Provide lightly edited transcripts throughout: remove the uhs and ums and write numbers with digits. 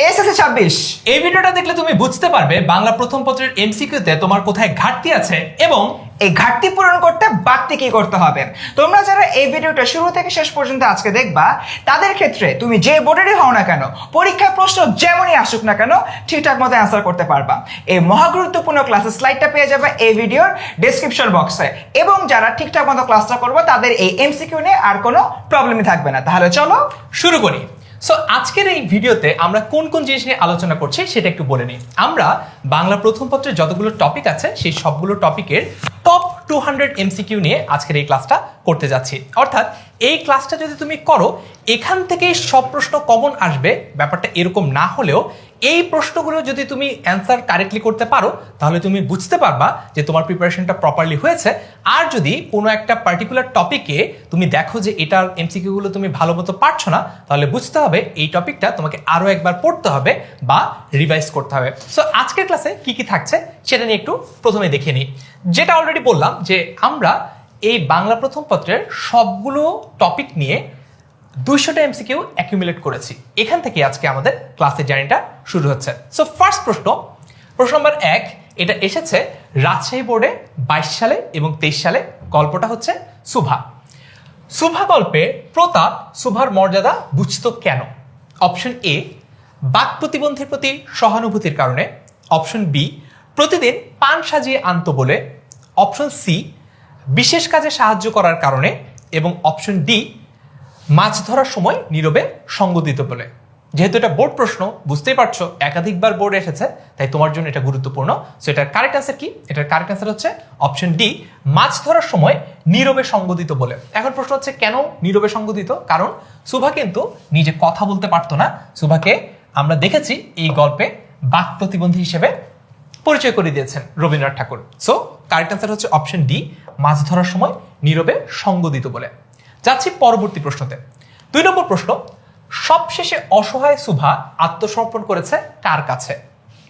SSC 26। এই ভিডিওটা দেখলে তুমি বুঝতে পারবে বাংলা প্রথম পত্রের এমসিকিউতে তোমার কোথায় ঘাটতি আছে এবং এই ঘাটতি পূরণ করতে বাড়তি কি করতে হবে। তোমরা যারা এই ভিডিওটা শুরু থেকে শেষ পর্যন্ত আজকে দেখবা, তাদের ক্ষেত্রে তুমি যে বোর্ডেরই হও না কেন, পরীক্ষার প্রশ্ন যেমনই আসুক না কেন, ঠিকঠাক মতো অ্যান্সার করতে পারবা। এই মহা গুরুত্বপূর্ণ ক্লাসের স্লাইডটা পেয়ে যাবে এই ভিডিওর ডেসক্রিপশন বক্সে, এবং যারা ঠিকঠাক মতো ক্লাসটা করবো তাদের এই এমসিকিউ নিয়ে আর কোনো প্রবলেমই থাকবে না। তাহলে চলো শুরু করি। সো আজকের এই ভিডিওতে আমরা কোন কোন জিনিস নিয়ে আলোচনা করছি সেটা একটু বলে নিই। আমরা বাংলা প্রথম পত্রের যতগুলো টপিক আছে সেই সবগুলো টপিকের টপ 200 এমসিকিউ নিয়ে আজকের এই ক্লাসটা করতে যাচ্ছি। অর্থাৎ এই ক্লাসটা যদি তুমি করো, এখান থেকেই সব প্রশ্ন কমন আসবে, ব্যাপারটা এরকম না হলেও এই প্রশ্নগুলো যদি তুমি অ্যান্সার কারেক্টলি করতে পারো তাহলে তুমি বুঝতে পারবা যে তোমার প্রিপারেশনটা প্রপারলি হয়েছে। আর যদি কোনো একটা পার্টিকুলার টপিকে তুমি দেখো যে এটার এমসিকিউগুলো তুমি ভালো মতো পারছো না, তাহলে বুঝতে হবে এই টপিকটা তোমাকে আরও একবার পড়তে হবে বা রিভাইজ করতে হবে। সো আজকের ক্লাসে কি কি থাকছে সেটা নিয়ে একটু প্রথমে দেখে নিই। যেটা অলরেডি বললাম যে আমরা এই বাংলা প্রথম পত্রের সবগুলো টপিক নিয়ে 200টা এমসিকিউ অ্যাকিউমুলেট করেছি। এখান থেকে আজকে আমাদের ক্লাসের জার্নিটা শুরু হচ্ছে। সো ফার্স্ট প্রশ্ন নম্বর 1, এটা এসেছে রাজশাহী বোর্ডে 22 সালে এবং 23 সালে। গল্পটা হচ্ছে সুভা। সুভা গল্পে প্রতাপ সুভার মর্যাদা বুঝতো কেন? অপশন এ, বাক প্রতিবন্ধীর প্রতি সহানুভূতির কারণে। অপশন বি, প্রতিদিন পান সাজিয়ে আনতো বলে। অপশন সি, বিশেষ কাজে সাহায্য করার কারণে। এবং অপশন ডি, মাছ ধরার সময় নীরবে সঙ্গ দিত বলে। যেহেতু এটা বোর্ড প্রশ্ন, বুঝতেই পারছো একাধিকবার বোর্ড এসেছে, তাই তোমার জন্য এটা গুরুত্বপূর্ণ। সো এটার কারেক্ট অ্যান্সার কি? এটার কারেক্ট অ্যান্সার হচ্ছে অপশন ডি, মাছ ধরার সময় নীরবে সঙ্গ দিত বলে। এখন প্রশ্ন হচ্ছে কেন নীরবে সঙ্গ দিত? কারণ সুভা কিন্তু নিজে কথা বলতে পারতো না। সুভাকে আমরা দেখেছি এই গল্পে বাক প্রতিবন্ধী হিসেবে পরিচয় করে দিয়েছেন রবীন্দ্রনাথ ঠাকুর। সো কারেক্ট অ্যান্সার হচ্ছে অপশন ডি, মাছ ধরার সময় নীরবে সঙ্গ দিত বলে। যাচ্ছি পরবর্তী প্রশ্নতে। 2 নম্বর প্রশ্ন, সবশেষে অসহায় সুভা আত্মসমর্পণ করেছে কার কাছে?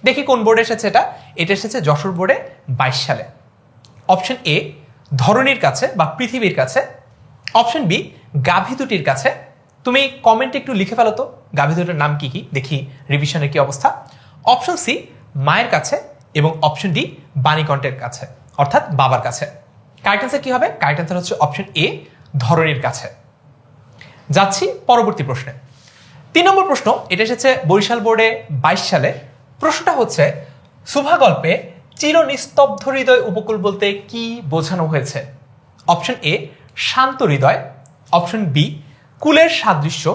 দেখি কোন বোর্ডে এসেছে এটা। এটা এসেছে যশোর বোর্ডে 22 সালে। অপশন এ, ধরণীর কাছে বা পৃথিবীর কাছে। অপশন বি, গাভী দুটির কাছে। তুমি কমেন্টে একটু লিখে ফেলো তো গাভী দুটির নাম কি কি, দেখি রিভিশনের কি অবস্থা। অপশন সি, মায়ের কাছে। এবং অপশন ডি, বাণীকণ্ঠের কাছে, অর্থাৎ বাবার কাছে। কারেক্ট অ্যান্সার কি হবে? কারেক্ট অ্যান্সার হচ্ছে অপশন এ, ধরণীর কাছে। যাচ্ছি পরবর্তী প্রশ্নে। 3 নম্বর প্রশ্ন, এটা এসেছে বরিশাল বোর্ডে 22 সালে। প্রশ্নটা হচ্ছে সুভা গল্পে চির নিস্তব্ধ হৃদয় উপকূল বলতে কি বোঝানো হয়েছে? অপশন এ, শান্ত হৃদয়। অপশন বি, কুলের সাদৃশ্য।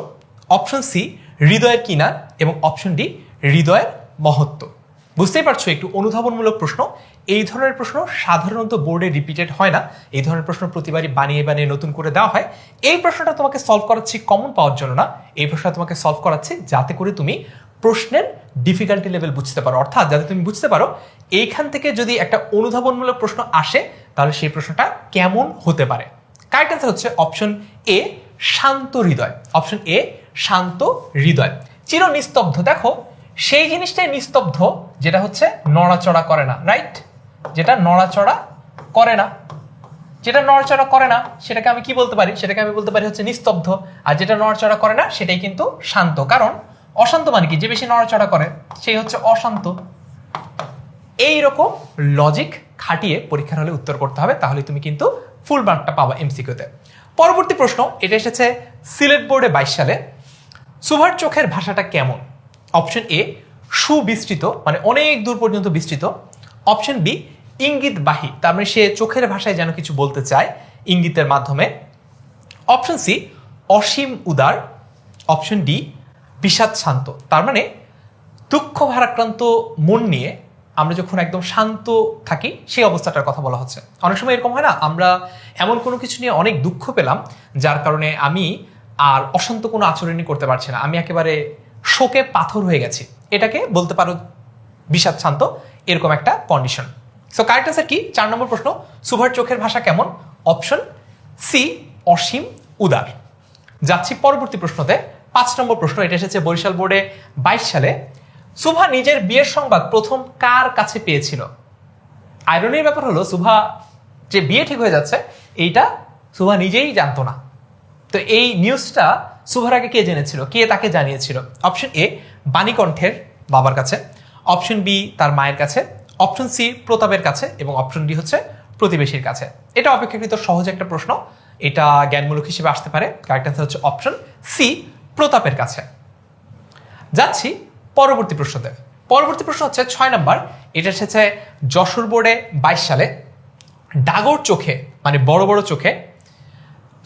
অপশন সি, হৃদয়ের কিনার। এবং অপশন ডি, হৃদয়ের মহত্ব। বুঝতেই পারছো একটু অনুধাবনমূলক প্রশ্ন। এই ধরনের প্রশ্ন সাধারণত বোর্ডে রিপিটেড হয় না। এই ধরনের প্রশ্ন প্রতিবারই বানিয়ে বানিয়ে নতুন করে দেওয়া হয়। এই প্রশ্নটা তোমাকে সলভ করাচ্ছি কমন পাওয়ার জন্য না, এই প্রশ্নটা তোমাকে সলভ করাচ্ছি যাতে করে তুমি প্রশ্নের ডিফিকাল্টি লেভেল বুঝতে পারো। অর্থাৎ যাতে তুমি বুঝতে পারো এইখান থেকে যদি একটা অনুধাবনমূলক প্রশ্ন আসে তাহলে সেই প্রশ্নটা কেমন হতে পারে। কারেক্ট অ্যান্সার হচ্ছে অপশন এ, শান্ত হৃদয়। অপশন এ, শান্ত হৃদয়। চির নিস্তব্ধ, দেখো সেই জিনিসটাই নিস্তব্ধ যেটা হচ্ছে নড়াচড়া করে না, রাইট? যেটা নড়াচড়া করে না, যেটা নড়াচড়া করে না সেটাকে আমি কি বলতে পারি? সেটাকে আমি বলতে পারি হচ্ছে নিস্তব্ধ। আর যেটা নড়াচড়া করে না সেটাই কিন্তু শান্ত। কারণ অশান্ত মানে কি? যে বেশি নড়াচড়া করে সেই হচ্ছে অশান্ত। এইরকম লজিক খাটিয়ে পরীক্ষার হলে উত্তর করতে হবে, তাহলে তুমি কিন্তু ফুল মার্কটা পাবা এমসিকিউতে। পরবর্তী প্রশ্ন, এটা এসেছে সিলেট বোর্ডে 22 সালে। সুভার চোখের ভাষাটা কেমন? অপশন এ, সুবিস্তৃত, মানে অনেক দূর পর্যন্ত বিস্তৃত। অপশন বি, ইঙ্গিতবাহী, তার মানে সে চোখের ভাষায় যেন কিছু বলতে চায় ইঙ্গিতের মাধ্যমে। অপশন সি, অসীম উদার। অপশন ডি, বিষাদ শান্ত, তার মানে দুঃখ ভারাক্রান্ত মন নিয়ে আমরা যখন একদম শান্ত থাকি সেই অবস্থাটার কথা বলা হচ্ছে। অনেক সময় এরকম হয় না, আমরা এমন কোনো কিছু নিয়ে অনেক দুঃখ পেলাম যার কারণে আমি আর অশান্ত কোনো আচরণই করতে পারছি না, আমি একেবারে শোকে পাথর হয়ে গেছি। এটাকে বলতে পারো বিষাদ শান্ত, এরকম একটা কন্ডিশন। সো কারেক্ট অ্যান্সার কি? 4 নম্বর প্রশ্ন, সুভার চোখের ভাষা কেমন? অপশন সি, অসীম উদার। যাচ্ছি পরবর্তী প্রশ্নতে। 5 নম্বর প্রশ্ন, এটা এসেছে বরিশাল বোর্ডে 22 সালে। সুভা নিজের বিয়ের সংবাদ প্রথম কার কাছে পেয়েছিল? আইরনির ব্যাপার হলো সুভা যে বিয়ে ঠিক হয়ে যাচ্ছে এইটা সুভা নিজেই জানতো না। তো এই নিউজটা সুভার আগে কে জেনেছিল, কে তাকে জানিয়েছিল? অপশন এ, বাণীকণ্ঠের বাবার কাছে, অপশন বি তার মায়ের কাছে, অপশন সি প্রতাপের কাছে এবং অপশন ডি হচ্ছে প্রতিবেশীর কাছে। এটা অপেক্ষাকৃত সহজ একটা প্রশ্ন, এটা জ্ঞানমূলক হিসেবে আসতে পারে। কারেক্ট অ্যান্সার হচ্ছে অপশন সি প্রতাপের কাছে। যাচ্ছি পরবর্তী প্রশ্নতে। পরবর্তী প্রশ্ন হচ্ছে 6 নম্বর। এটা এসেছে যশোর বোর্ডে 22 সালে। ডাগর চোখে মানে বড় বড় চোখে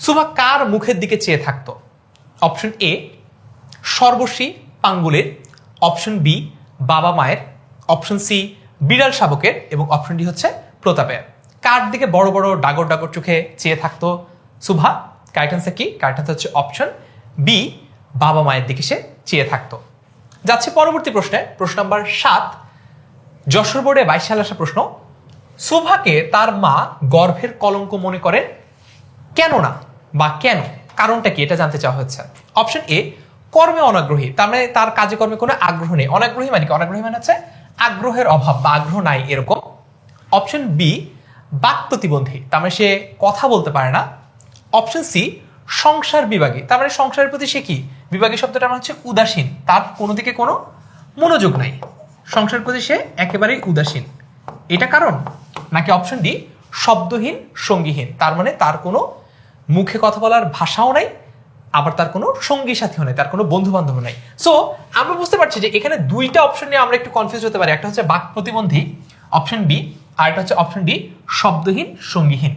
সুভা কার মুখের দিকে চেয়ে থাকতো? অপশন এ সর্বশ্রী পাঙ্গুলের, অপশন বি বাবা মায়ের, অপশন সি বিড়াল শাবকের এবং অপশন ডি হচ্ছে প্রতাপের। কার দিকে বড় বড় ডাগর ডাগর চোখে চেয়ে থাকতো সুভা? কারেক্ট অ্যান্সার কি? কারেক্ট অ্যান্সার হচ্ছে অপশন বি বাবা মায়ের দিকে সে চেয়ে থাকতো। যাচ্ছে পরবর্তী প্রশ্নে, প্রশ্ন নাম্বার 7। যশোর বোর্ডে 22 সালে আসা প্রশ্ন। সুভাকে তার মা গর্ভের কলঙ্ক মনে করেন কেন না বা কেন, কারণটা কি এটা জানতে চাওয়া হচ্ছে। অপশন এ কর্মে অনাগ্রহী, তার মানে তার কাজে কর্মে কোনো আগ্রহ নেই। অনাগ্রহী মানে কি? অনাগ্রহী মানে হচ্ছে আগ্রহের অভাব বা আগ্রহ নাই এরকম। অপশন বি বাক প্রতিবন্ধী, তার মানে সে কথা বলতে পারে না। অপশন সি সংসার বিভাগী, তার মানে সংসারের প্রতি সে কি? বিভাগী শব্দটা মানে হচ্ছে উদাসীন, তার কোনো দিকে কোনো মনোযোগ নাই, সংসারের প্রতি সে একেবারেই উদাসীন। এটা কারণ? নাকি অপশন ডি শব্দহীন সঙ্গীহীন, তার মানে তার কোনো মুখে কথা বলার ভাষাও নাই, আবার তার কোনো সঙ্গী সাথীও নেই, তার কোনো বন্ধু বান্ধব নাই। সো আমরা বুঝতে পারছি যে এখানে দুইটা অপশন নিয়ে আমরা একটু কনফিউজ হতে পারি। একটা হচ্ছে বাক প্রতিবন্ধী অপশন বি, আর একটা হচ্ছে অপশন ডি শব্দহীন সঙ্গীহীন।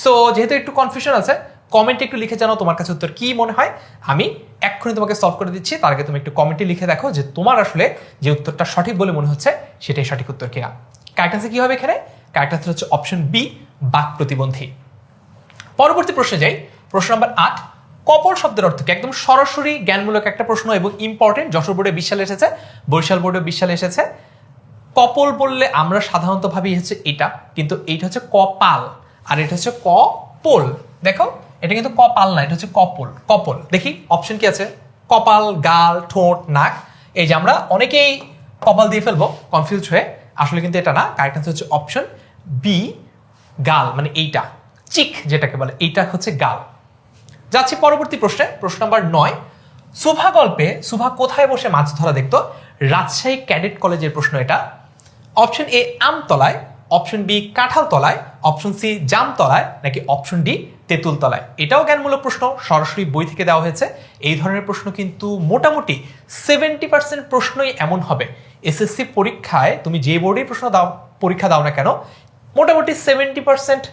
সো যেহেতু একটু কনফিউশন আছে, কমেন্টে একটু লিখে জানাও তোমার কাছে উত্তর কি মনে হয়। আমি এক্ষুনি তোমাকে সলভ করে দিচ্ছি, তার আগে তুমি একটু কমেন্টে লিখে দেখো যে তোমার আসলে যে উত্তরটা সঠিক বলে মনে হচ্ছে সেটাই সঠিক উত্তর কিনা। কারেক্ট আনসার কি হবে এখানে? কারেক্ট আনসার হচ্ছে অপশন বি বাক প্রতিবন্ধী। পরবর্তী প্রশ্নে যাই, প্রশ্ন নাম্বার 8। কপল শব্দের অর্থ কি? একদম সরাসরি জ্ঞানমূলক একটা প্রশ্ন এবং ইম্পর্টেন্ট। যশোর বোর্ডে 20 সালে এসেছে, বরিশাল বোর্ডে 20 সালে এসেছে। কপল বললে আমরা সাধারণত ভাবি হচ্ছে এটা, কিন্তু এইটা হচ্ছে কপাল আর এটা হচ্ছে কপল। দেখো এটা কিন্তু কপাল না, এটা হচ্ছে কপল। কপল দেখি অপশন কি আছে? কপাল, গাল, ঠোঁট, নাক। এই যে আমরা অনেকেই কপাল দিয়ে ফেলবো কনফিউজ হয়ে, আসলে কিন্তু এটা না। কারেক্ট আনসার হচ্ছে অপশন বি গাল, মানে এইটা চিক যেটাকে বলে, এইটা হচ্ছে গাল। যাচ্ছি পরবর্তী প্রশ্নে, প্রশ্ন নাম্বার 9। সুভা গল্পে সুভা কোথায় বসে মাছ ধরা দেখতো? রাজশাহী ক্যাডেট কলেজের প্রশ্ন এটা। অপশন এ আমতলায়, অপশন বি কাঁঠাল তলায়, অপশন সি জামতলায়, নাকি অপশন ডি তেঁতুল তলায়। এটাও জ্ঞানমূলক প্রশ্ন, সরাসরি বই থেকে দেওয়া হয়েছে। এই ধরনের প্রশ্ন কিন্তু মোটামুটি 70% প্রশ্নই এমন হবে। এসএসসি পরীক্ষায় তুমি যে বোর্ডে পরীক্ষা দাও না কেন, মোটামুটি 70%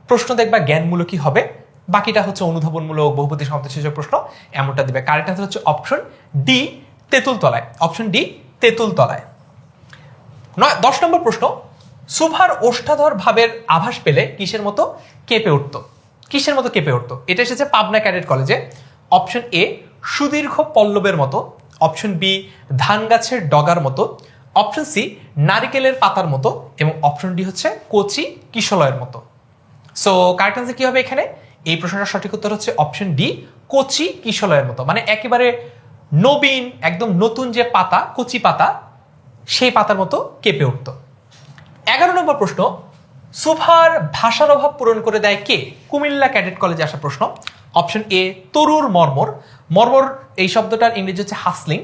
প্রশ্ন দেখবা জ্ঞানমূলকই হবে, বাকিটা হচ্ছে অনুধাবনমূলক, বহুপদী সমার্থক প্রশ্ন এমনটা দিবে। কারেক্ট আনসার হচ্ছে অপশন ডি তেঁতুল তলায়। অপশন ডি তেঁতুল তলায়। 10 নম্বর প্রশ্ন। সুভার ওষ্ঠাধর ভাবের আভাস পেলে কিসের মতো কেঁপে উঠতো? কিসের মতো কেঁপে উঠতো? এটা এসেছে পাবনা ক্যাডেট কলেজে। অপশন এ সুদীর্ঘ পল্লবের মতো, অপশন বি ধান গাছের ডগার মতো, অপশন সি নারিকেলের পাতার মতো এবং অপশন ডি হচ্ছে কচি কিশলয়ের মতো। সো কারেক্ট আনসার কি হবে এখানে? এই প্রশ্নটার সঠিক উত্তর হচ্ছে অপশন ডি কচি কিশলয়ের মতো, মানে একেবারে নবীন একদম নতুন যে পাতা, কচি পাতা, সেই পাতার মতো কেঁপে উঠত। 11 নম্বর প্রশ্ন। সুভার ভাষার অভাব পূরণ করে দেয় কে? কুমিল্লা ক্যাডেট কলেজে আসা প্রশ্ন। অপশন এ তরুর মর্মর। মর্মর এই শব্দটার ইংরেজি হচ্ছে হাসলিং,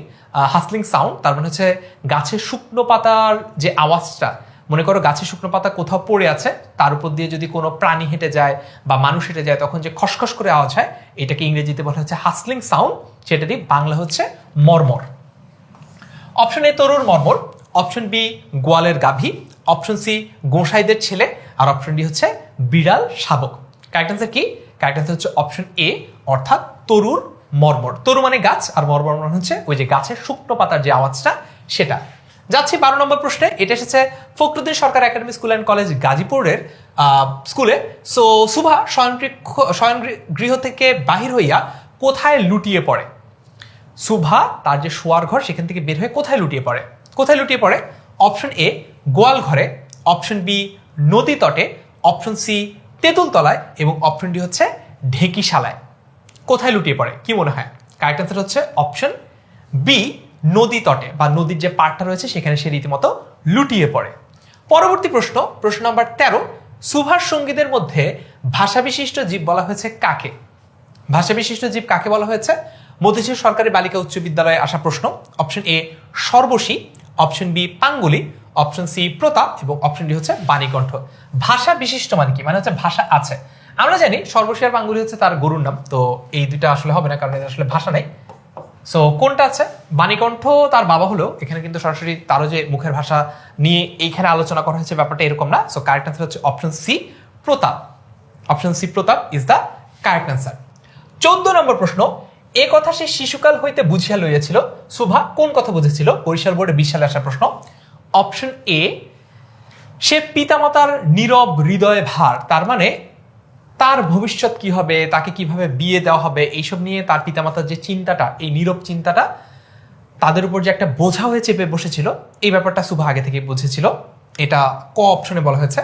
হাসলিং সাউন্ড, তার মানে হচ্ছে গাছের শুকনো পাতার যে আওয়াজটা। মনে করো গাছের শুকনো পাতা কোথাও পড়ে আছে, তার উপর দিয়ে যদি কোনো প্রাণী হেঁটে যায় বা মানুষ হেঁটে যায়, তখন যে খসখস করে আওয়াজ হয়, এটাকে ইংরেজিতে বলা হচ্ছে হাসলিং সাউন্ড, সেটা দিয়ে বাংলা হচ্ছে মর্মর। Option A Tharoor মর্মর, option B গোয়ালের গাভী, অপশন সি গোসাইদের ছেলে, আর অপশন ডি হচ্ছে বিড়াল শাবক। কারেক্ট আনসার কি? কারেক্ট আনসার হচ্ছে অপশন এ, অর্থাৎ তরুর মর্মর। তরু মানে গাছ আর মর্মর মানে হচ্ছে ওই যে গাছের শুকনো পাতার যে আওয়াজটা, সেটা। যাচ্ছি 12 নম্বর প্রশ্নে। এটা এসেছে ফখরুদ্দিন সরকার একাডেমি স্কুল অ্যান্ড কলেজ গাজীপুরের স্কুলে। সো সুভা শয়নগৃহ থেকে বাহির হইয়া কোথায় লুটিয়ে পড়ে? সুভা তার যে শোয়ার ঘর সেখান থেকে বের হয়ে কোথায় লুটিয়ে পড়ে? কোথায় লুটিয়ে পড়ে? অপশন এ গোয়াল ঘরে, অপশন বি নদী তটে, অপশন সি তেঁতুল তলায় এবং অপশন ডি হচ্ছে ঢেকিশালায়। কোথায় লুটিয়ে পড়ে কি মনে হয়? কারেক্ট আনসার হচ্ছে অপশন বি নদী তটে বা নদীর যে পাড়টা রয়েছে সেখানে সে রীতিমতো লুটিয়ে পড়ে। পরবর্তী প্রশ্ন, প্রশ্ন নাম্বার 13। সুভাষ সঙ্গীদের মধ্যে ভাষা বিশিষ্ট জীব বলা হয়েছে কাকে? ভাষা বিশিষ্ট জীব কাকে বলা হয়েছে? মতিঝিল সরকারি বালিকা উচ্চ বিদ্যালয়ে আসা প্রশ্ন। অপশন এ সর্বশী, অপশন বি পাঙ্গুলি, অপশন সি প্রতাপ এবং অপশন ডি হচ্ছে বাণীকণ্ঠ। ভাষা বিশিষ্ট মানে কি, মানে হচ্ছে ভাষা আছে। আমরা জানি সর্বশী আর পাঙ্গুলি হচ্ছে তার গরুর নাম, তো এই দুইটা আসলে হবে না কারণ এটা আসলে ভাষা নাই। সো কোনটা আছে? বাণীকণ্ঠ তার বাবা হলেও এখানে কিন্তু সরাসরি তারও যে মুখের ভাষা নিয়ে এইখানে আলোচনা করা হয়েছে ব্যাপারটা এরকম না। সো কারেক্ট আনসার হচ্ছে option C Pratap. Option C Pratap is the correct answer. 14 number প্রশ্ন, এ কথা সে শিশুকাল হইতে বুঝিয়া লইয়াছিল। সুভা কোন কথা বুঝেছিল? বরিশাল বোর্ডে 20 সালে আসা প্রশ্ন। অপশন এ সে পিতামাতার নীরব হৃদয় ভার, তার মানে তার ভবিষ্যৎ কি হবে, তাকে কিভাবে বিয়ে দেওয়া হবে, এইসব নিয়ে তার পিতামাতার যে চিন্তাটা, এই নীরব চিন্তাটা তাদের উপর যে একটা বোঝা হয়ে চেপে বসেছিল, এই ব্যাপারটা সুভা আগে থেকে বুঝেছিল। এটা ক অপশনে বলা হয়েছে।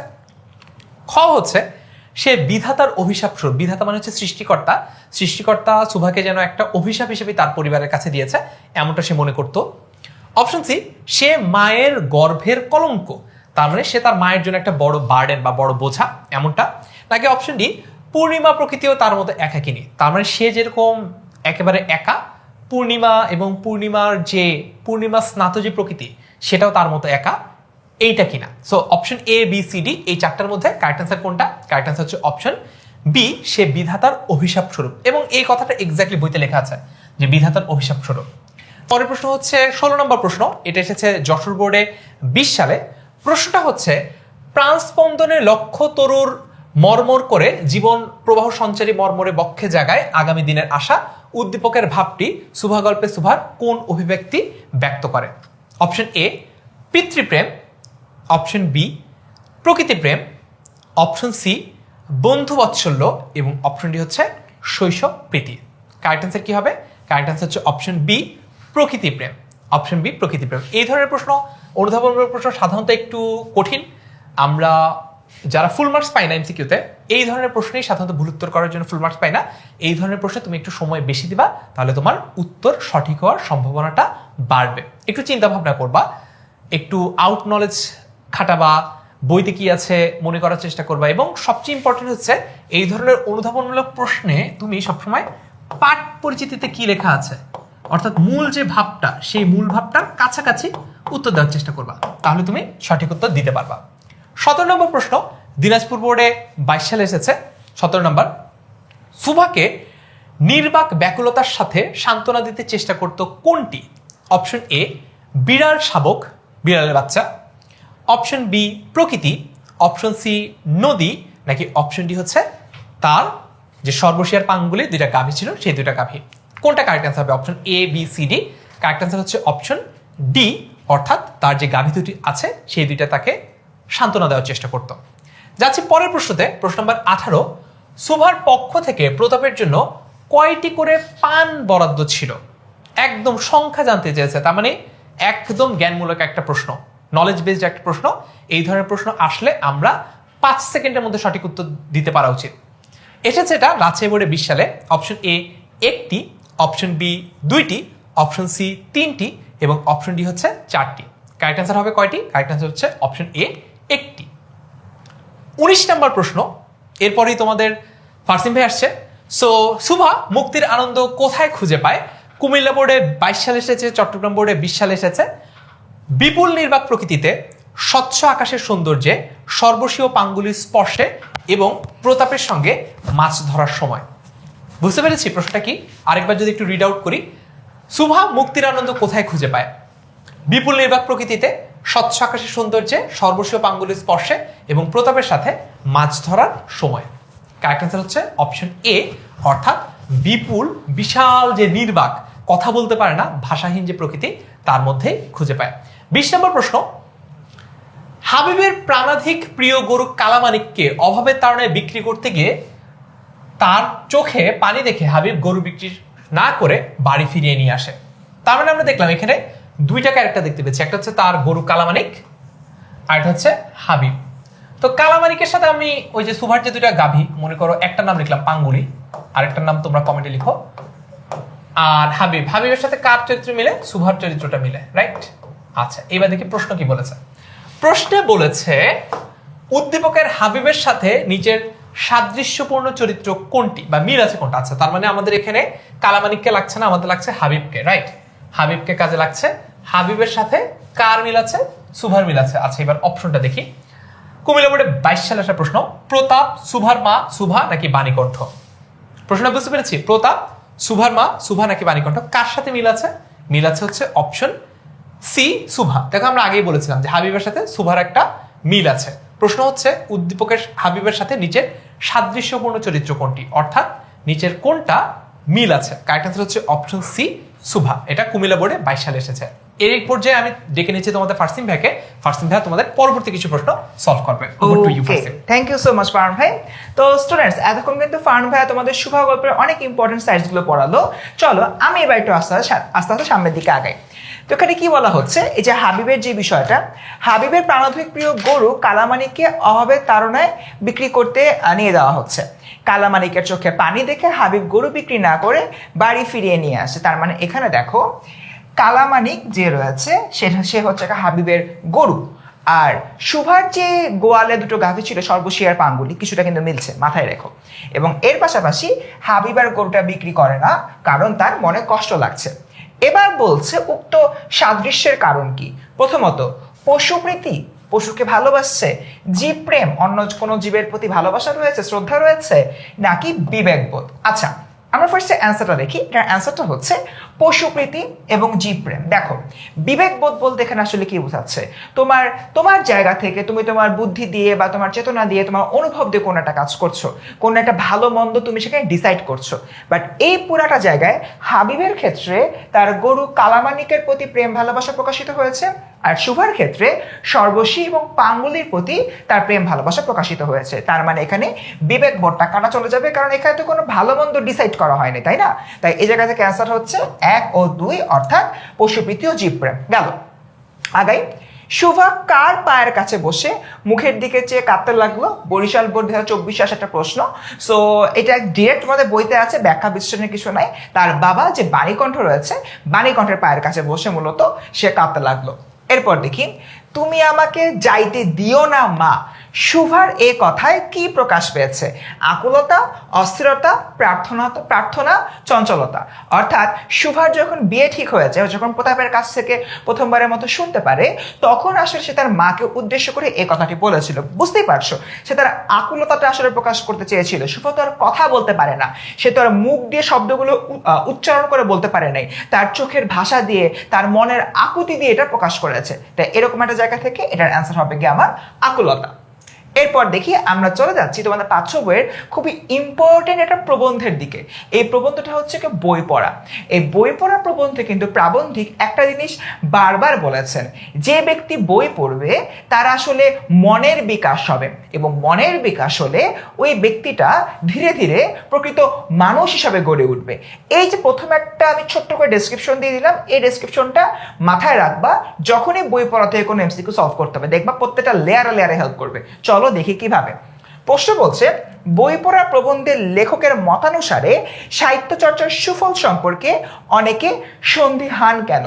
খ হচ্ছে সে বিধাতার অভিশাপ স্বরূপ, বিধাতা মানে হচ্ছে সৃষ্টিকর্তা, সৃষ্টিকর্তা সুভাকে যেন একটা অভিশাপ হিসেবে তার পরিবারের কাছে দিয়েছে এমনটা সে মনে করত। অপশন সি সে মায়ের গর্ভের কলঙ্ক, তার মানে সে তার মায়ের জন্য একটা বড় বার্ডেন বা বড় বোঝা এমনটা। নাকি অপশন ডি পূর্ণিমা প্রকৃতিও তার মতো একাকিনী, তার মানে সে যেরকম একেবারে একা, পূর্ণিমা এবং পূর্ণিমা স্নাত যে প্রকৃতি সেটাও তার মতো একা, এইটা কিনা। So option A B C D এই চারটার মধ্যে কারেক্ট আনসার কোনটা? কারেক্ট আনসার হচ্ছে অপশন বি সে বিধাতার অভিশাপ স্বরূপ, এবং এই কথাটা এক্স্যাক্টলি বইতে লেখা আছে যে বিধাতার অভিশাপ স্বরূপ। পরের প্রশ্ন হচ্ছে 16 নম্বর প্রশ্ন, এটা এসেছে যশোর বোর্ডে 20 সালে। প্রশ্নটা হচ্ছে প্রাণস্পন্দনে লক্ষ তরুর মর্মর করে জীবন প্রবাহ সঞ্চারী মর্মরে বক্ষে জাগায় আগামী দিনের আশা, উদ্দীপকের ভাবটি সুভা গল্পে সুভার কোন অভিব্যক্তি ব্যক্ত করে? অপশন এ পিতৃপ্রেম, অপশন বি প্রকৃতি প্রেম, অপশন সি বন্ধু বাৎসল্য এবং অপশন ডি হচ্ছে শৈশব প্রীতি। কারেক্ট আনসার কি হবে? কারেক্ট আনসার হচ্ছে অপশন বি প্রকৃতি প্রেম। অপশন বি প্রকৃতি প্রেম। এই ধরনের প্রশ্ন, অনুধাবনমূলক প্রশ্ন সাধারণত একটু কঠিন। আমরা যারা ফুল মার্কস পাই না এমসিকিউতে, এই ধরনের প্রশ্নেই সাধারণত ভুল উত্তর করার জন্য ফুল মার্কস পাই না। এই ধরনের প্রশ্নে তুমি একটু সময় বেশি দিবা, তাহলে তোমার উত্তর সঠিক হওয়ার সম্ভাবনাটা বাড়বে। একটু চিন্তা ভাবনা করবা, একটু আউট নলেজ খাটাবা, বইতে কি আছে মনে করার চেষ্টা করবা, এবং সবচেয়ে ইম্পর্টেন্ট হচ্ছে এই ধরনের অনুধাবনমূলক প্রশ্নে তুমি সবসময় পাঠ পরিচিতিতে কি লেখা আছে, অর্থাৎ মূল যে ভাবটা, সেই মূল ভাবটার কাছাকাছি উত্তর দেওয়ার চেষ্টা করবা, তাহলে তুমি সঠিক উত্তর দিতে পারবা। 17 নম্বর প্রশ্ন, দিনাজপুর বোর্ডে 22 সালে এসেছে। 17 নম্বর, সুভাকে নির্বাক ব্যাকুলতার সাথে সান্ত্বনা দিতে চেষ্টা করত কোনটি? অপশন এ বিড়াল শাবক, বিড়ালের বাচ্চা, অপশন বি প্রকৃতি, অপশন সি নদী, নাকি অপশন ডি হচ্ছে তার যে সর্বশিয়ার পাঙ্গুলি দুইটা গাভী ছিল সেই দুইটা গাভী। কোনটা কারেক্ট আনসার হবে? Option A B C D. Correct answer হচ্ছে অপশন ডি, অর্থাৎ তার যে গাভী দুটি আছে সেই দুইটা তাকে সান্ত্বনা দেওয়ার চেষ্টা করত। যাচ্ছি পরের প্রশ্নতে, প্রশ্ন নম্বর 18। সুভার পক্ষ থেকে প্রতাপের জন্য কয়টি করে পান বরাদ্দ ছিল? একদম সংখ্যা জানতে চেয়েছে, তার মানে একদম জ্ঞানমূলক একটা প্রশ্ন, নলেজ বেসড একটা প্রশ্ন। এই ধরনের প্রশ্ন আসলে আমরা 5 সেকেন্ডের মধ্যে সঠিক উত্তর দিতে পারা উচিত। এসেছে এটা রাজশাহী বোর্ডে 20 সালে। অপশন এ 1টি, অপশন বি 2টি, অপশন সি 3টি এবং অপশন ডি হচ্ছে 4টি। কারেক্ট আনসার হবে কয়টি? কারেক্ট আনসার হচ্ছে অপশন এ 1টি। 19 নম্বর প্রশ্ন, এরপরেই তোমাদের ফার্সিম ভাই আসছে। সো সুভা মুক্তির আনন্দ কোথায় খুঁজে পায়? কুমিল্লা বোর্ডে 22 সালে এসেছে, চট্টগ্রাম বোর্ডে 20 সালে এসেছে। বিপুল নির্বাক প্রকৃতিতে, স্বচ্ছ আকাশের সৌন্দর্যে, সর্বস্বীয় পাঙ্গুলির স্পর্শে এবং প্রতাপের সঙ্গে মাছ ধরার সময়। বুঝতে পেরেছি প্রশ্নটা কি? আরেকবার যদি একটু রিড আউট করি, সুভা মুক্তির আনন্দ কোথায় খুঁজে পায়? বিপুল নির্বাক প্রকৃতিতে, স্বচ্ছ আকাশের সৌন্দর্যে, সর্বস্বীয় পাঙ্গুলির স্পর্শে এবং প্রতাপের সাথে মাছ ধরার সময়। কারেক্ট আনসার হচ্ছে অপশন এ, অর্থাৎ বিপুল বিশাল যে নির্বাক, কথা বলতে পারে না, ভাষাহীন যে প্রকৃতি, তার মধ্যে খুঁজে পায়। 20 নম্বর প্রশ্ন, হাবিবের প্রাণাধিক প্রিয় গরু কালামানিককে অভাবের কারণে বিক্রি করতে গিয়ে তার চোখে পানি দেখে হাবিব গরু বিক্রি না করে বাড়ি ফিরিয়ে নিয়ে আসে। তার মানে আমরা দেখলাম এখানে দুইটা ক্যারেক্টার দেখতে পেয়েছি, একটা হচ্ছে তার গরু কালামানিক আর একটা হচ্ছে হাবিব। তো কালামানিকের সাথে আমি ওই যে সুভার যে দুইটা গাভী, মনে করো একটা নাম লিখলাম পাঙ্গুলি, আরেকটার নাম তোমরা কমেন্টে লিখো, আর হাবিবের সাথে কার চরিত্র মিলে? সুভার চরিত্রটা মিলে, রাইট? আচ্ছা, এবার দেখি প্রশ্ন কি বলেছে। প্রশ্নে বলেছে উদ্দীপকের হাবিবের সাথে নিজের সাদৃশ্যপূর্ণ চরিত্র কোনটি বা মিল আছে কোনটা? আচ্ছা, তার মানে আমাদের এখানে কালামানিককে লাগছে না, আমাদের লাগছে হাবিবকে, রাইট? হাবিবকে কাজে লাগছে। হাবিবের সাথে কার মিল আছে? সুভার মিল আছে। আচ্ছা, এবার অপশনটা দেখি। কুমিল্লা বোর্ডে 22 সালে একটা প্রশ্ন, প্রতাপ সুভার মা সুভা নাকি বাণীকণ্ঠ? প্রশ্নটা বুঝতে পেরেছি? প্রতাপ সুভার মা সুভা নাকি বাণীকণ্ঠ, কার সাথে মিল আছে? মিল আছে হচ্ছে অপশন সি, সুভা। দেখো, আমরা আগেই বলেছিলাম যে হাবিবের সাথে সুভার একটা মিল আছে। প্রশ্ন হচ্ছে উদ্দীপকের হাবিবের সাথে নিচের সাদৃশ্যপূর্ণ চরিত্র কোনটি, অর্থাৎ নিচের কোনটা মিল আছে? কারেক্ট আনসার হচ্ছে অপশন সি, সুভা। এটা কুমিল্লা বোর্ডে 22 সালে এসেছে। এই পর্যায়ে আমি ডেকে নিচ্ছি তোমাদের ফারসিন ভাইকে। ফারসিন ভাই তোমাদের পরবর্তী কিছু প্রশ্ন সলভ করবে। Over to you Farsin. Thank you so much Farhan ভাই। তো স্টুডেন্টস, এতক্ষণ কিন্তু ফারহান ভাই তোমাদের শুভা গল্পের অনেক ইম্পর্টেন্ট সাইডস গুলো পড়ালো। চলো আমি এবার একটু আস্তে আস্তে সামনের দিকে আগাই। তো এখানে কি বলা হচ্ছে, এই যে হাবিবের যে বিষয়টা, হাবিবের প্রাণাধিক প্রিয় গরু কালামানিককে অভাবের তাড়নায় বিক্রি করতে নিয়ে যাওয়া হচ্ছে। কালামানিকের চোখে পানি দেখে হাবিব গরু বিক্রি না করে বাড়ি ফিরিয়ে নিয়ে আসে। তার মানে এখানে দেখো, কালামানিক যে রয়েছে সে হচ্ছে একটা হাবিবের গরু, আর সুভার যে গোয়ালে দুটো গাভী ছিল সর্বশিয়ার পাঙ্গুলি, কিছুটা কিন্তু মিলছে, মাথায় রেখো। এবং এর পাশাপাশি হাবিব আর গরুটা বিক্রি করে না, কারণ তার মনে কষ্ট লাগছে। এবার বলছে উক্ত সাদৃশ্যের কারণ কি? প্রথমত পশুপ্রীতি, পশুকে ভালোবাসছে, জীব প্রেম, অন্য কোনো জীবের প্রতি ভালোবাসা রয়েছে, শ্রদ্ধা রয়েছে, নাকি বিবেকবোধ? আচ্ছা, আমরা ফার্স্টে অ্যান্সারটা দেখি। এটার অ্যান্সারটা হচ্ছে পশুপ্রীতি এবং জীব প্রেম। দেখো, বিবেকবোধ বলতে এখানে আসলে কি বোঝাচ্ছে? তোমার জায়গা থেকে তুমি তোমার বুদ্ধি দিয়ে বা তোমার চেতনা দিয়ে, তোমার অনুভব দিয়ে কোনো একটা কাজ করছো, কোনো একটা ভালো মন্দ তুমি সেখানে ডিসাইড করছো। বাট এই পুরাটা জায়গায় হাবিবের ক্ষেত্রে তার গরু কালামানিকের প্রতি প্রেম ভালোবাসা প্রকাশিত হয়েছে, আর শুভার ক্ষেত্রে সর্বশী এবং পাঙ্গুলির প্রতি তার প্রেম ভালোবাসা প্রকাশিত হয়েছে। তার মানে এখানে বিবেক বোধটা কাটা চলে যাবে, কারণ এখানে তো কোনো ভালো মন্দ ডিসাইড করা হয়নি, তাই না? তাই এই জায়গা থেকে অ্যান্সার হচ্ছে 1 ও 2, অর্থাৎ পশুপ্রীতি ও জীব প্রেম। গেল আগাই। শুভা কার পায়ের কাছে বসে মুখের দিকে চেয়ে কাঁদতে লাগলো? বরিশাল বোর্ড 2024 একটা প্রশ্ন। সো এটা ডিরেক্ট আমাদের বইতে আছে, ব্যাখ্যা বিশ্লেষণের কিছু নাই। তার বাবা যে বাণীকণ্ঠ রয়েছে, বাণীকণ্ঠের পায়ের কাছে বসে মূলত সে কাঁদতে লাগলো। এরপর দেখি, তুমি আমাকে যাইতে দিও না মা, শুভার এ কথায় কি প্রকাশ পেয়েছে? আকুলতা, অস্থিরতা, প্রার্থনা, চঞ্চলতা। অর্থাৎ শুভার যখন বিয়ে ঠিক হয়েছে, যখন প্রতাপের কাছ থেকে প্রথমবারের মতো শুনতে পারে, তখন আসলে সে তার মাকে উদ্দেশ্য করে এই কথাটি বলেছিল। বুঝতেই পারছো, সে তার আকুলতাটা আসলে প্রকাশ করতে চেয়েছিল। শুভ তো আর কথা বলতে পারে না, সে তো আর মুখ দিয়ে শব্দগুলো উচ্চারণ করে বলতে পারে নাই, তার চোখের ভাষা দিয়ে, তার মনের আকুতি দিয়ে এটা প্রকাশ করেছে। তাই এরকম একটা জায়গা থেকে এটার অ্যান্সার হবে কি আমার আকুলতা। এরপর দেখি, আমরা চলে যাচ্ছি তোমাদের পাঠ্য বইয়ের খুবই ইম্পর্টেন্ট একটা প্রবন্ধের দিকে। এই প্রবন্ধটা হচ্ছে কি বই পড়া। এই বই পড়া প্রবন্ধে কিন্তু প্রাবন্ধিক একটা জিনিস বারবার বলেছেন, যে ব্যক্তি বই পড়বে তার আসলে মনের বিকাশ হবে, এবং মনের বিকাশ হলে ওই ব্যক্তিটা ধীরে ধীরে প্রকৃত মানুষ হিসাবে গড়ে উঠবে। এই যে প্রথম একটা আমি ছোট্ট করে ডেসক্রিপশন দিয়ে দিলাম, এই ডেসক্রিপশনটা মাথায় রাখবা যখনই বই পড়াতে কোনো এমসিকিউ সলভ করতে হবে, দেখবা প্রত্যেকটা লেয়ারে হেল্প করবে। চলো দেখি কিভাবে। প্রশ্ন বলছে, বই পড়া প্রবন্ধের লেখকের মতানুসারে সাহিত্য চর্চার সুফল সম্পর্কে অনেকে সন্দিহান কেন?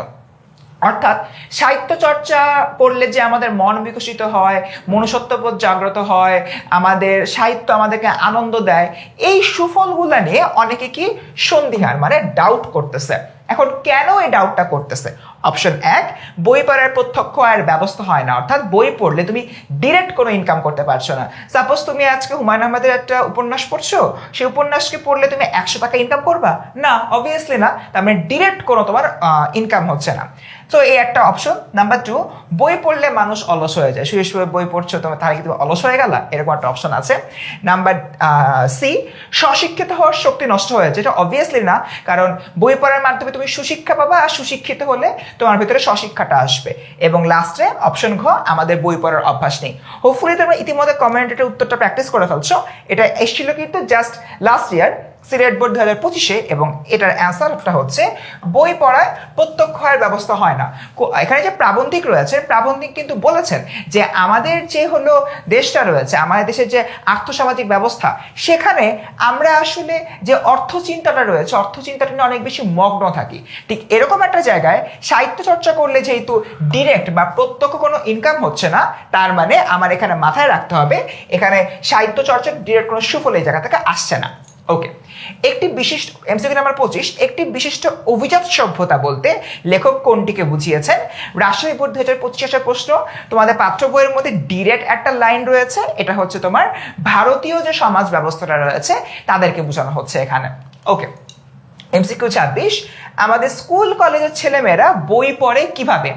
অর্থাৎ সাহিত্য চর্চা করলে যে আমাদের মন বিকশিত হয়, মনুষ্যত্ববোধ জাগ্রত হয়, আমাদের সাহিত্য আমাদেরকে আনন্দ দেয়, এই সুফলগুলা নিয়ে অনেকে কি সন্দিহান, মানে ডাউট করতেছে। এখন কেন এই ডাউটটা করতেছে? অপশন 1, বই পড়ার প্রত্যক্ষ আয়ের ব্যবস্থা হয় না, অর্থাৎ বই পড়লে তুমি ডিরেক্ট কোনো ইনকাম করতে পারছো না। সাপোজ তুমি আজকে হুমায়ুন আহমেদের একটা উপন্যাস পড়ছো, সেই উপন্যাসকে পড়লে তুমি 100 টাকা ইনকাম করবা না? অবভিয়াসলি না। তার মানে ডিরেক্ট কোনো তোমার ইনকাম হচ্ছে না। তো এই একটা অপশন। নাম্বার 2, বই পড়লে মানুষ অলস হয়ে যায়, শুয়ে শুয়ে বই পড়ছো তোমার, তাহলে কি তুমি অলস হয়ে গেলা? এরকম একটা অপশন আছে। নাম্বার সি, স্বশিক্ষিত হওয়ার শক্তি নষ্ট হয়েছে। এটা অবভিয়াসলি না, কারণ বই পড়ার মাধ্যমে তুমি সুশিক্ষা পাবা, আর সুশিক্ষিত হলে তোমার ভিতরে স্বশিক্ষাটা আসবে। এবং লাস্টে অপশন ঘ, আমাদের বই পড়ার অভ্যাস নেই। হোপফুলি তোমরা ইতিমধ্যে কমেন্টের উত্তরটা প্র্যাকটিস করে ফেলছো। এটা এসেছিল কিন্তু just last year Sylhet board 2025-এ, এবং এটার অ্যান্সারটা হচ্ছে বই পড়ায় প্রত্যক্ষ আয়ের ব্যবস্থা হয় না। এখানে যে প্রাবন্ধিক রয়েছে, প্রাবন্ধিক কিন্তু বলেছেন যে আমাদের যে হলো দেশটা রয়েছে, আমাদের দেশের যে আর্থসামাজিক ব্যবস্থা, সেখানে আমরা আসলে যে অর্থ চিন্তাটা রয়েছে, অর্থ চিন্তাটা নিয়ে অনেক বেশি মগ্ন থাকি। ঠিক এরকম একটা জায়গায় সাহিত্য চর্চা করলে যেহেতু ডিরেক্ট বা প্রত্যক্ষ কোনো ইনকাম হচ্ছে না, তার মানে আমার এখানে মাথায় রাখতে হবে এখানে সাহিত্য চর্চার ডিরেক্ট কোনো সুফল এই জায়গা থেকে আসছে না। ওকে, একটি বিশিষ্ট এমসিকিউ নাম্বার 25, একটি বিশিষ্ট অভিজাত সভ্যতা বলতে লেখক কোনটিকে বুঝিয়েছেন? রাজশাহী বোর্ড 2025 প্রশ্ন। তোমাদের পাঠ্য বইয়ের মধ্যে ডিরেক্ট একটা লাইন রয়েছে, এটা হচ্ছে তোমার ভারতীয় যে সমাজ ব্যবস্থাটা রয়েছে তাদেরকে বোঝানো হচ্ছে এখানে। ওকে, এমসিকিউ 26, আমাদের স্কুল কলেজের ছেলেমেয়েরা বই পড়ে কিভাবে?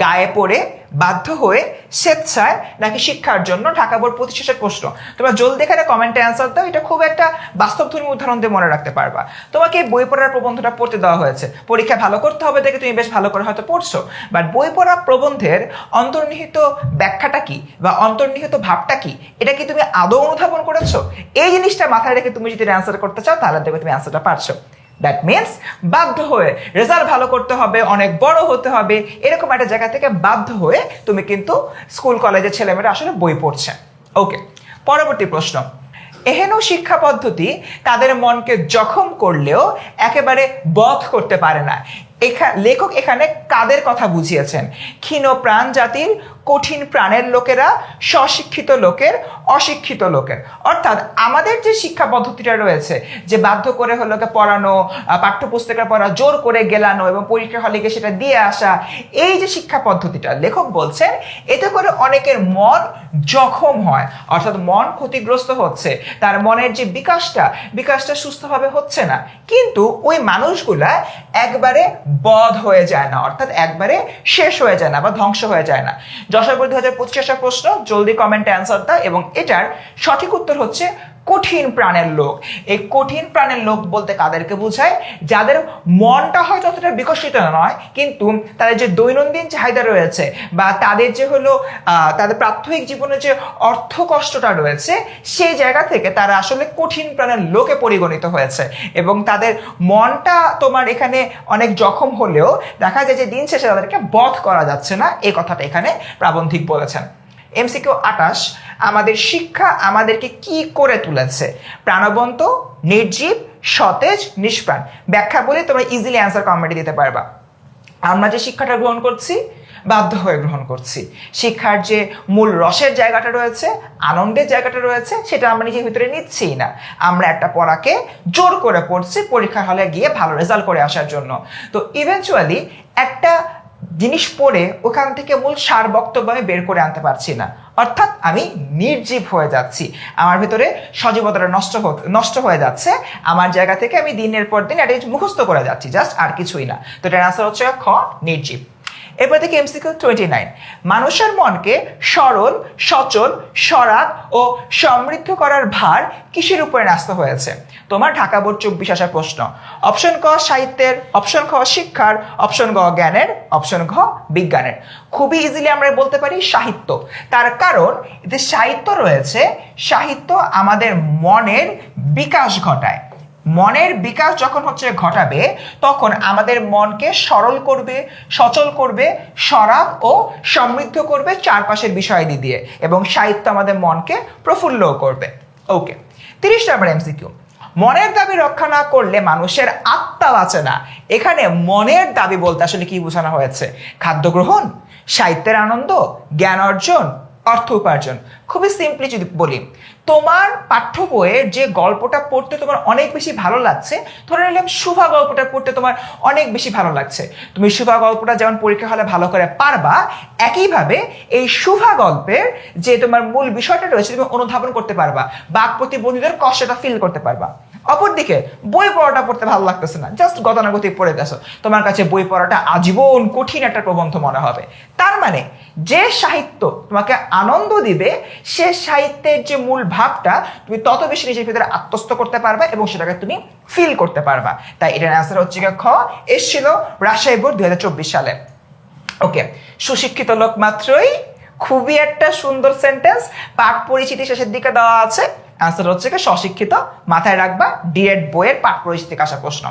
গায়ে পড়ে, বাধ্য হয়ে, স্বেচ্ছায়, নাকি শিক্ষার জন্য? ঢাকা বোর্ড 25 প্রশ্ন। তোমরা জলদি এখানে কমেন্টে অ্যান্সার দাও, এটা খুব একটা বাস্তবধর্মী উদাহরণ দিয়ে মনে রাখতে পারবা। তোমাকে এই বই পড়ার প্রবন্ধটা পড়তে দেওয়া হয়েছে, পরীক্ষা ভালো করতে হবে দেখে তুমি বেশ ভালো করে হয়তো পড়ছো, বাট বই পড়া প্রবন্ধের অন্তর্নিহিত ব্যাখ্যাটা কি বা অন্তর্নিহিত ভাবটা কি, এটা কি তুমি আদৌ অনুধাবন করেছো? এই জিনিসটা মাথায় রেখে তুমি যদি অ্যান্সার করতে চাও তাহলে দেখবে তুমি অ্যান্সারটা পারছো। দ্যাট মিনস বাধ্য হয়ে রেজাল্ট ভালো করতে হবে, অনেক বড় হতে হবে, এরকম একটা জায়গা থেকে বাধ্য হয়ে তুমি কিন্তু স্কুল কলেজের ছেলেমেয়েরা আসলে বই পড়ছে। ওকে, পরবর্তী প্রশ্ন, এহেন শিক্ষা পদ্ধতি তাদের মনকে জখম করলেও একেবারে বধ করতে পারে না। লেখক এখানে কাদের কথা বুঝিয়েছেন? ক্ষীণ প্রাণ জাতির, কঠিন প্রাণের লোকেরা, স্বশিক্ষিত লোকের, অশিক্ষিত লোকের। অর্থাৎ আমাদের যে শিক্ষা পদ্ধতিটা রয়েছে, যে বাধ্য করে হলো পড়ানো, পাঠ্যপুস্তকের পড়া, জোর করে গেলানো এবং পরীক্ষা হলে গিয়ে সেটা দিয়ে আসা, এই যে শিক্ষা পদ্ধতিটা লেখক বলছেন এতে করে অনেকের মন জখম হয়, অর্থাৎ মন ক্ষতিগ্রস্ত হচ্ছে, তার মনের যে বিকাশটা সুস্থভাবে হচ্ছে না। কিন্তু ওই মানুষগুলা একবারে বধ হয়ে যায় না, অর্থাৎ একবারে শেষ হয়ে যায় না বা ধ্বংস হয়ে যায় না। যশোর বোর্ড 2025 প্রশ্ন, জলদি কমেন্টে অ্যান্সার দাও, এবং এটার সঠিক উত্তর হচ্ছে কঠিন প্রাণের লোক। এই কঠিন প্রাণের লোক বলতে কাদেরকে বোঝায়? যাদের মনটা হয়তো অতটা বিকশিত নয়, কিন্তু তাদের যে দৈনন্দিন চাহিদা রয়েছে বা তাদের যে হলো তাদের প্রাত্যহিক জীবনে যে অর্থ কষ্টটা রয়েছে, সেই জায়গা থেকে তারা আসলে কঠিন প্রাণের লোকে পরিগণিত হয়েছে, এবং তাদের মনটা তোমার এখানে অনেক জখম হলেও দেখা যায় যে দিন শেষে তাদেরকে বধ করা যাচ্ছে না, এই কথাটা এখানে প্রাবন্ধিক বলেছেন। এমসিকিউ 28, আমাদের শিক্ষা আমাদেরকে কি করে তুলেছে? প্রাণবন্ত, নির্জীব, সতেজ, নিষ্প্রাণ। ব্যাখ্যা বলে তোমরা ইজিলি অ্যান্সার কমেন্টে দিতে পারবা। আমরা যে শিক্ষাটা গ্রহণ করছি বাধ্য হয়ে গ্রহণ করছি, শিক্ষার যে মূল রসের জায়গাটা রয়েছে, আনন্দের জায়গাটা রয়েছে, সেটা আমরা নিজের ভিতরে নিচ্ছিই না। আমরা একটা পড়াকে জোর করে পড়ছি পরীক্ষা হলে গিয়ে ভালো রেজাল্ট করে আসার জন্য। তো ইভেনচুয়ালি একটা জিনিস পড়ে ওখান থেকে মূল সার বক্তব্য আমি বের করে আনতে পারছি না, অর্থাৎ আমি নির্জীব হয়ে যাচ্ছি, আমার ভিতরে সজীবতাটা নষ্ট হয়ে যাচ্ছে, আমার জায়গা থেকে আমি দিনের পর দিন এটা মুখস্থ করে যাচ্ছি, জাস্ট আর কিছুই না। তো এটার আনসার হচ্ছে খ, নির্জীব। এরপর থেকে এমসিকিউ 29, মানুষের মনকে সরল, সচল, সরাগ ও সমৃদ্ধ করার ভার কিসের উপরে ন্যস্ত হয়েছে? তোমার ঢাকা বোর্ড 24 প্রশ্ন। অপশন ক সাহিত্যের, অপশন খ শিক্ষার, অপশন গ জ্ঞানের, অপশন ঘ বিজ্ঞানের। খুবই ইজিলি আমরা বলতে পারি সাহিত্য। তার কারণ এতে সাহিত্য রয়েছে, সাহিত্য আমাদের মনের বিকাশ ঘটায়। মনের বিকাশ যখন ঘটাবে তখন আমাদের মনকে সরল করবে, সচল করবে, সরাগ ও সমৃদ্ধ করবে চারপাশের বিষয় দিয়ে, এবং সাহিত্য আমাদের মনকে প্রফুল্লও করবে। ওকে, 30 নম্বর এমসিকিউ, মনের দাবি রক্ষা না করলে মানুষের আত্মা বাঁচে না। এখানে মনের দাবি বলতে আসলে কি বোঝানো হয়েছে? খাদ্য গ্রহণ, সাহিত্যের আনন্দ, জ্ঞান অর্জন, অর্থ উপার্জন। খুবই সিম্পলি যদি বলি, তোমার পাঠ্য বইয়ের যে গল্পটা পড়তে তোমার অনেক বেশি ভালো লাগছে, ধরে নিলাম শুভা গল্পটা পড়তে তোমার অনেক বেশি ভালো লাগছে, তুমি শুভা গল্পটা যেমন পরীক্ষা হলে ভালো করে পারবা, একইভাবে এই শুভা গল্পের যে তোমার মূল বিষয়টা রয়েছে তুমি অনুধাবন করতে পারবা, বাক প্রতিবন্ধীদের কষ্টটা ফিল করতে পারবা। অপরদিকে বই পড়াটা পড়তে ভালো লাগতেছে না, জাস্ট গতানুগতিক পড়ে গেছো, তোমার কাছে বই পড়াটা আজীবন কঠিন একটা প্রবন্ধ মনে হবে। তার মানে যে সাহিত্য তোমাকে আনন্দ দিবে, সে সাহিত্যের যে মূল ভাবটা তুমি তত বেশি নিজের ভিতরে আত্মস্থ করতে পারবা এবং সেটাকে তুমি ফিল করতে পারবা। তাই এটার অ্যান্সার হচ্ছে খ, এসেছিল রাজশাহী বোর্ড 2024 সালে। ওকে, সুশিক্ষিত লোক মাত্রই, খুবই একটা সুন্দর সেন্টেন্স, পাঠ পরিচিতি শেষের দিকে দেওয়া আছে, অ্যান্সার হচ্ছে কি স্বশিক্ষিত, মাথায় রাখবা, ডিএড বইয়ের পাঠ পরিচিতি থেকে আসা প্রশ্ন।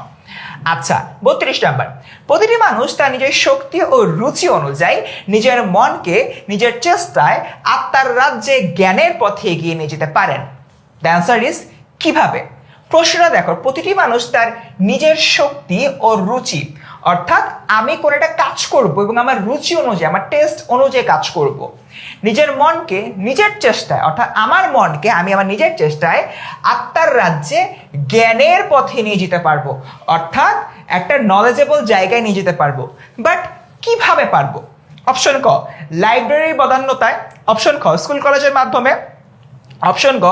আচ্ছা 32 নাম্বার, প্রতিটি মানুষ তার নিজের শক্তি ও রুচি অনুযায়ী নিজের মনকে নিজের চেষ্টায় আত্মার রাজ্যে জ্ঞানের পথে এগিয়ে নিয়ে যেতে পারেন। দ্য অ্যান্সার ইজ কিভাবে। প্রশ্নটা দেখো, প্রতিটি মানুষ তার নিজের শক্তি ও রুচি, অর্থাৎ আমি কোনো একটা কাজ করব এবং আমার রুচি অনুযায়ী, আমার টেস্ট অনুযায়ী কাজ করব, নিজের মনকে নিজের চেষ্টায়, অর্থাৎ আমার মনকে আমি আমার নিজের চেষ্টায় আত্মার রাজ্যে জ্ঞানের পথে নিয়ে যেতে পারবো, অর্থাৎ একটা নলেজেবল জায়গায় নিয়ে যেতে পারবো। বাট কিভাবে পারবো? অপশন ক লাইব্রেরির বদান্যতায়, অপশন খ স্কুল কলেজের মাধ্যমে, অপশন গ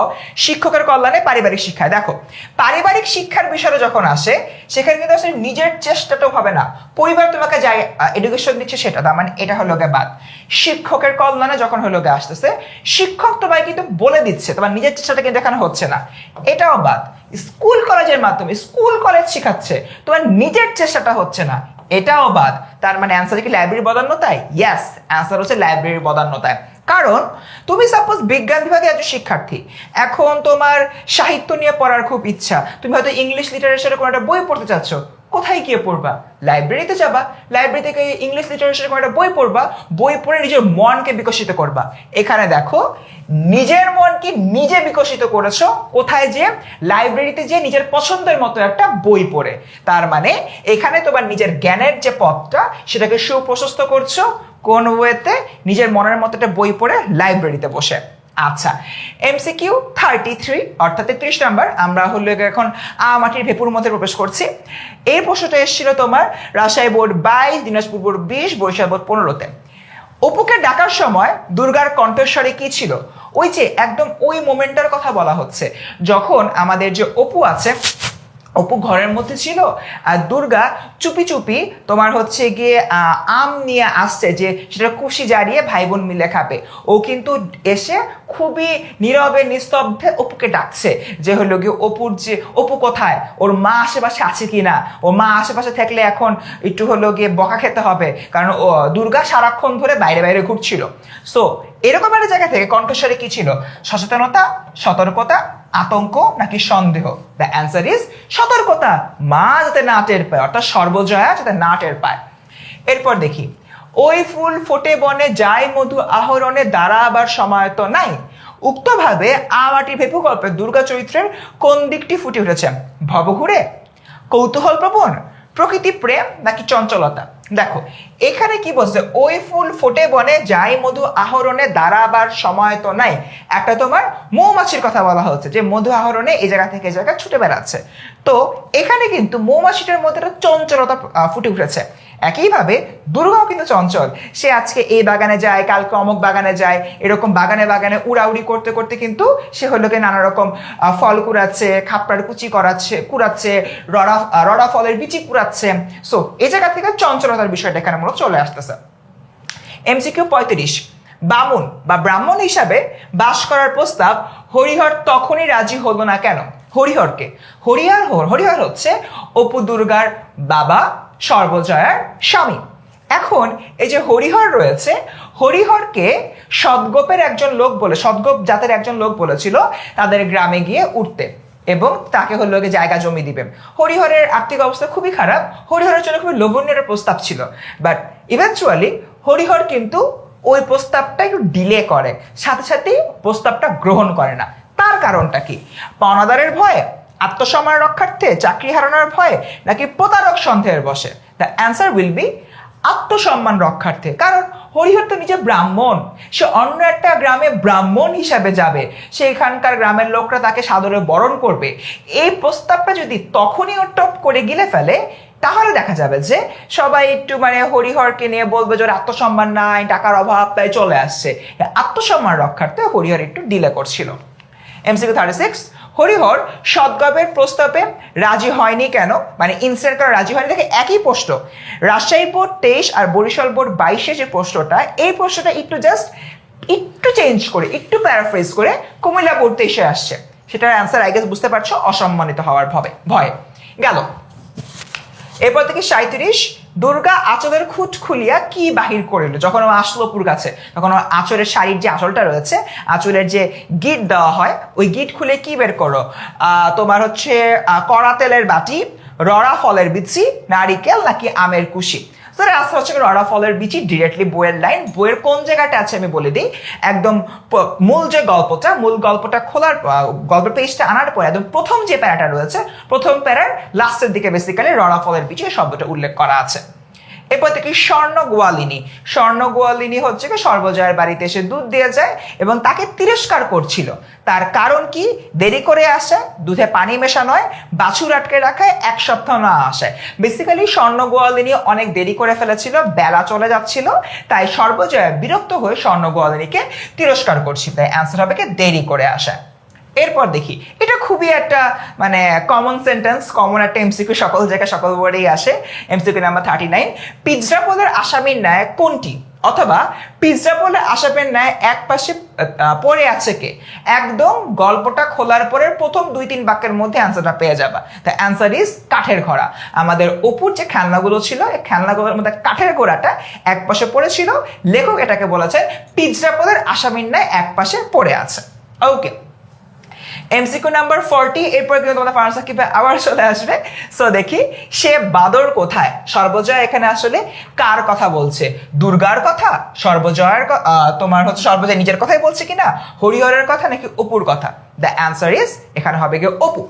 শিক্ষকের কল্যাণে, পারিবারিক শিক্ষায়। দেখো পারিবারিক শিক্ষার বিষয়টা যখন আসে সেখানে কিন্তু আসলে নিজের চেষ্টাটাও হবে না, পরিবার তোমাকে যাই এডুকেশন দিচ্ছে সেটা, তার মানে এটা হলো গে বাদ। শিক্ষকের কল্যাণে যখন হলো গে আসতেছে, শিক্ষক তোমায় কিন্তু বলে দিচ্ছে, তোমার নিজের চেষ্টাটা কিন্তু এখানে হচ্ছে না, এটাও বাদ। স্কুল কলেজের মাধ্যমে স্কুল কলেজ শিখাচ্ছে, তোমার নিজের চেষ্টাটা হচ্ছে না, এটাও বাদ। তার মানে অ্যান্সার কি লাইব্রেরির বদান্যতায়? ইয়েস, অ্যান্সার হচ্ছে লাইব্রেরির বদান্যতায়। কারণ তুমি সাপোজ বিজ্ঞান বিভাগে একজন শিক্ষার্থী, এখন তোমার সাহিত্য নিয়ে পড়ার খুব ইচ্ছা, তুমি হয়তো ইংলিশ লিটারেচারের কোনো একটা বই পড়তে চাচ্ছ, কোথায় গিয়ে পড়বা? লাইব্রেরিতে যাবা, লাইব্রেরি থেকে ইংলিশ লিটারেচারের কোনো একটা বই পড়বা, বই পড়ে নিজের মনকে বিকশিত করবা। এখানে দেখো নিজের মনকে নিজে বিকশিত করেছো কোথায়? যে লাইব্রেরিতে যে নিজের পছন্দের মতো একটা বই পড়ে। তার মানে এখানে তোমার নিজের জ্ঞানের যে পথটা সেটাকে সুপ্রশস্ত করছো কোন ওয়েতে? নিজের মনের মতো একটা বই পড়ে লাইব্রেরিতে বসে। আচ্ছা MCQ 33 অর্থাৎ 33 নাম্বার, আমরা হলো এখন মাটির ভেপুর মধ্যে প্রবেশ করছি। এই প্রশ্নটা এসেছিল তোমার Rajshahi board 22, Dinajpur board 20, Barishal board 15-তে। অপুকে ডাকার সময় দুর্গার কণ্ঠস্বরে কি ছিল? ওই যে একদম ওই মোমেন্টটার কথা বলা হচ্ছে, যখন আমাদের যে অপু আছে, অপু ঘরের মধ্যে ছিল আর দুর্গা চুপি চুপি তোমার হচ্ছে গিয়ে আম নিয়ে আসছে, যে সেটা কুশি জারিয়ে ভাই বোন মিলে খাবে। ও কিন্তু এসে খুবই নীরবে নিস্তব্ধে অপুকে ডাকছে, যে হলো গিয়ে অপুর যে অপু কোথায়, ওর মা আশেপাশে আছে কিনা, ও মা আশেপাশে থাকলে এখন একটু হলো গিয়ে বকা খেতে হবে, কারণ ও দুর্গা সারাক্ষণ ধরে বাইরে বাইরে ঘুরছিল। সো এরকম একটা জায়গা থেকে কণ্ঠস্বরে কি ছিল? সচেতনতা, সতর্কতা, আতঙ্ক নাকি সন্দেহ? দ্য অ্যান্সার ইজ সতর্কতা, মা যাতে না টের পায়, অর্থাৎ সর্বজয়া যাতে না টের পায়। এরপর দেখি, ওই ফুল ফোটে বনে যায় মধু আহরণে দ্বারা আবার সময় তো নাই। উক্তভাবে আমাটি ভেপু গল্পে দুর্গা চরিত্রের কোন দিকটি ফুটে উঠেছে? ভবঘুরে, কৌতূহল প্রবণ, প্রকৃতি প্রেম নাকি চঞ্চলতা? দেখো এখানে কি বলছে, ওই ফুল ফোটে বনে যাই মধু আহরণে দাঁড়াবার সময় তো নাই। একটা তোমার মৌমাছির কথা বলা হচ্ছে, যে মধু আহরণে এই জায়গা থেকে এই জায়গা ছুটে বেড়াচ্ছে। তো এখানে কিন্তু মৌমাছিটার মধ্যে একটা চঞ্চলতা ফুটে উঠেছে। একইভাবে দুর্গাও কিন্তু চঞ্চল, সে আজকে এই বাগানে যায়, কালকে অমুক বাগানে যায়, এরকম বাগানে বাগানে উড়াউড়ি করতে করতে কিন্তু সে হলো গিয়ে নানা রকম ফল কুড়াচ্ছে, খাপড়ার কুচি কুড়াচ্ছে, রড়া ফলের বিচি কুড়াচ্ছে। সো এই জায়গা থেকে চঞ্চলতার বিষয়টা এখানে মূলত চলে আসতেছে। MCQ 35, বামুন বা ব্রাহ্মণ হিসাবে বাস করার প্রস্তাব হরিহর তখনই রাজি হলো না কেন? হরিহরকে, হরিহর হচ্ছে অপু দুর্গার বাবা, সর্বজয়ার স্বামী। এখন এই যে হরিহর রয়েছে, হরিহরকে সদগোপের একজন লোক বলে, সদগোপ জাতের একজন লোক বলেছিল তাদের গ্রামে গিয়ে উঠতে, এবং তাকে হলো জায়গা জমি দিবেন। হরিহরের আর্থিক অবস্থা খুবই খারাপ, হরিহরের জন্য খুবই লোভনীয় প্রস্তাব ছিল, বাট ইভেনচুয়ালি হরিহর কিন্তু ওই প্রস্তাবটা একটু ডিলে করে, সাথে সাথেই প্রস্তাবটা গ্রহণ করে না। তার কারণটা কি? পাওনাদারের ভয়ে, আত্মসম্মান রক্ষার্থে, চাকরি হারানোর ভয়ে, নাকি প্রতারক সন্দেহের বশে? দ্য অ্যান্সার উইল বি আত্মসম্মান রক্ষার্থে। কারণ হরিহর তো নিজে ব্রাহ্মণ, সে অন্য একটা গ্রামে ব্রাহ্মণ হিসাবে যাবে, সেখানকার গ্রামের লোকরা তাকে সাদরে বরণ করবে। এই প্রস্তাবটা যদি তখনই ও টপ করে গিলে ফেলে, তাহলে দেখা যাবে যে সবাই একটু মানে হরিহরকে নিয়ে বলবে যে আত্মসম্মান নাই, টাকার অভাব, তাই চলে আসছে। আত্মসম্মান রক্ষার্থে হরিহর একটু ডিলে করছিল। MCQ 36, হরিহর সদগোপের প্রস্তাবে রাজি হয়নি কেন? মানে ইনসিডেন্ট করে রাজি হয়নি, দেখে একই প্রশ্ন রাজশাহী বোর্ড 23 আর বরিশাল বোর্ড 22 যে প্রশ্নটা, এই প্রশ্নটা একটু চেঞ্জ করে, একটু প্যারাফ্রেজ করে কুমিল্লা বোর্ড 23 আসছে। সেটার অ্যান্সার আই গেস বুঝতে পারছো, অসম্মানিত হওয়ার ভয়ে গেল। এরপর থেকে 37, দুর্গা আঁচলের খুঁট খুলিয়া কি বাহির করিল? যখন ও আসলো অপুর কাছে, তখন ও আঁচলের শাড়ির যে আঁচলটা রয়েছে, আঁচলের যে গিট দেওয়া হয়, ওই গিট খুলে কি বের করো? তোমার হচ্ছে কড়া তেলের বাটি, রড়া ফলের বিচি, নারিকেল নাকি আমের কুশি? আনসার হচ্ছে রড়া ফলের বিচি। ডিরেক্টলি বইয়ের লাইন, বইয়ের কোন জায়গাটা আছে আমি বলে দিই। একদম মূল যে গল্পটা, মূল গল্পটা খোলার, গল্পের পেজটা আনার পরে একদম প্রথম যে প্যারাটা রয়েছে, প্রথম প্যারার লাস্টের দিকে বেসিক্যালি রড়া ফলের বিচি শব্দটা উল্লেখ করা আছে। এরপর থেকে স্বর্ণ গোয়ালিনী। স্বর্ণ গোয়ালিনী হচ্ছে কি সর্বজয়ের বাড়িতে এসে দুধ দিয়ে যায় এবং তাকে তিরস্কার করছিল। তার কারণ কি? দেরি করে আসা, দুধে পানি মেশানো হয়, বাছুর আটকে রাখায়, এক সপ্তাহ না আসায়। বেসিক্যালি স্বর্ণ গোয়ালিনী অনেক দেরি করে ফেলেছিল, বেলা চলে যাচ্ছিল, তাই সর্বজয়া বিরক্ত হয়ে স্বর্ণ গোয়ালিনীকে তিরস্কার করছিল। তাই অ্যান্সার হবে কি দেরি করে আসা। এরপর দেখি, এটা খুবই একটা মানে কমন সেন্টেন্স, কমন একটা এমসিকিউ, সকল জায়গায় সকল বোর্ডেই আসে। এমসিকিউ নাম্বার 39, পিৎজা পোলের আসামির ন্যায় কোনটি? অথবা পিৎজা পোলের আসামির ন্যায় এক পাশে পড়ে আছে কে? একদম গল্পটা খোলার পরে প্রথম 2-3 বাক্যের মধ্যে অ্যান্সারটা পেয়ে যাবা। দ্য অ্যান্সার ইজ কাঠের ঘোড়া। আমাদের অপুর যে খেলনাগুলো ছিল, এই খেলনাগুলোর মধ্যে কাঠের ঘোড়াটা এক পাশে পড়েছিল। লেখক এটাকে বলেছেন পিৎজা পোলের আসামির ন্যায় এক পাশে পড়ে আছে। ওকে, এমসিকিউ নাম্বার 40, এরপর কিন্তু তোমাদের ফারহান সাকিব আবার চলে আসবে। সো দেখি, সে বাদর কোথায়? সর্বজয়া এখানে আসলে কার কথা বলছে? দুর্গার কথা, সর্বজয়ার তোমার হচ্ছে সর্বজয়া নিজের কথাই বলছে কিনা, হরিহরের কথা নাকি অপুর কথা? দ্য অ্যান্সার ইজ এখানে হবে গিয়ে অপু।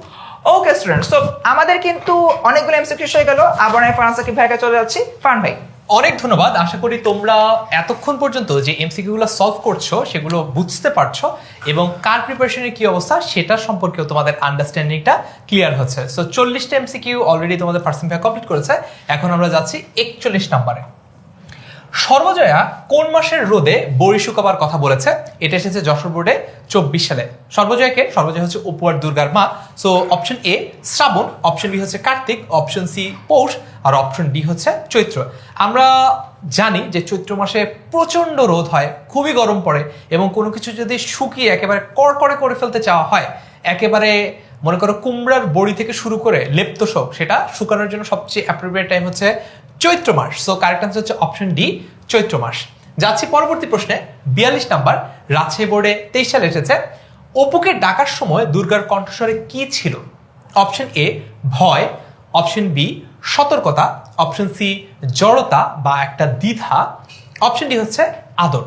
ওকে স্টুডেন্টস, তো আমাদের কিন্তু অনেকগুলো এমসিকিউ হয়ে গেল। আবার আমি ফারহান সাকিব ভাইকে চলে যাচ্ছি। ফারহান ভাই, অনেক ধন্যবাদ। আশা করি তোমরা এতক্ষণ পর্যন্ত যে এমসিকিউগুলো সলভ করছো সেগুলো বুঝতে পারছো এবং কার প্রিপারেশনের কি অবস্থা সেটা সম্পর্কেও তোমাদের আন্ডারস্ট্যান্ডিংটা ক্লিয়ার হচ্ছে। সো 40টা এমসিকিউ অলরেডি তোমাদের পার্সেন্ট ভাই কমপ্লিট করেছে। এখন আমরা যাচ্ছি 41 নম্বরে। সর্বজয়া কোন মাসের রোদে বড়ি শুকাবার কথা বলেছে? এটা এসেছে যশোর বোর্ডে 24 সালে। সর্বজয়াকে, সর্বজয়া হচ্ছে অপু আর দুর্গার মা। So option A Shraban, option B হচ্ছে কার্তিক, অপশন সি পৌষ, আর অপশন ডি হচ্ছে চৈত্র। আমরা জানি যে চৈত্র মাসে প্রচন্ড রোদ হয়, খুবই গরম পড়ে এবং কোনো কিছু যদি শুকিয়ে একেবারে কড়কড়ে করে ফেলতে চাওয়া হয়, একেবারে মনে করো কুমড়ার বড়ি থেকে শুরু করে লেপ্ত সব, সেটা শুকানোর জন্য সবচেয়ে অ্যাপ্রোপ্রিয়েট টাইম হচ্ছে চৈত্র মাস। সো কারেক্ট আনসার হচ্ছে অপশন ডি, চৈত্র মাস। যাচ্ছি পরবর্তী প্রশ্নে, 42 নাম্বার। রাজশাহী বোর্ডে 23 সালে এসেছে। অপুকে ডাকার সময় দুর্গার কণ্ঠস্বরে কি ছিল? অপশন এ ভয়, অপশন বি সতর্কতা, অপশন সি জড়তা বা একটা দ্বিধা, অপশন ডি হচ্ছে আদর।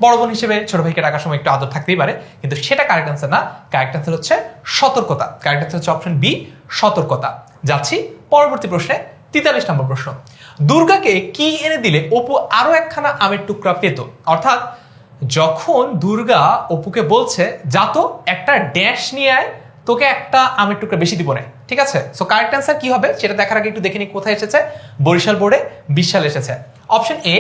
বড় বোন হিসেবে ছোট ভাইকে ডাকার সময় একটু আদর থাকতেই পারে, কিন্তু সেটা কারেক্ট আনসার না। কারেক্ট আনসার হচ্ছে সতর্কতা। কারেক্ট আনসার হচ্ছে অপশন বি, সতর্কতা। যাচ্ছি পরবর্তী প্রশ্নে, 43 নম্বর প্রশ্ন। দুর্গাকে কি এনে দিলে অপু আরো একখানা আমের টুকরা পেত? অর্থাৎ যখন দুর্গা অপুকে বলছে যা তো একটা ড্যাশ নিয়ে আয়, তোকে একটা আমের টুকরা বেশি দিব না, ঠিক আছে? সো কারেক্ট অ্যান্সার কি হবে সেটা দেখার আগে একটু দেখে নিই কোথায় এসেছে। বরিশাল বোর্ডে 20 সালে এসেছে। অপশন এ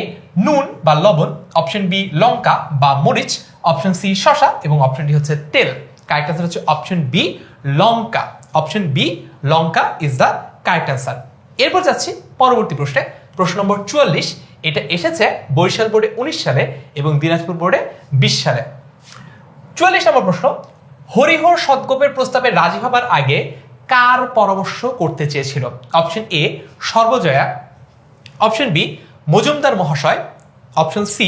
নুন বা লবণ, অপশন বি লঙ্কা বা মরিচ, অপশন সি শসা এবং অপশন ডি হচ্ছে তেল। কারেক্ট অ্যান্সার হচ্ছে অপশন বি লঙ্কা। অপশন বি লঙ্কা ইজ দ্য কারেক্ট অ্যান্সার। এরপর যাচ্ছি পরবর্তী প্রশ্নে, প্রশ্ন নম্বর 44। এটা এসেছে বরিশাল বোর্ডে 19 সালে এবং দিনাজপুর বোর্ডে 20 সালে। 44 নম্বর প্রশ্ন, হরিহর সদ্গোপের প্রস্তাবে রাজি হবার আগে কার পরামর্শ করতে চেয়েছিল? Option A Sarbajaya, option B Majumdar মহাশয়, অপশন সি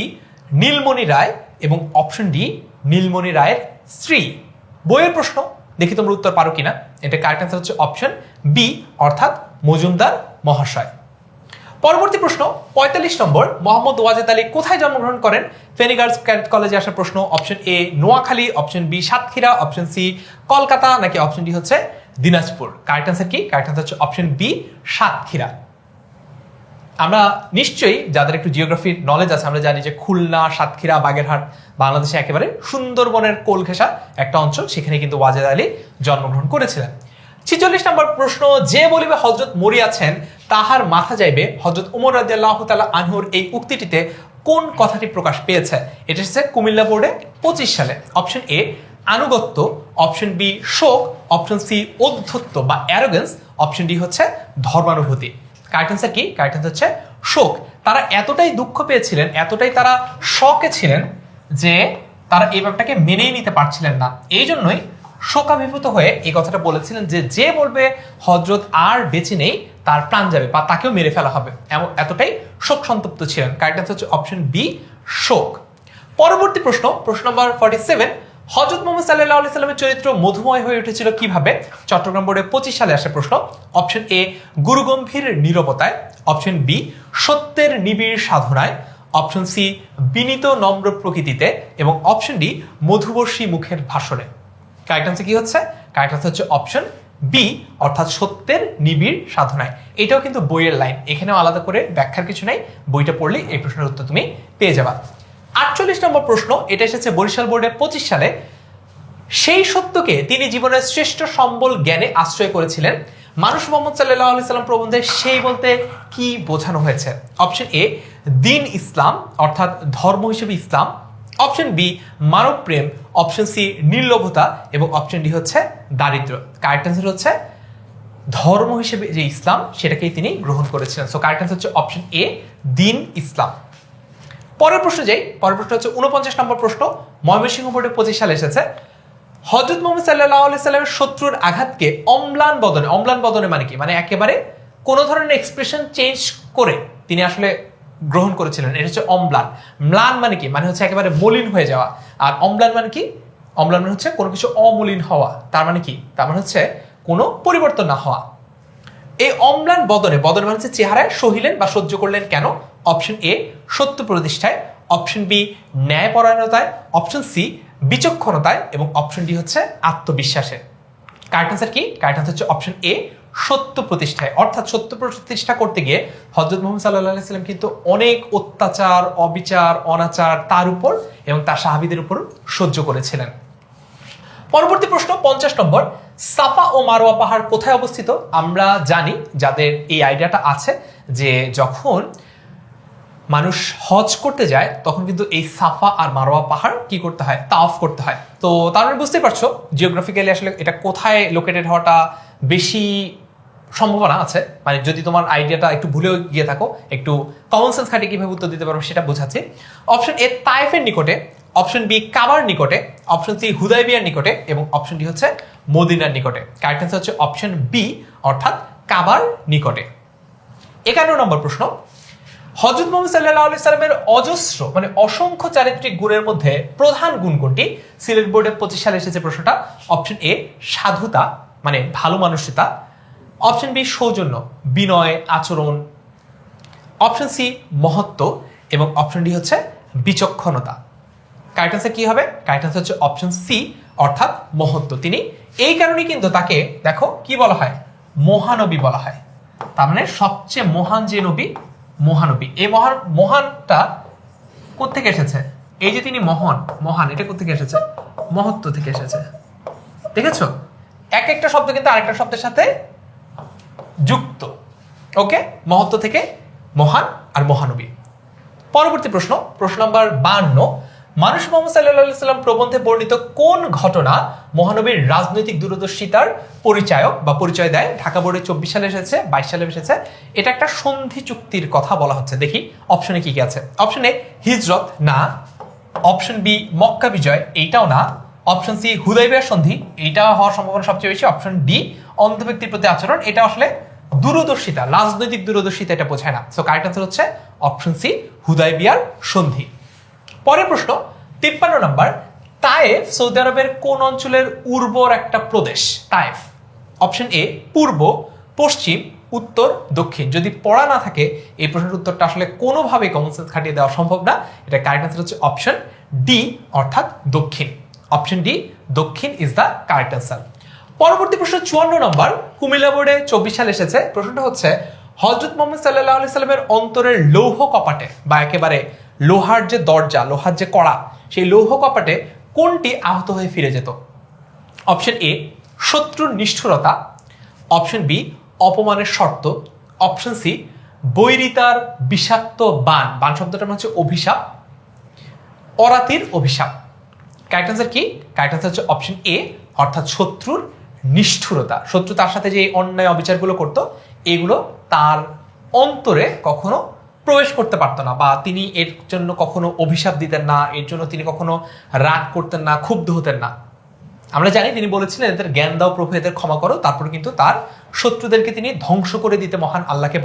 নীলমণি রায় এবং অপশন ডি নীলমণি রায়ের স্ত্রী। বইয়ের প্রশ্ন, দেখি তোমরা উত্তর পারো কিনা। এটা কারেক্ট অ্যান্সার হচ্ছে অপশন বি, অর্থাৎ মজুমদার মহাশয়। পরবর্তী প্রশ্ন 45 নম্বর। মোহাম্মদ ওয়াজেদ আলী কোথায় জন্মগ্রহণ করেন? ফেনী গার্লস ক্যাডেট কলেজে আসার প্রশ্ন। Option A Noakhali, option B Satkhira, option C Kolkata নাকি অপশন ডি হচ্ছে দিনাজপুর। কারেক্ট অ্যান্সার কি? কারেক্ট অ্যান্সার হচ্ছে অপশন বি সাতক্ষীরা। আমরা নিশ্চয়ই যাদের একটু জিওগ্রাফির নলেজ আছে আমরা জানি যে খুলনা, সাতক্ষীরা, বাগেরহাট বাংলাদেশে একেবারে সুন্দরবনের কোল ঘেঁষা একটা অঞ্চল, সেখানে কিন্তু ওয়াজেদ আলী জন্মগ্রহণ করেছিলেন। 46 নম্বর প্রশ্ন, যে বলিবে হযরত মরিয়াছেন তাহার মাথা যাইবে, হযরত ওমর রাদিয়াল্লাহু তাআলা আনহুর এই উক্তিটিতে কোন কথাটি প্রকাশ পেয়েছে? এটা হচ্ছে কুমিল্লা বোর্ডে 25 সালে। অপশন এ আনুগত্য, অপশন বি শোক, অপশন সি ঔদ্ধত্য বা অ্যারোগেন্স, অপশন ডি হচ্ছে ধর্মানুভূতি। কারেক্ট অ্যান্সার কি? কারেক্ট অ্যান্সার হচ্ছে শোক। তারা এতটাই দুঃখ পেয়েছিলেন, এতটাই তারা শকে ছিলেন যে তারা এই ব্যাপারটাকে মেনেই নিতে পারছিলেন না, এই জন্যই শোকাভিভূত হয়ে এই কথাটা বলেছিলেন যে যে বলবে হযরত আর বেঁচে নেই তার প্রাণ যাবে বা তাকেও মেরে ফেলা হবে, এতটাই শোক সন্তপ্ত ছিলেন। কারেক্ট আনসার হচ্ছে অপশন বি, শোক। পরবর্তী প্রশ্ন, প্রশ্ন নম্বর 47, হযরত মুহাম্মদ সাল্লাল্লাহু আলাইহি সাল্লামের চরিত্র মধুময় হয়ে উঠেছিল কিভাবে? চট্টগ্রাম বোর্ডে 25 সালে আসা প্রশ্ন। অপশন এ, গুরুগম্ভীর নীরবতায়। অপশন বি, সত্যের নিবিড় সাধনায়। অপশন সি, বিনীত নম্র প্রকৃতিতে। এবং অপশন ডি, মধুবর্ষী মুখের ভাষণে। কারেক্ট আনসার কি হচ্ছে? কারেক্ট আনসার হচ্ছে অপশন বি, অর্থাৎ সত্যের নিবিড় সাধনায়। এটাও কিন্তু বইয়ের লাইন, এখানেও আলাদা করে ব্যাখ্যার কিছু নাই, বইটা পড়লেই এই প্রশ্নের উত্তর তুমি পেয়ে যাবা। 48 নম্বর প্রশ্ন, এটা এসেছে বরিশাল বোর্ডে 25 সালে। সেই সত্যকে তিনি জীবনের শ্রেষ্ঠ সম্বল জ্ঞানে আশ্রয় করেছিলেন। মানুষ মোহাম্মদ সাল্লাল্লাহু আলাইহি সাল্লাম প্রবন্ধে সেই বলতে কি বোঝানো হয়েছে? অপশন এ, দিন ইসলাম অর্থাৎ ধর্ম হিসেবে ইসলাম। অপশন বি, মানব প্রেম। অপশন সি, নির্লোভতা। এবং অপশন ডি হচ্ছে দারিদ্র। কারেক্ট আনসার হচ্ছে ধর্ম হিসেবে যে ইসলাম সেটাকেই তিনি গ্রহণ করেছিলেন। সো কারেক্ট আনসার হচ্ছে অপশন এ, দিন ইসলাম। পরের প্রশ্ন যাই, পরের প্রশ্ন হচ্ছে 49 নম্বর প্রশ্ন, ময়মনসিংহ বোর্ডে 25 সালে এসেছে। হযরত মুহাম্মদ সাল্লাল্লাহু আলাইহি সাল্লামের শত্রুর আঘাতকে অম্লান বদনে, অম্লান বদনে মানে কি? মানে একেবারে কোন ধরনের এক্সপ্রেশন চেঞ্জ করে তিনি আসলে গ্রহণ করেছিলেন, এটা হচ্ছে অম্লান। ম্লান মানে কি? মানে হচ্ছে একেবারে মলিন হয়ে যাওয়া। আর অম্লান মানে কি? অম্লান মানে হচ্ছে কোনো কিছু অমলিন হওয়া। তার মানে কি? তার মানে হচ্ছে কোনো পরিবর্তন না হওয়া। এই অম্লান বদনে, বদন মানে হচ্ছে চেহারায়, সহিলেন বা সহ্য করলেন কেন? অপশন এ, সত্য প্রতিষ্ঠায়। অপশন বি, ন্যায়পরায়ণতায়। অপশন সি, বিচক্ষণতায়। এবং অপশন ডি হচ্ছে আত্মবিশ্বাসে। কারেক্ট আনসার কি? কারেক্ট আনসার হচ্ছে অপশন এ, সত্য প্রতিষ্ঠায়। অর্থাৎ সত্য প্রতিষ্ঠা করতে গিয়ে হযরত মুহাম্মদ সাল্লাল্লাহু আলাইহি সাল্লাম কিন্তু অনেক অত্যাচার, অবিচার, অনাচার তার উপর এবং তার সাহাবীদের উপর সহ্য করেছিলেন। পরবর্তী প্রশ্ন 50 নম্বর, সাফা ও মারওয়া পাহাড় কোথায় অবস্থিত? আমরা জানি, যাদের এই আইডিয়াটা আছে, যে যখন মানুষ হজ করতে যায় তখন কিন্তু এই সাফা আর মারওয়া পাহাড় কি করতে হয়? তাওয়াফ করতে হয়। তো তার মানে বুঝতেই পারছো জিওগ্রাফিক্যালি আসলে এটা কোথায় লোকেটেড হওয়াটা বেশি সম্ভাবনা আছে। মানে যদি তোমার আইডিয়াটা একটু ভুলেও গিয়ে থাকো, একটু কমন সেন্স খাটিয়ে কিভাবে উত্তর দিতে পারবো সেটা বোঝাচ্ছি। অপশন এ, তায়েফের নিকটে। অপশন বি, কাবার নিকটে। অপশন সি, হুদাইবিয়ার নিকটে। এবং অপশন ডি হচ্ছে মদিনার নিকটে। কারেক্ট আনসার হচ্ছে অপশন বি, অর্থাৎ কাবার নিকটে। 51 নম্বর প্রশ্ন, হযরত মুহাম্মদ সাল্লাল্লাহু আলাইহি সাল্লামের অজস্র মানে অসংখ্য চারিত্রিক গুণের মধ্যে প্রধান গুণ কোনটি? সিলেট বোর্ডে 25 সালে এসেছে প্রশ্নটা। অপশন এ, সাধুতা মানে ভালো মানসিকতা। অপশন বি, সৌজন্য, বিনয়, আচরণ। অপশন সি, মহত্ব। এবং অপশন ডি হচ্ছে বিচক্ষণতা। কারেক্ট আনসার কি হবে? কারেক্ট আনসার হচ্ছে অপশন সি, অর্থাৎ মহত্ব। তিনি এই কারণেই কিন্তু তাকে দেখো কি বলা হয়? মহানবী বলা হয়। তার মানে সবচেয়ে মহান যে নবী, মহানবী। এই মহানটা কোত্থেকে এসেছে? এই যে তিনি মহান, এটা কোত্থেকে এসেছে? মহত্ব থেকে এসেছে। দেখেছো, এক একটা শব্দ কিন্তু আরেকটা শব্দের সাথে যুক্ত। ওকে, মহত্ব থেকে মহান আর মহানবী। পরবর্তী প্রশ্ন, প্রশ্ন নাম্বার 52, মানুষ মোহাম্মদ সাল্লাল্লাহু আলাইহি সাল্লাম প্রবন্ধে বর্ণিত কোন ঘটনা মহানবীর রাজনৈতিক দূরদর্শিতার পরিচায়ক বা পরিচয় দেয়? ঢাকা বোর্ডে 24 সালে এসেছে, 22 সালে এসেছে। এটা একটা সন্ধি চুক্তির কথা বলা হচ্ছে। দেখি অপশনে কি কি আছে। অপশন এ, হিজরত, না। অপশন বি, মক্কা বিজয়, এইটাও না। অপশন সি, হুদাইবিয়ার সন্ধি, এইটা হওয়ার সম্ভাবনা সবচেয়ে বেশি। অপশন ডি, অন্ধ ব্যক্তির প্রতি আচরণ, এটা আসলে দূরদর্শিতা, রাজনৈতিক দূরদর্শিতা এটা বোঝায় না। সো কারেক্ট আনসার হচ্ছে অপশন সি, হুদাইবিয়ার সন্ধি। পরের প্রশ্ন 53 নম্বর, তায়েফ সৌদি আরবের কোন অঞ্চলের উর্বর একটা প্রদেশ? তায়েফ। অপশন এ, পূর্ব, পশ্চিম, উত্তর, দক্ষিণ। যদি পড়া না থাকে এই প্রশ্নের উত্তরটা আসলে কোনোভাবেই কমন সেন্স খাটিয়ে দেওয়া সম্ভব না। এটা কারেক্ট আনসার হচ্ছে অপশন ডি, অর্থাৎ দক্ষিণ। অপশন ডি, দক্ষিণ ইজ দ্য কারেক্ট আনসার। পরবর্তী প্রশ্ন 54 নম্বর, কুমিল্লা বোর্ডে 24 সালে এসেছে। প্রশ্নটা হচ্ছে, হযরত মুহাম্মদ সাল্লাল্লাহু আলাইহি সাল্লামের অন্তরের লৌহ কপাটে বা একেবারে লোহার যে দরজা, লোহার যে কড়া, সেই লৌহ কপাটে কোনটি আহত হয়ে ফিরে যেত? অপশন এ, শত্রুর নিষ্ঠুরতা। অপশন বি, অপমানের শর্ত। অপশন সি, বৈরিতার বিষাক্ত বান, বান শব্দটা মানে হচ্ছে অভিশাপ, অরাতির অভিশাপ। কারেক্ট আনসার কি? কারেক্ট আনসার হচ্ছে অপশন এ, অর্থাৎ শত্রুর নিষ্ঠুরতা। শত্রু তার সাথে যে অন্যায় অবিচারগুলো করতো এগুলো তার অন্তরে কখনো প্রবেশ করতে পারতো না, বা তিনি এর জন্য কখনো অভিশাপ দিতেন না, এর জন্য তিনি কখনো রাগ করতেন না, ক্ষুব্ধ হতেন না। আমরা জানি তিনি বলেছিলেন এদের জ্ঞান দাও প্রভু, এদের ক্ষমা করো। তারপর কিন্তু তার শত্রুদেরকে তিনি ধ্বংস করে দিতে মহান আল্লাহকে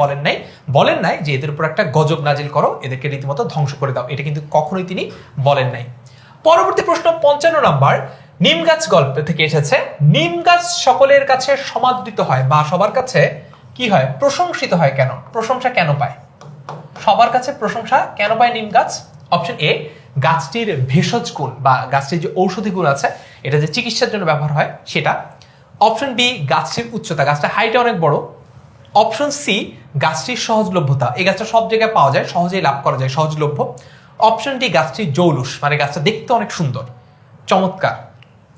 বলেন নাই যে এদের উপর একটা গজব নাজিল করো, এদেরকে রীতিমতো ধ্বংস করে দাও, এটা কিন্তু কখনোই তিনি বলেন নাই। পরবর্তী প্রশ্ন 55 নম্বর, নিম গাছ গল্প থেকে এসেছে। নিম গাছ সকলের কাছে সমাদৃত হয় বা সবার কাছে কি হয়, প্রশংসিত হয় কেন? প্রশংসা কেন পায়? সবার কাছে প্রশংসা কেন পায় নিম গাছ? অপশন এ, গাছটির ভেষজ গুণ বা গাছটির যে ঔষধি গুণ আছে এটা যে চিকিৎসার জন্য ব্যবহার হয় সেটা। অপশন বি, গাছটির উচ্চতা, গাছটা হাইটে অনেক বড়। অপশন সি, গাছটির সহজলভ্যতা, এই গাছটা সব জায়গায় পাওয়া যায়, সহজেই লাভ করা যায়, সহজলভ্য। অপশন ডি, গাছটির জৌলুস, মানে গাছটা দেখতে অনেক সুন্দর, চমৎকার।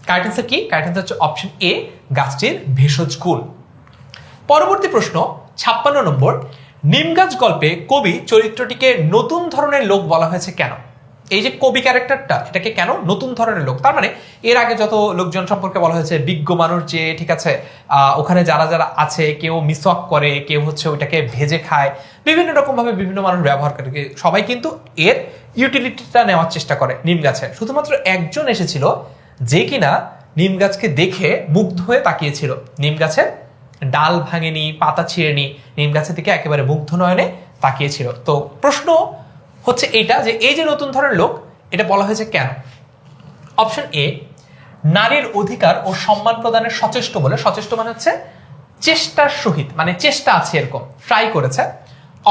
কারেক্ট অ্যান্সার কি? কারেক্ট অ্যান্সার হচ্ছে অপশন এ, গাছটির ভেষজ গুণ। পরবর্তী প্রশ্ন 56 নম্বর, নিম গাছ গল্পে কবি চরিত্রটিকে নতুন ধরনের লোক বলা হয়েছে কেন? এই যে কবি ক্যারেক্টারটা, এটাকে কেন নতুন ধরনের লোক? তার মানে এর আগে যত লোকজন সম্পর্কে বলা হয়েছে বিজ্ঞ মানুষ, যে ঠিক আছে ওখানে যারা যারা আছে, কেউ মিসওয়াক করে, কেউ হচ্ছে ওইটাকে ভেজে খায়, বিভিন্ন রকম ভাবে বিভিন্ন মানুষ ব্যবহার করে, সবাই কিন্তু এর ইউটিলিটিটা নেওয়ার চেষ্টা করে নিম গাছের। শুধুমাত্র একজন এসেছিল যে কিনা নিম গাছকে দেখে মুগ্ধ হয়ে তাকিয়েছিল, নিম গাছের ডাল ভাঙেনি, পাতা ছিঁড়েনি, নিম গাছের দিকে একেবারে মুগ্ধ নয়নে তাকিয়েছিল। তো প্রশ্ন হচ্ছে এইটা যে এই যে নতুন ধরনের লোক, এটা বলা হয়েছে কেন? অপশন এ, নারীর অধিকার ও সম্মান প্রদানের সচেষ্ট বলে। সচেষ্ট মানে হচ্ছে চেষ্টার সহিত, মানে চেষ্টা আছে, এরকম ট্রাই করেছে।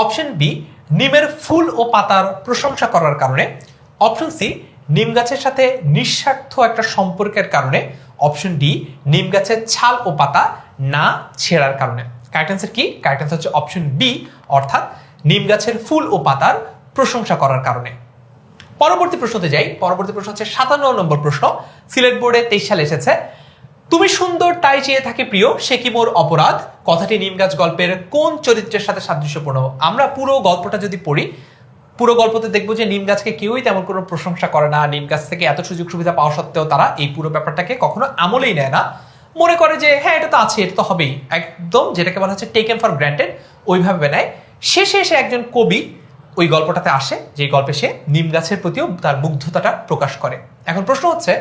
অপশন বি, নিমের ফুল ও পাতার প্রশংসা করার কারণে। অপশন সি, নিম গাছের সাথে নিঃস্বার্থ একটা সম্পর্কের কারণে। অপশন ডি, নিম গাছের ছাল ও পাতা না ছেঁড়ার কারণে। কারেক্ট অ্যান্সার কি? কারেক্ট অ্যান্সার হচ্ছে অপশন বি, অর্থাৎ নিম গাছের ফুল ও পাতার প্রশংসা করার কারণে। পরবর্তী প্রশ্নতে যাই। পরবর্তী প্রশ্ন হচ্ছে 57 নম্বর প্রশ্ন, সিলেট বোর্ডে 23 সালে এসেছে। তুমি সুন্দর তাই চেয়ে থাকি প্রিয়, সে কি মোর অপরাধ, কথাটি নিম গাছ গল্পের কোন চরিত্রের সাথে সাদৃশ্যপূর্ণ? আমরা পুরো গল্পটা যদি পড়ি, পুরো গল্পতে দেখবো যে নিম গাছকে কেউই তেমন কোনো প্রশংসা করে না। নিম গাছ থেকে এত সুযোগ সুবিধা পাওয়া সত্ত্বেও তারা এই পুরো ব্যাপারটাকে কখনো আমলেই নেয় না, মনে করে যে হ্যাঁ এটা তো আছে, এটা তো হবেই, একদম যেটাকে বলা হচ্ছে টেকেন ফর গ্র্যান্টেড, ওইভাবে নেয়। শেষে এসে একজন কবি ওই গল্পটাতে আসে, যে গল্পে সে নিম গাছের প্রতিও তার মুগ্ধতাটা প্রকাশ করে। এখন প্রশ্ন হচ্ছে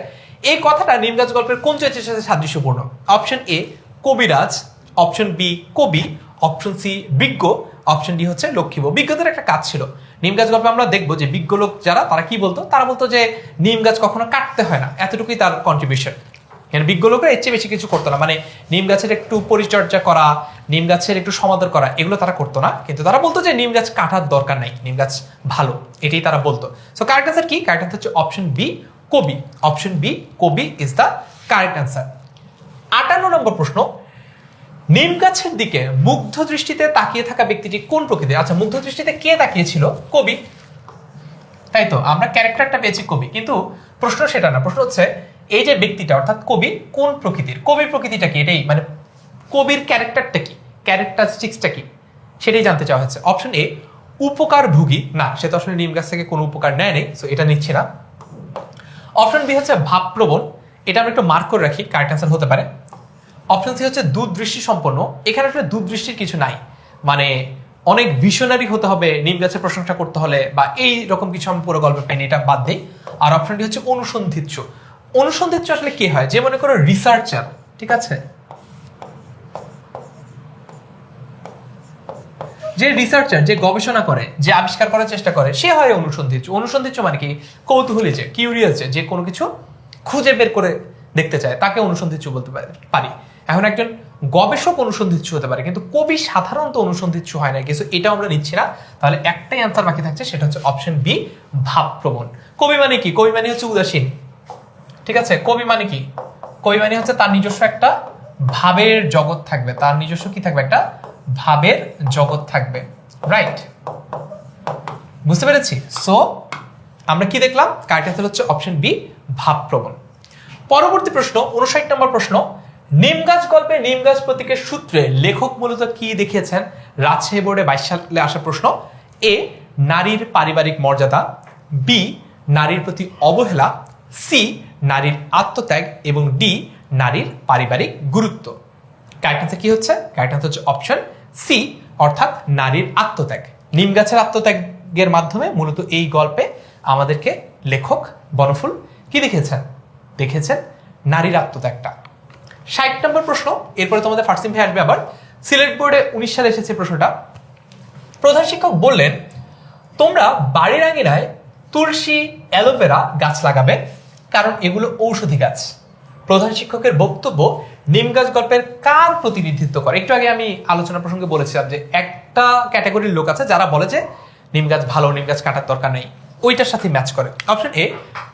এই কথাটা নিম গাছ গল্পের কোন চরিত্রের সাথে সাদৃশ্যপূর্ণ? অপশন এ, কবিরাজ। অপশন বি, কবি। অপশন সি, বিজ্ঞ। অপশন ডি হচ্ছে লক্ষ্মী বউ। বিজ্ঞদের একটা কাজ ছিল নিম গাছ গল্পে, আমরা দেখবো যে বিজ্ঞ লোক যারা, তারা কি বলতো, তারা বলতো যে নিম গাছ কখনো কাটতে হয় না, এতটুকুই তার কন্ট্রিবিউশন। বিজ্ঞ লোকরা এর চেয়ে বেশি কিছু করতো না, মানে নিম গাছের একটু পরিচর্যা করা, নিম গাছের একটু সমাদর করা, এগুলো তারা করতো না। কিন্তু তারা বলতো যে নিম গাছ কাটার দরকার নাই, নিম গাছ ভালো, এটাই তারা বলতো। সো কারেক্ট অ্যান্সার কি? কারেক্ট অ্যান্সার হচ্ছে অপশন বি, কবি। অপশন বি, কবি ইজ দ্য কারেক্ট অ্যান্সার। 58 নম্বর প্রশ্ন, নিম গাছের দিকে মুগ্ধ দৃষ্টিতে তাকিয়ে থাকা ব্যক্তিটি কোন প্রকৃতির? আচ্ছা, মুগ্ধ দৃষ্টিতে কে তাকিয়েছিল? কবি, তাই তো, আমরা ক্যারেক্টারটা পেয়েছি কবি, কিন্তু প্রশ্ন সেটা না। প্রশ্ন হচ্ছে এই যে ব্যক্তিটা অর্থাৎ কবি কোন প্রকৃতির, কবির প্রকৃতিটা কি, এটাই মানে কবির ক্যারেক্টারটা কি, ক্যারেক্টারিস্টিক্সটা কি, সেটাই জানতে চাওয়া হচ্ছে। অপশন এ, উপকারভোগী। না, সে তো আসলে নিম গাছ থেকে কোনো উপকার নেয় নেই, সো এটা নিচ্ছে না। অপশন বি হচ্ছে ভাবপ্রবণ, এটা আমরা একটু মার্ক করে রাখি, কারেক্ট অ্যান্সার হতে পারে। অপশন সি হচ্ছে দূরদৃষ্টি সম্পন্ন, এখানে আসলে দূরদৃষ্টির কিছু নাই, মানে অনেক ভিশনারি হতে হবে নিম গাছের প্রশংসা করতে হলে, বা এই রকম কিছু আমি পুরো গল্পে পাইনি, এটা বাদ দেই। আর অপশন ডি হচ্ছে অনুসন্ধিৎস। অনুসন্ধিৎস আসলে কে হয়? যে মনে করো রিসার্চার, ঠিক আছে, যে রিসার্চার, যে গবেষণা করে, যে আবিষ্কার করার চেষ্টা করে, সে হয় অনুসন্ধিৎস। অনুসন্ধিৎস মানে কি? কৌতূহলী, যে কিউরিয়াস, যে কোনো কিছু খুঁজে বের করে দেখতে চায়, তাকে অনুসন্ধিৎস বলতে পারি। এখন একজন গবেষক অনুসন্ধিৎস হতে পারে, কিন্তু কবি সাধারণত অনুসন্ধিৎস হয় না, কিছু এটাও আমরা নিচ্ছি না। তাহলে একটাই অ্যান্সার বাকি থাকছে, সেটা হচ্ছে অপশন বি, ভাবপ্রবণ। কবি মানে কি? কবি মানে হচ্ছে উদাসীন, ঠিক আছে। কবি মানে কি? কবি মানে হচ্ছে তার নিজস্ব একটা ভাবের জগৎ থাকবে, তার নিজস্ব কি থাকবে? একটা ভাবের জগৎ থাকবে, রাইট? বুঝতে পেরেছি? সো আমরা কি দেখলাম? কারেক্ট অ্যান্সার হচ্ছে অপশন বি, ভাবপ্রবণ। পরবর্তী প্রশ্ন 59 নম্বর প্রশ্ন, নিম গাছ গল্পে নিম গাছ প্রতীকের সূত্রে লেখক মূলত কি দেখিয়েছেন? রাজশাহী বোর্ডে 22 সালে আসা প্রশ্ন। এ, নারীর পারিবারিক মর্যাদা। বি, নারীর প্রতি অবহেলা। সি, নারীর আত্মত্যাগ। এবং ডি, নারীর পারিবারিক গুরুত্ব। কারেক্ট অ্যান্সার কি হচ্ছে? কারেক্ট অ্যান্সার হচ্ছে অপশন সি, অর্থাৎ নারীর আত্মত্যাগ। নিম গাছের আত্মত্যাগের মাধ্যমে মূলত এই গল্পে আমাদেরকে লেখক বনফুল কি দেখেছেন? দেখেছেন নারীর আত্মত্যাগটা। 60 নম্বর প্রশ্ন, এরপরে তোমাদের ফার্সিম ভাই আসবে আবার। সিলেট বোর্ডে 19 সালে এসেছে প্রশ্নটা। প্রধান শিক্ষক বললেন তোমরা বাড়ির আঙিনায় তুলসী, অ্যালোভেরা গাছ লাগাবে কারণ এগুলো ঔষধি গাছ। প্রধান শিক্ষকের বক্তব্য নিম গাছ গল্পের কার প্রতিনিধিত্ব করে? একটু আগে আমি আলোচনা প্রসঙ্গে বলেছিলাম যে একটা ক্যাটাগরির লোক আছে যারা বলে যে নিম গাছ ভালো, নিম গাছ কাটার দরকার নেই, ওইটার সাথে ম্যাচ করে। অপশন এ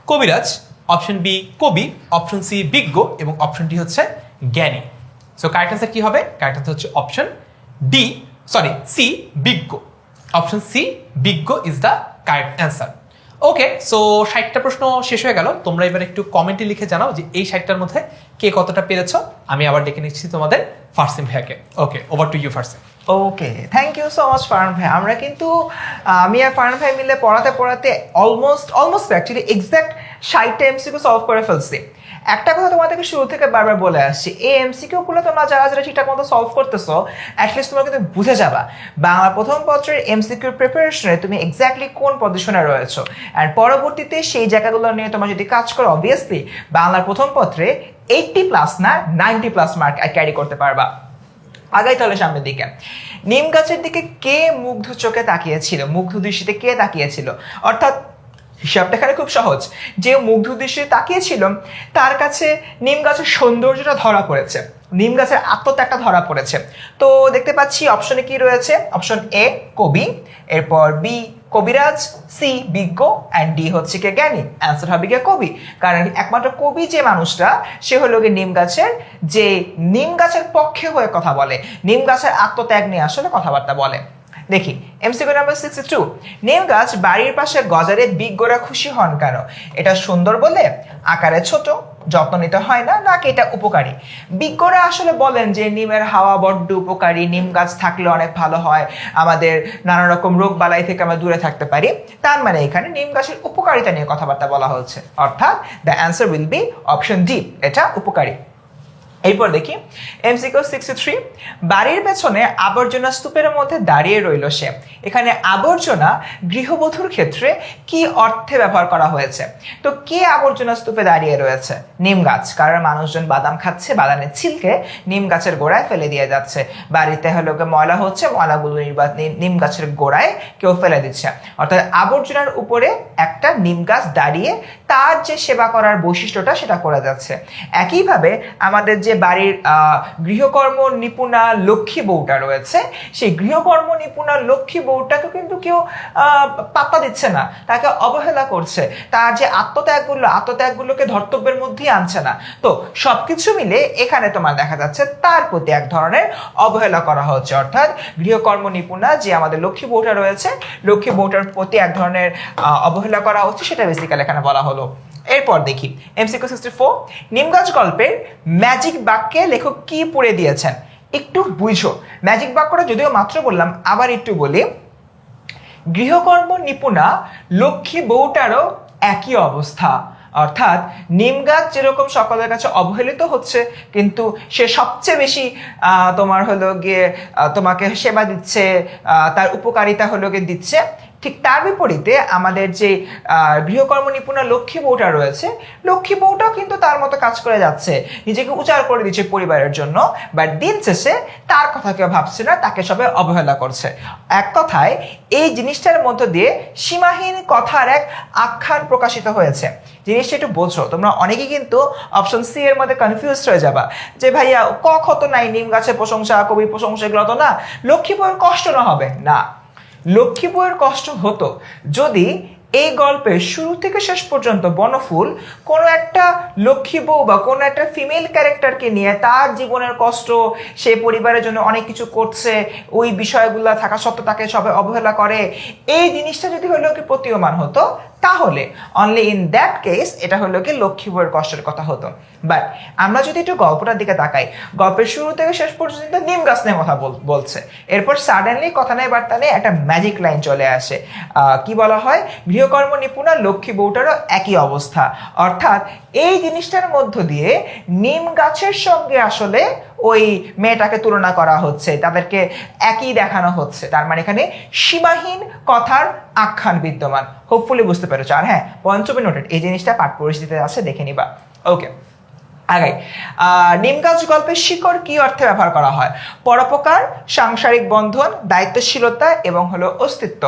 কবিরাজ, অপশন বি কবি, অপশন সি বিজ্ঞ এবং অপশন ডি হচ্ছে জ্ঞানী। সো কারেক্ট অ্যান্সার কি হবে? কারেক্ট অ্যান্সার হচ্ছে অপশন সি বিজ্ঞ। অপশন সি বিজ্ঞ is the correct answer. Okay, so 60টা প্রশ্ন শেষ হয়ে গেল। তোমরা এবার একটু কমেন্টে লিখে জানাও যে এই 60টার মধ্যে কে কতটা পেরেছো। আমি আবার ডেকে নিচ্ছি তোমাদের ফার্সিম ভাইয়াকে। Okay, over to you Farsim. Okay, thank you so much Farhan ভাই। আমরা কিন্তু আমি আর ফারহান ভাই মিলে পড়াতে অলমোস্ট অ্যাকচুয়ালি এক্সাক্ট 60টা এমসিকিউ সলভ করে ফেলছি। একটা কথা তোমাদেরকে শুরু থেকে বারবার বলে আসছি, এই এমসিকিউ গুলো তোমরা যারা ঠিকঠাক মতো সলভ করতেছো, অ্যাটলিস্ট তোমরা কিন্তু বুঝে যাবা বাংলা প্রথম পত্রের এমসিকিউ প্রিপারেশনে তুমি এক্স্যাক্টলি কোন পজিশনে রয়েছো, অ্যান্ড পরবর্তীতে সেই জায়গাগুলো নিয়ে তোমরা যদি কাজ করো অবভিয়াসলি বাংলার প্রথম পত্রে 80+ না 90+ মার্ক ক্যারি করতে পারবা। আগাই তাহলে সামনের দিকে। নিম গাছের দিকে কে মুগ্ধ চোখে তাকিয়েছিল, মুগ্ধ দৃষ্টিতে কে তাকিয়েছিল? অর্থাৎ হিসাবটা এখানে খুব সহজ, যে মুগ্ধ দৃষ্টিতে তাকিয়েছিল তার কাছে নিম গাছের সৌন্দর্যটা ধরা পড়েছে, নিম গাছের আত্মত্যাগটা ধরা পড়েছে। তো দেখতে পাচ্ছি অপশনে কি রয়েছে? অপশন এ কবি, এরপর বি কবিরাজ, সি বিজ্ঞ, অ্যান্ড ডি হচ্ছে কে জ্ঞানী। অ্যান্সার হবে গিয়ে কবি, কারণ একমাত্র কবি যে মানুষটা সে হলো গিয়ে নিম গাছের পক্ষে হয়ে কথা বলে, নিম গাছের আত্মত্যাগ নিয়ে আসলে কথাবার্তা বলে। দেখি এমসিকিউ নাম্বার 62, নিম গাছ বাড়ির পাশে গজারে বিজ্ঞরা খুশি হন কেন? এটা সুন্দর বলে, আকারে ছোট, যত্ন নিতে হয় না, নাকি এটা উপকারী? বিজ্ঞরা আসলে বলেন যে নিমের হাওয়া বড্ড উপকারী, নিম গাছ থাকলে অনেক ভালো হয়, আমাদের নানা রকম রোগ বালাই থেকে আমরা দূরে থাকতে পারি। তার মানে এখানে নিম গাছের উপকারিতা নিয়ে কথাবার্তা বলা হচ্ছে, অর্থাৎ the answer will be option D, এটা উপকারী। এরপর দেখি এমসিকিউ 63, বাড়ির পেছনে আবর্জনা স্তূপের মধ্যে দাঁড়িয়ে রইল সে। এখানে আবর্জনা গৃহবধূর ক্ষেত্রে কি অর্থে ব্যবহার করা হয়েছে? তো কে আবর্জনা স্তূপে দাঁড়িয়ে রয়েছে? নিম গাছ, কারণ মানুষজন বাদাম খাচ্ছে, বাদামের ছিলকে নিম গাছের গোড়ায় ফেলে দিয়ে যাচ্ছে। বাড়িতে হলো ময়লা হচ্ছে, ময়লাগুলো নিম গাছের গোড়ায় কেউ ফেলে দিচ্ছে, অর্থাৎ আবর্জনার উপরে একটা নিম গাছ দাঁড়িয়ে তার যে সেবা করার বৈশিষ্ট্যটা সেটা করে যাচ্ছে। একইভাবে আমাদের যে বাড়ির গৃহকর্ম নিপুণা লক্ষ্মী বউটা রয়েছে, সেই গৃহকর্ম নিপুণা লক্ষ্মী বউটাকে কিন্তু কেউ পাত্তা দিচ্ছে না, তাকে অবহেলা করছে, তার যে আত্মত্যাগগুলোকে ধর্তব্যের মধ্যেই আনছে না। তো সবকিছু মিলে এখানে তোমার দেখা যাচ্ছে তার প্রতি এক ধরনের অবহেলা করা হচ্ছে, অর্থাৎ গৃহকর্ম নিপুণা যে আমাদের লক্ষ্মী বউটা রয়েছে, লক্ষ্মী বউটার প্রতি এক ধরনের অবহেলা করা হচ্ছে, সেটা বেসিক্যালি এখানে বলা হলো। এরপর দেখি এমসিকিউ 64, নিম গাছ গল্পের ম্যাজিক বাক্যে লেখক কি পড়ে দিয়েছেন? একটু বুঝো, ম্যাজিক বাক্যটা যদিও মাত্র বললাম, আবার একটু বলি। গৃহকর্ম নিপুণা লক্ষ্মী বউটারও একই অবস্থা, অর্থাৎ নিম গাছ যেরকম সকলের কাছে অবহেলিত হচ্ছে, কিন্তু সে সবচেয়ে বেশি তোমার হলো গিয়ে তোমাকে সেবা দিচ্ছে, তার উপকারিতা হলো গিয়ে দিচ্ছে, ঠিক তার বিপরীতে আমাদের যে গৃহকর্ম নিপুণা লক্ষ্মী বউটা রয়েছে, লক্ষ্মী বউটাও কিন্তু তার মতো কাজ করে যাচ্ছে, নিজেকে উজাড় করে দিচ্ছে পরিবারের জন্য, বাট দিন শেষে তার কথা কেউ ভাবছে না, তাকে সবাই অবহেলা করছে। এক কথায় এই জিনিসটার মধ্য দিয়ে সীমাহীন কথার এক আখ্যান প্রকাশিত হয়েছে। জিনিসটা একটু বোঝো, তোমরা অনেকেই কিন্তু অপশন সি এর মধ্যে কনফিউজ হয়ে যাবা যে ভাইয়া কখ তো নাই, নিম গাছের প্রশংসা, কবির প্রশংসা, এগুলো তো না, লক্ষ্মী বউয়ের কষ্ট না হবে না। লক্ষ্মী বউয়ের কষ্ট হতো যদি এই গল্পের শুরু থেকে শেষ পর্যন্ত বনফুল কোনো একটা লক্ষ্মী বউ বা কোনো একটা ফিমেল ক্যারেক্টারকে নিয়ে তার জীবনের কষ্ট, সে পরিবারের জন্য অনেক কিছু করছে, ওই বিষয়গুলো থাকা সত্ত্বেও তাকে সবাই অবহেলা করে, এই জিনিসটা যদি হলো কি প্রতীয়মান হতো, তাহলে অনলি ইন দ্যাট কেস এটা হলো কি লক্ষ্মী বউয়ের কষ্টের কথা হতো। বাট আমরা যদি একটু গল্পটার দিকে তাকাই, গল্পের শুরু থেকে শেষ পর্যন্ত নিম গাছ নিয়ে কথা বলছে, এরপর সাডেনলি কথা নেই বার্তা নেই একটা ম্যাজিক লাইন চলে আসে, কি বলা হয়? গৃহকর্ম নিপুণা লক্ষ্মী বউটারও একই অবস্থা, অর্থাৎ এই জিনিসটার মধ্য দিয়ে নিম গাছের সঙ্গে আসলে ওই মেয়েটাকে তুলনা করা হচ্ছে, তাদেরকে একই দেখানো হচ্ছে। তার মানে এখানে সীমাহীন কথার আখ্যান বিদ্যমান। হোপফুলি বুঝতে পেরেছো। আর হ্যাঁ, পঞ্চমী নোটেড এই জিনিসটা পাঠ পরিস্থিতিতে আছে, দেখে নিবা। ওকে, আগে নিম গাছ গল্পে শিকড় কি অর্থে ব্যবহার করা হয়? পরোপকার, সাংসারিক বন্ধন, দায়িত্বশীলতা এবং হলো অস্তিত্ব।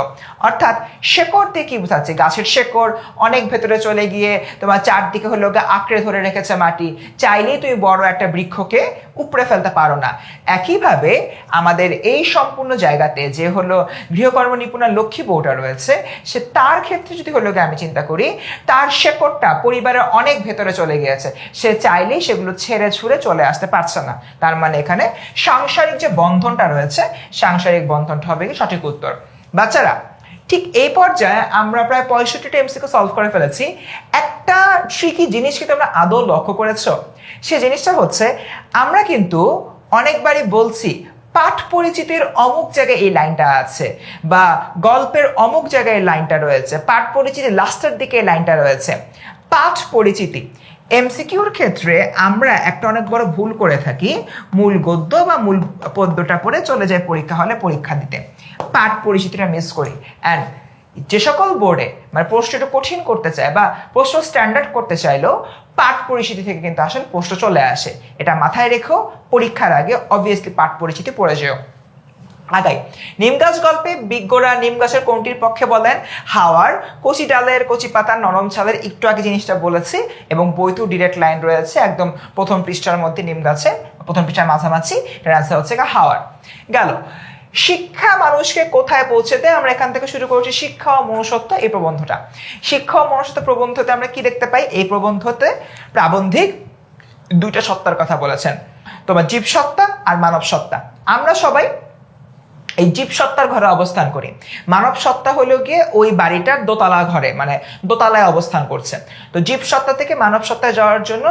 অর্থাৎ শেকড় দিয়ে কি বোঝাচ্ছে? গাছের শেকড় অনেক ভেতরে চলে গিয়ে তোমার চারদিকে হলো আঁকড়ে ধরে রেখেছে মাটি, চাইলেই তুমি বড় একটা বৃক্ষকে উপড়ে ফেলতে পারো না। একইভাবে আমাদের এই সম্পূর্ণ জায়গাতে যে হলো গৃহকর্ম নিপুণা লক্ষ্মী বউটা রয়েছে, সে তার ক্ষেত্রে যদি হলো আমি চিন্তা করি, তার শেকড়টা পরিবারের অনেক ভেতরে চলে গিয়েছে, সে চাইলেই সেগুলো ছেড়ে ছুড়ে চলে আসতে পারছে না। তার মানে এখানে সাংসারিক যে বন্ধনটা রয়েছে, সাংসারিক বন্ধনটা হবে কি সঠিক উত্তর। বাচ্চারা, ঠিক এই পর্যায়ে আমরা প্রায় 65টা এমসিকিউ সলভ করে ফেলেছি। একটা ট্রিকি জিনিস কি তোমরা আদৌ লক্ষ্য করেছো? সে জিনিসটা হচ্ছে, আমরা কিন্তু অনেকবারই বলছি পাঠ পরিচিতির অমুক জায়গায় এই লাইনটা আছে, বা গল্পের অমুক জায়গায় এই লাইনটা রয়েছে, পাঠ পরিচিতি লাস্টের দিকে এই লাইনটা রয়েছে। পাঠ পরিচিতি এমসিকিউর ক্ষেত্রে আমরা একটা অনেক বড় ভুল করে থাকি, মূল গদ্য বা মূল পদ্যটা পড়ে চলে যায় পরীক্ষা হলে পরীক্ষা দিতে, পাঠ পরিচিতিটা মিস করি। অ্যান্ড যে সকল বোর্ডে মানে প্রশ্নটা কঠিন করতে চায় বা প্রশ্ন স্ট্যান্ডার্ড করতে চাইলেও পাঠ পরিচিতি থেকে কিন্তু আসলে প্রশ্ন চলে আসে। এটা মাথায় রেখো, পরীক্ষার আগে অবভিয়াসলি পাঠ পরিচিতি পড়ে যেও। আগাই, নিম গাছ গল্পে বিজ্ঞরা নিম গাছের কোনটির পক্ষে বলেন? হাওয়ার। কচি ডালের, কচি পাতার, নরম ছালের, একটু আগে জিনিসটা বলেছি, এবং বইতেও ডিরেক্ট লাইন রয়েছে একদম প্রথম পৃষ্ঠার মধ্যে, নিম গাছে প্রথম পৃষ্ঠার মাঝামাঝি। এর অ্যান্সার হচ্ছে হাওয়ার। গেল, শিক্ষা মানুষকে কোথায় পৌঁছে দেয়? আমরা এখান থেকে শুরু করছি শিক্ষা ও মনুষ্যত্ব এই প্রবন্ধটা। শিক্ষা ও মনুষ্যত্ব প্রবন্ধতে আমরা কি দেখতে পাই? এই প্রবন্ধতে প্রাবন্ধিক দুইটা সত্তার কথা বলেছেন, তোমার জীবসত্তা আর মানব সত্তা। আমরা সবাই এই জীব সত্তার ঘরে অবস্থান করি, মানব সত্তা হলো গিয়ে ওই বাড়িটার দোতলা ঘরে, মানে দোতলায় অবস্থান করছে। তো জীব সত্তা থেকে মানব সত্তায় যাওয়ার জন্য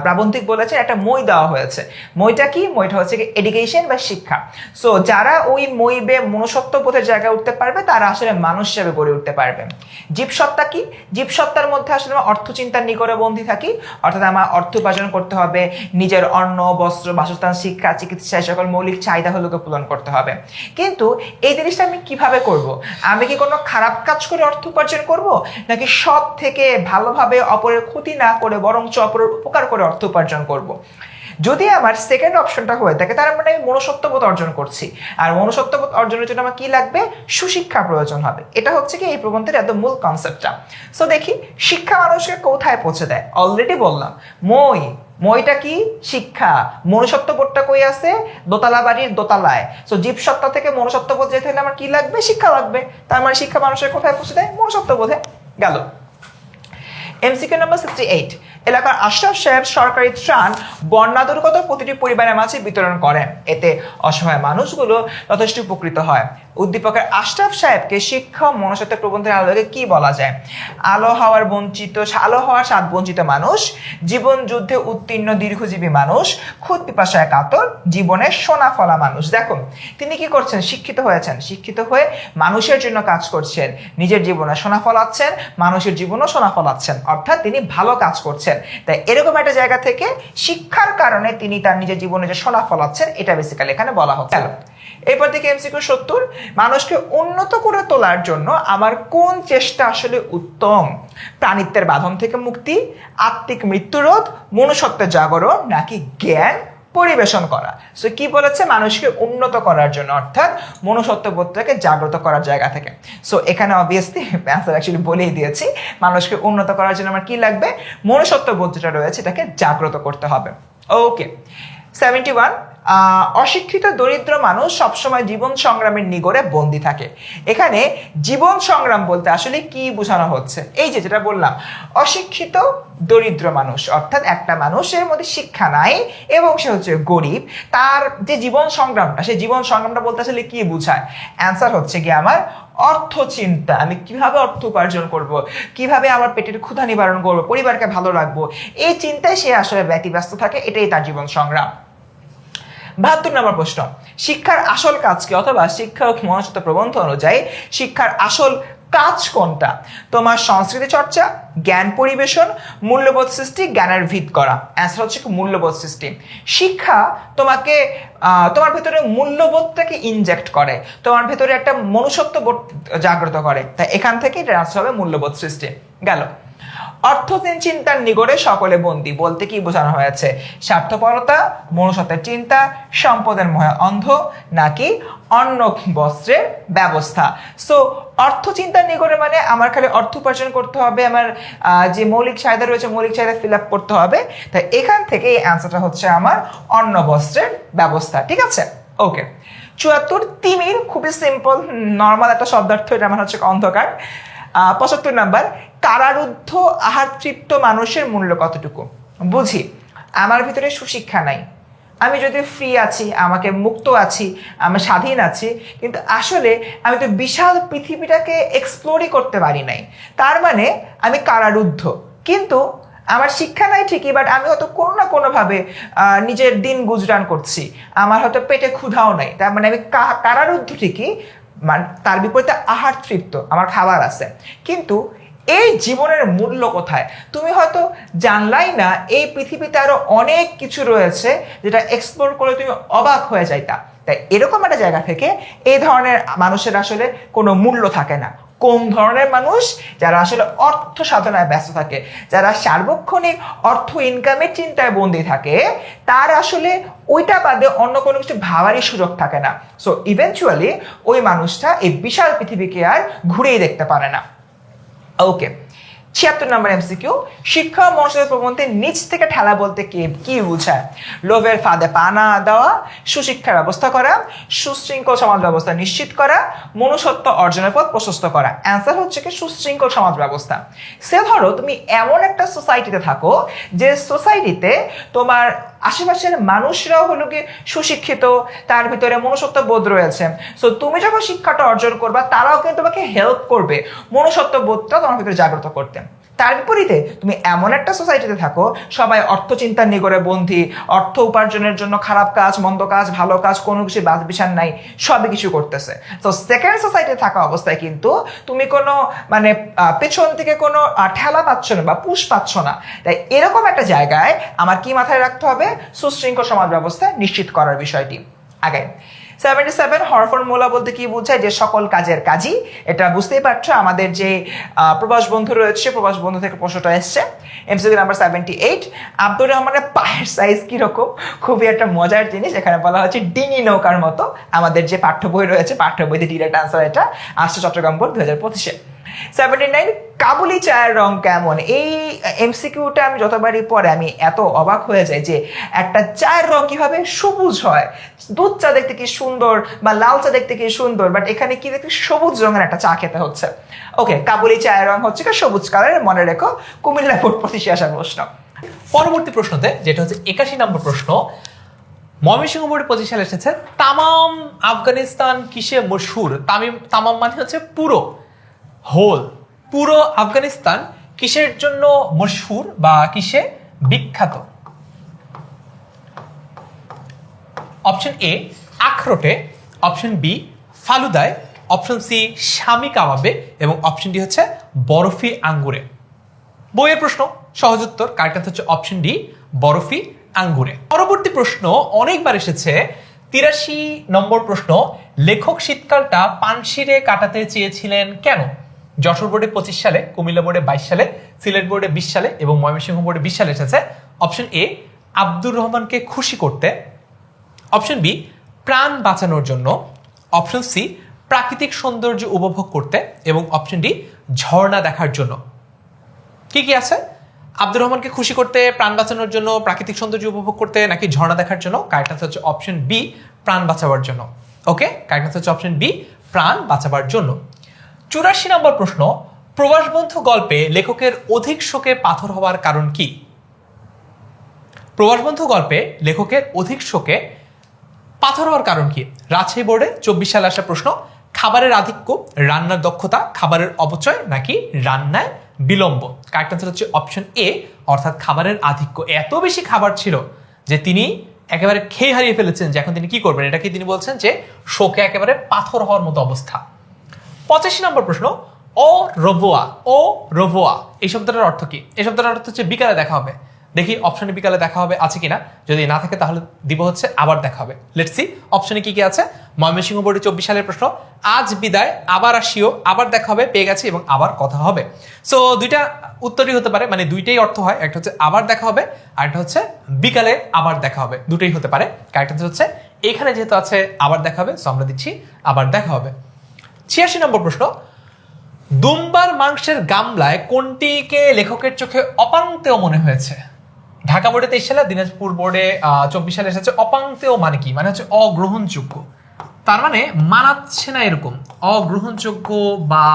প্রাবন্ধিক বলেছে একটা মই দেওয়া হয়েছে। মইটা কি? মইটা হচ্ছে কি এডুকেশন বা শিক্ষা। সো যারা ওই মই বে মনুষ্যত্ব বোধের জায়গায় উঠতে পারবে, তারা আসলে মানুষ হিসেবে গড়ে উঠতে পারবে। জীব সত্তা কি? জীব সত্তার মধ্যে আসলে আমরা অর্থ চিন্তার নিগড়ে বন্দী থাকি, অর্থাৎ আমার অর্থ উপার্জন করতে হবে, নিজের অন্ন, বস্ত্র, বাসস্থান, শিক্ষা, চিকিৎসা, সকল মৌলিক চাহিদাগুলোকে পূরণ করতে হবে। কিন্তু এই জিনিসটা আমি কিভাবে করব? আমি কি কোনো খারাপ কাজ করে অর্থ উপার্জন করব, নাকি সৎ থেকে ভালোভাবে অপরের ক্ষতি না করে বরঞ্চ অপরের উপকার করে অর্থ উপার্জন করব? যদি আমার সেকেন্ড অপশনটা হয়ে থাকে, তার মানে আমি মনুষ্যত্ববোধ অর্জন করছি, আর মনুষ্যত্ববোধ অর্জনের জন্য আমার কি লাগবে? সুশিক্ষা প্রয়োজন হবে। এটা হচ্ছে কি এই প্রবন্ধের একদম মূল কনসেপ্টটা। সো দেখি, শিক্ষা মানুষকে কোথায় পৌঁছে দেয়? অলরেডি বললাম মইটা কি? শিক্ষা। মনুষ্যত্ববোধটা কই আছে? দোতলা বাড়ির দোতলায়। সো জীবসত্তা থেকে মনুষ্যত্ববোধ যেতে হলে আমার কি লাগবে? শিক্ষা লাগবে। তার মানে শিক্ষা মানুষের কোথায় পৌঁছে দেয়? মনুষ্যত্ববোধে। গেল, এমসিকিউ নাম্বার 68। এলাকার আশরাফ সাহেব সরকারি ত্রাণ বন্যা দুর্গত প্রতিটি পরিবারের মাঝে বিতরণ করেন, এতে অসহায় মানুষগুলো যথেষ্ট উপকৃত হয়। উদ্দীপকের আশরাফ সাহেবকে শিক্ষা ও মনুষ্যত্ব প্রবন্ধের আলোকে কি বলা যায়? আলো হওয়ার স্বাদ বঞ্চিত মানুষ, জীবন যুদ্ধে উত্তীর্ণ দীর্ঘজীবী মানুষ, খুদ পিপাসায় কাতর, জীবনের সোনা ফলা মানুষ। দেখুন, তিনি কি করছেন? শিক্ষিত হয়েছেন, শিক্ষিত হয়ে মানুষের জন্য কাজ করছেন, নিজের জীবনে সোনা ফলাচ্ছেন, মানুষের জীবনও সোনা ফলাচ্ছেন, অর্থাৎ তিনি ভালো কাজ করছেন। তাই এরকম একটা জায়গা থেকে শিক্ষার কারণে তিনি তার নিজের জীবনে যে সোনা ফলাচ্ছেন, এটা বেসিক্যালি এখানে বলা হচ্ছে। এরপর থেকে এমসিকিউ 70। মানুষকে উন্নত করে তোলার জন্য আমার কোন চেষ্টা আসলে উত্তম? প্রাণিত্বের বাঁধন থেকে মুক্তি, আত্মিক মৃত্যুরোধ, মনুষ্যত্বের জাগরণ, নাকি জ্ঞান পরিবেশন করা? সো কি বলেছে? মানুষকে উন্নত করার জন্য, অর্থাৎ মনুষ্যত্ববোধটাকে জাগ্রত করার জায়গা থেকে। সো এখানে অবভিয়াসলি অ্যান্সার অ্যাকচুয়ালি বলেই দিয়েছি, মানুষকে উন্নত করার জন্য আমার কি লাগবে? মনুষ্যত্ববোধ যেটা রয়েছে এটাকে জাগ্রত করতে হবে। ওকে, 71। অশিক্ষিত দরিদ্র মানুষ সবসময় জীবন সংগ্রামের নিগড়ে বন্দী থাকে। এখানে জীবন সংগ্রাম বলতে আসলে কি বোঝানো হচ্ছে? এই যে যেটা বললাম, অশিক্ষিত দরিদ্র মানুষ, অর্থাৎ একটা মানুষের মধ্যে শিক্ষা নাই এবং সে হচ্ছে গরিব, তার যে জীবন সংগ্রামটা, সেই জীবন সংগ্রামটা বলতে আসলে কি বোঝায়? অ্যান্সার হচ্ছে কি আমার অর্থ চিন্তা। আমি কিভাবে অর্থ উপার্জন করব, কিভাবে আমার পেটের ক্ষুধা নিবারণ করবো, পরিবারকে ভালো রাখবো, এই চিন্তায় সে আসলে ব্যতিব্যস্ত থাকে। এটাই তার জীবন সংগ্রাম। 72 নম্বর প্রশ্ন, শিক্ষার আসল কাজ কি? অথবা শিক্ষা ও মনুষ্যত্ব প্রবন্ধ অনুযায়ী শিক্ষার আসল কাজ কোনটা? তোমার সংস্কৃতি চর্চা, জ্ঞান পরিবেশন, মূল্যবোধ সৃষ্টি, জ্ঞানের ভিত করা। অ্যান্সার হচ্ছে মূল্যবোধ সৃষ্টি। শিক্ষা তোমাকে তোমার ভেতরে মূল্যবোধটাকে ইনজেক্ট করে, তোমার ভেতরে একটা মনুষ্যত্ব বোধ জাগ্রত করে। তাই এখান থেকে এটা আনসার হবে মূল্যবোধ সৃষ্টি। গেল, অর্থহীন চিন্তার নিগড়ে সকলে বন্দী বলতে কি বোঝানো হয়েছে? স্বার্থপরতা, মনুষ্যত্বের চিন্তা, সম্পদের মোহে অন্ধ, নাকি অন্ন বস্ত্রের ব্যবস্থা? সো অর্থ চিন্তার নিগড়ে মানে আমার খালি অর্থ উপার্জন করতে হবে, আমার যে মৌলিক চাহিদা রয়েছে মৌলিক চাহিদা ফিল আপ করতে হবে। তাই এখান থেকে এই অ্যান্সারটা হচ্ছে আমার অন্ন বস্ত্রের ব্যবস্থা। ঠিক আছে, ওকে। ৭৪ তিমির, খুবই সিম্পল নর্মাল একটা শব্দার্থ, এটা আমার হচ্ছে অন্ধকার। ৭৫ নাম্বার, কারারুদ্ধ আহার তৃপ্ত মানুষের মূল্য কতটুকু? বুঝি আমার ভিতরে সুশিক্ষা নাই, আমি যদি ফ্রি আছি, আমাকে মুক্ত আছি, আমি স্বাধীন আছি, কিন্তু আসলে আমি তো বিশাল পৃথিবীটাকে এক্সপ্লোরই করতে পারি নাই, তার মানে আমি কারারুদ্ধ। কিন্তু আমার শিক্ষা নাই ঠিকই, বাট আমি হয়তো কোনো না কোনোভাবে নিজের দিন গুজরান করছি, আমার হয়তো পেটে ক্ষুধাও নাই, তার মানে আমি কারারুদ্ধ ঠিকই, মানে তার বিপরীতে আহার তৃপ্ত, আমার খাবার আছে। কিন্তু এই জীবনের মূল্য কোথায়? তুমি হয়তো জানলাই না এই পৃথিবীতে আরো অনেক কিছু রয়েছে যেটা এক্সপ্লোর করলে তুমি অবাক হয়ে যাইতা। তাই এরকম একটা জায়গা থেকে এই ধরনের মানুষের আসলে কোনো মূল্য থাকে না। কোন ধরনের মানুষ? যারা আসলে অর্থ সাধনায় ব্যস্ত থাকে, যারা সার্বক্ষণিক অর্থ ইনকামের চিন্তায় বন্দী থাকে, তার আসলে ওইটা বাদে অন্য কোনো কিছু ভাবারই সুযোগ থাকে না। সো ইভেনচুয়ালি ওই মানুষটা এই বিশাল পৃথিবীকে আর ঘুরেই দেখতে পারে না। ওকে, ৭৬ নম্বর এমসিকিউ, শিক্ষা ও মনুষ্যত্বের প্রবন্ধে নিচ থেকে ঠেলা বলতে কি বোঝায়? লোভের ফাঁদে পা না দেওয়া, সুশিক্ষার ব্যবস্থা করা, সুশৃঙ্খল সমাজ ব্যবস্থা নিশ্চিত করা, মনুষ্যত্ব অর্জনের পথ প্রশস্ত করা। অ্যান্সার হচ্ছে কি সুশৃঙ্খল সমাজ ব্যবস্থা। সে ধরো তুমি এমন একটা সোসাইটিতে থাকো যে সোসাইটিতে তোমার আশেপাশের মানুষরাও হলো কি সুশিক্ষিত, তার ভিতরে মনুষ্যত্ব বোধ রয়েছে। সো তুমি যখন শিক্ষাটা অর্জন করবা, তারাও কিন্তু তোমাকে হেল্প করবে মনুষ্যত্ব বোধটা তোমার ভিতরে জাগ্রত করতে। তার বিপরীতে তুমি এমন একটা সোসাইটিতে থাকো, সবাই অর্থ চিন্তার নিগড়ে বন্দী, অর্থ উপার্জনের জন্য খারাপ কাজ, মন্দ কাজ, ভালো কাজ, কোনো কিছু বাদ বিচার নাই, সবই কিছু করতেছে। তো সেকেন্ড সোসাইটিতে থাকা অবস্থায় কিন্তু তুমি কোনো মানে পেছন থেকে কোনো ঠেলা পাচ্ছ না বা পুশ পাচ্ছ না। তাই এরকম একটা জায়গায় আমার কি মাথায় রাখতে হবে? সুশৃঙ্খল সমাজ ব্যবস্থা নিশ্চিত করার বিষয়টি। আগে 77 হরফরমুলা বলতে কি বোঝায়? যে সকল কাজের কাজই। এটা বুঝতেই পারছো, আমাদের যে প্রবাস বন্ধু রয়েছে, প্রবাস বন্ধু থেকে প্রশ্নটা এসছে। এমসিকিউ নাম্বার 78, আব্দুর রহমানের পায়ের সাইজ কিরকম? খুবই একটা মজার জিনিস, এখানে বলা হচ্ছে ডিঙি নৌকার মতো। আমাদের যে পাঠ্য বই রয়েছে, পাঠ্য বইতে ডিরেক্ট আনসার এটা আসছে চট্টগ্রাম বোর্ড 2025-এ। 79, কাবুলি চায়ের রং কেমন? এই এমসিকিউটা আমি যতবারই পরে আমি এত অবাক হয়ে যাই যে একটা চায়ের রং কিভাবে সবুজ হয়। দুধ চা দেখতে কি সুন্দর বা লাল চা দেখতে কি সুন্দর, বাট এখানে কি দেখতে সবুজ রঙের একটা চা খেতে হচ্ছে। ওকে, কাবুলি চায়ের রং হচ্ছে সবুজ কালারের, মনে রেখো, কুমিল্লা বোর্ড 25-এ আসার প্রশ্ন। পরবর্তী প্রশ্নতে যেটা হচ্ছে 81 নম্বর প্রশ্ন, ময়মনসিংহ বোর্ডে 25 সালে এসেছে, তামাম আফগানিস্তান কিসে মশহুর? তামাম মানে হচ্ছে পুরো, হোল, পুরো আফগানিস্তান কিসের জন্য মশহুর বা কিসে বিখ্যাত? অপশন এ আখরোটে, অপশন বি ফালুদায়, অপশন সি শামি কাবাবে এবং অপশন ডি হচ্ছে বরফি আঙ্গুরে। বইয়ের প্রশ্ন, সহজ উত্তর, কারেক্ট হচ্ছে অপশন ডি বরফি আঙ্গুরে। পরবর্তী প্রশ্ন অনেকবার এসেছে, 83 নম্বর প্রশ্ন, লেখক শীতকালটা পানশিরে কাটাতে চেয়েছিলেন কেন? যশোর বোর্ডে 25 সালে, কুমিল্লা বোর্ডে 22 সালে, সিলেট বোর্ডে 20 সালে এবং ময়মনসিংহ বোর্ডে 20 সালে এসেছে। অপশন এ আব্দুর রহমানকে খুশি করতে, অপশন বি প্রাণ বাঁচানোর জন্য, অপশন সি প্রাকৃতিক সৌন্দর্য উপভোগ করতে এবং অপশন ডি ঝর্ণা দেখার জন্য। কি কি আছে? আব্দুর রহমানকে খুশি করতে, প্রাণ বাঁচানোর জন্য, প্রাকৃতিক সৌন্দর্য উপভোগ করতে নাকি ঝর্ণা দেখার জন্য? কারেক্ট আনসার হচ্ছে অপশন বি প্রাণ বাঁচাবার জন্য। ওকে, কারেক্ট আনসার হচ্ছে অপশন বি প্রাণ বাঁচাবার জন্য। 84 নম্বর প্রশ্ন, প্রবাস বন্ধু গল্পে লেখকের অধিক শোকে পাথর হওয়ার কারণ কি? প্রবাস বন্ধু গল্পে লেখকের অধিক শোকে পাথর হওয়ার কারণ কি? রাজশাহী বোর্ডে 24 সালে আসা প্রশ্ন। খাবারের আধিক্য, রান্নার দক্ষতা, খাবারের অপচয় নাকি রান্নায় বিলম্ব? কারেক্ট আনসার হচ্ছে অপশন এ, অর্থাৎ খাবারের আধিক্য। এত বেশি খাবার ছিল যে তিনি একেবারে খেয়ে হারিয়ে ফেলেছেন, যে এখন তিনি কি করবেন, এটাকে তিনি বলছেন যে শোকে একেবারে পাথর হওয়ার মতো অবস্থা। 85 নম্বর প্রশ্ন, ও রোবোয়া, ও রোবোয়া এই শব্দটার অর্থ কি? এই শব্দটার অর্থ হচ্ছে বিকালে দেখা হবে, দেখি অপশনে বিকালে দেখা হবে আছে কিনা, যদি না থাকে তাহলে দিব হচ্ছে আবার দেখা হবে। লেটস সি অপশনে কি কি আছে। ময়মনসিংহ বোর্ডে 24 সালের প্রশ্ন, আজ বিদায় আবার আসিও, আবার দেখা হবে, পেয়ে গেছি এবং আবার কথা হবে। সো দুইটা উত্তরই হতে পারে, মানে দুইটাই অর্থ হয়, একটা হচ্ছে আবার দেখা হবে আর একটা হচ্ছে বিকালে আবার দেখা হবে, দুটোই হতে পারে। কারেক্ট আনসার হচ্ছে এখানে যেহেতু আছে আবার দেখা হবে, সো আমরা দিচ্ছি আবার দেখা হবে। 86 নম্বর প্রশ্ন, দুম্বার মাংসের গামলায় কোনটিকে লেখকের চোখে অপাংতেয় মনে হয়েছে? ঢাকা বোর্ডে 23 সালে, দিনাজপুর বোর্ডে 24 সালে এসেছে। অপাংতেয় মানে কি? মানে হচ্ছে অগ্রহণযোগ্য, তার মানে মানাচ্ছে না এরকম, অগ্রহণযোগ্য বা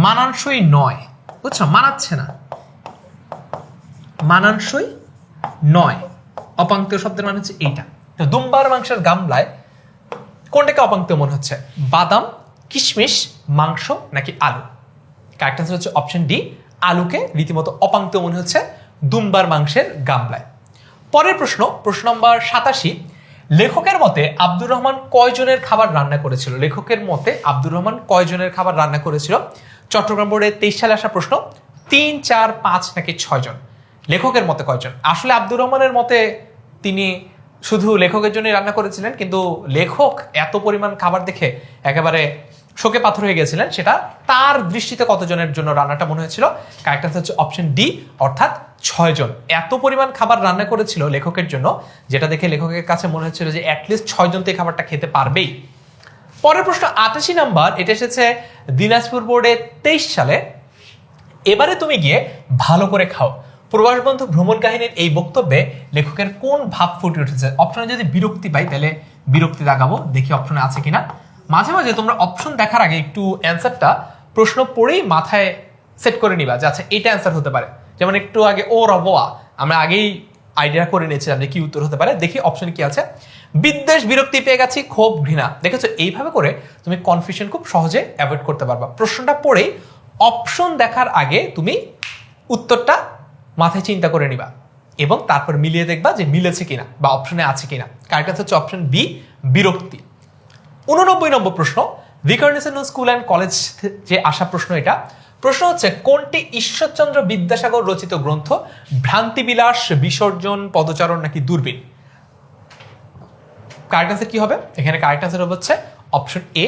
মানানসই নয়, বুঝছো? মানাচ্ছে না, মানানসই নয়, অপাংতেয় শব্দের মানে হচ্ছে এইটা। তো দুম্বার মাংসের গামলায় কোনটাকে অপাংতেয় মনে হচ্ছে? বাদাম, কিশমিশ, মাংস নাকি আলু? কারেক্ট আনসার হচ্ছে অপশন ডি, আলুকে রীতিমতো অপাংতেয় মনে হচ্ছে দুম্বার মাংসের গামলায়। পরের প্রশ্ন, প্রশ্ন নম্বর 87, লেখকের মতে আব্দুর রহমান কয়জনের খাবার রান্না করেছিল? লেখকের মতে আব্দুর রহমান কয়জনের খাবার রান্না করেছিল? চট্টগ্রাম বোর্ডে 23 সালে আসা প্রশ্ন, 3, 4, 5 নাকি 6 জন? লেখকের মতে কয়জন? আসলে আব্দুর রহমানের মতে তিনি শুধু লেখকের জন্য রান্না করেছিলেন, কিন্তু লেখক এত পরিমাণ খাবার দেখে একেবারে শোকে পাথর হয়ে গেছিলেন, সেটা তার দৃষ্টিতে কতজনের জন্য রান্নাটা মনে হয়েছিল? কারেক্ট আনসার হচ্ছে অপশন ডি, অর্থাৎ 6 জন। এত পরিমাণ খাবার রান্না করেছিল লেখকের জন্য, যেটা দেখে লেখকের কাছে মনে হচ্ছিল যে অ্যাটলিস্ট 6 জন তো এই খাবারটা খেতে পারবেই। পরের প্রশ্ন 88 নাম্বার, এটা এসেছে দিনাজপুর বোর্ডে 23 সালে। এবারে তুমি গিয়ে ভালো করে খাও, প্রবাস বন্ধু ভ্রমণ কাহিনীর এই বক্তব্যে লেখকের কোন ভাব ফুটে উঠেছে? অপশনে যদি বিরক্তি পাই তাহলে বিরক্তি লাগাবো, দেখি অপশনে আছে কিনা। মাঝে মাঝে তোমরা অপশন দেখার আগে একটু অ্যান্সারটা প্রশ্ন পড়েই মাথায় সেট করে নিবা যে আচ্ছা এটা অ্যান্সার হতে পারে। যেমন একটু আগে ও রবোয়া আমরা আগেই আইডিয়া করে নিয়েছিলাম যে কি উত্তর হতে পারে। দেখি অপশন কি আছে। বিদ্বেষ, বিরক্তি পেয়ে গেছি, ক্ষোভ, ঘৃণা। দেখেছো, এইভাবে করে তুমি কনফিউশন খুব সহজে অ্যাভয়েড করতে পারবা। প্রশ্নটা পড়েই অপশন দেখার আগে তুমি উত্তরটা মাথায় চিন্তা করে নিবা এবং তারপর মিলিয়ে দেখবা যে মিলেছে কিনা বা অপশনে আছে কিনা। কারেক্ট আনসার হচ্ছে অপশন বি, বিরক্তি। 89 নম্বর প্রশ্ন, ভিকারুননিসা স্কুল অ্যান্ড কলেজ যে আসা প্রশ্ন, এটা প্রশ্ন হচ্ছে কোনটি ঈশ্বরচন্দ্র বিদ্যাসাগর রচিত গ্রন্থ? ভ্রান্তিবিলাস, বিসর্জন, পদচারণ নাকি দূরবীন? কারেক্ট আনসার কি হবে এখানে? কারেক্ট আনসার হচ্ছে অপশন এ,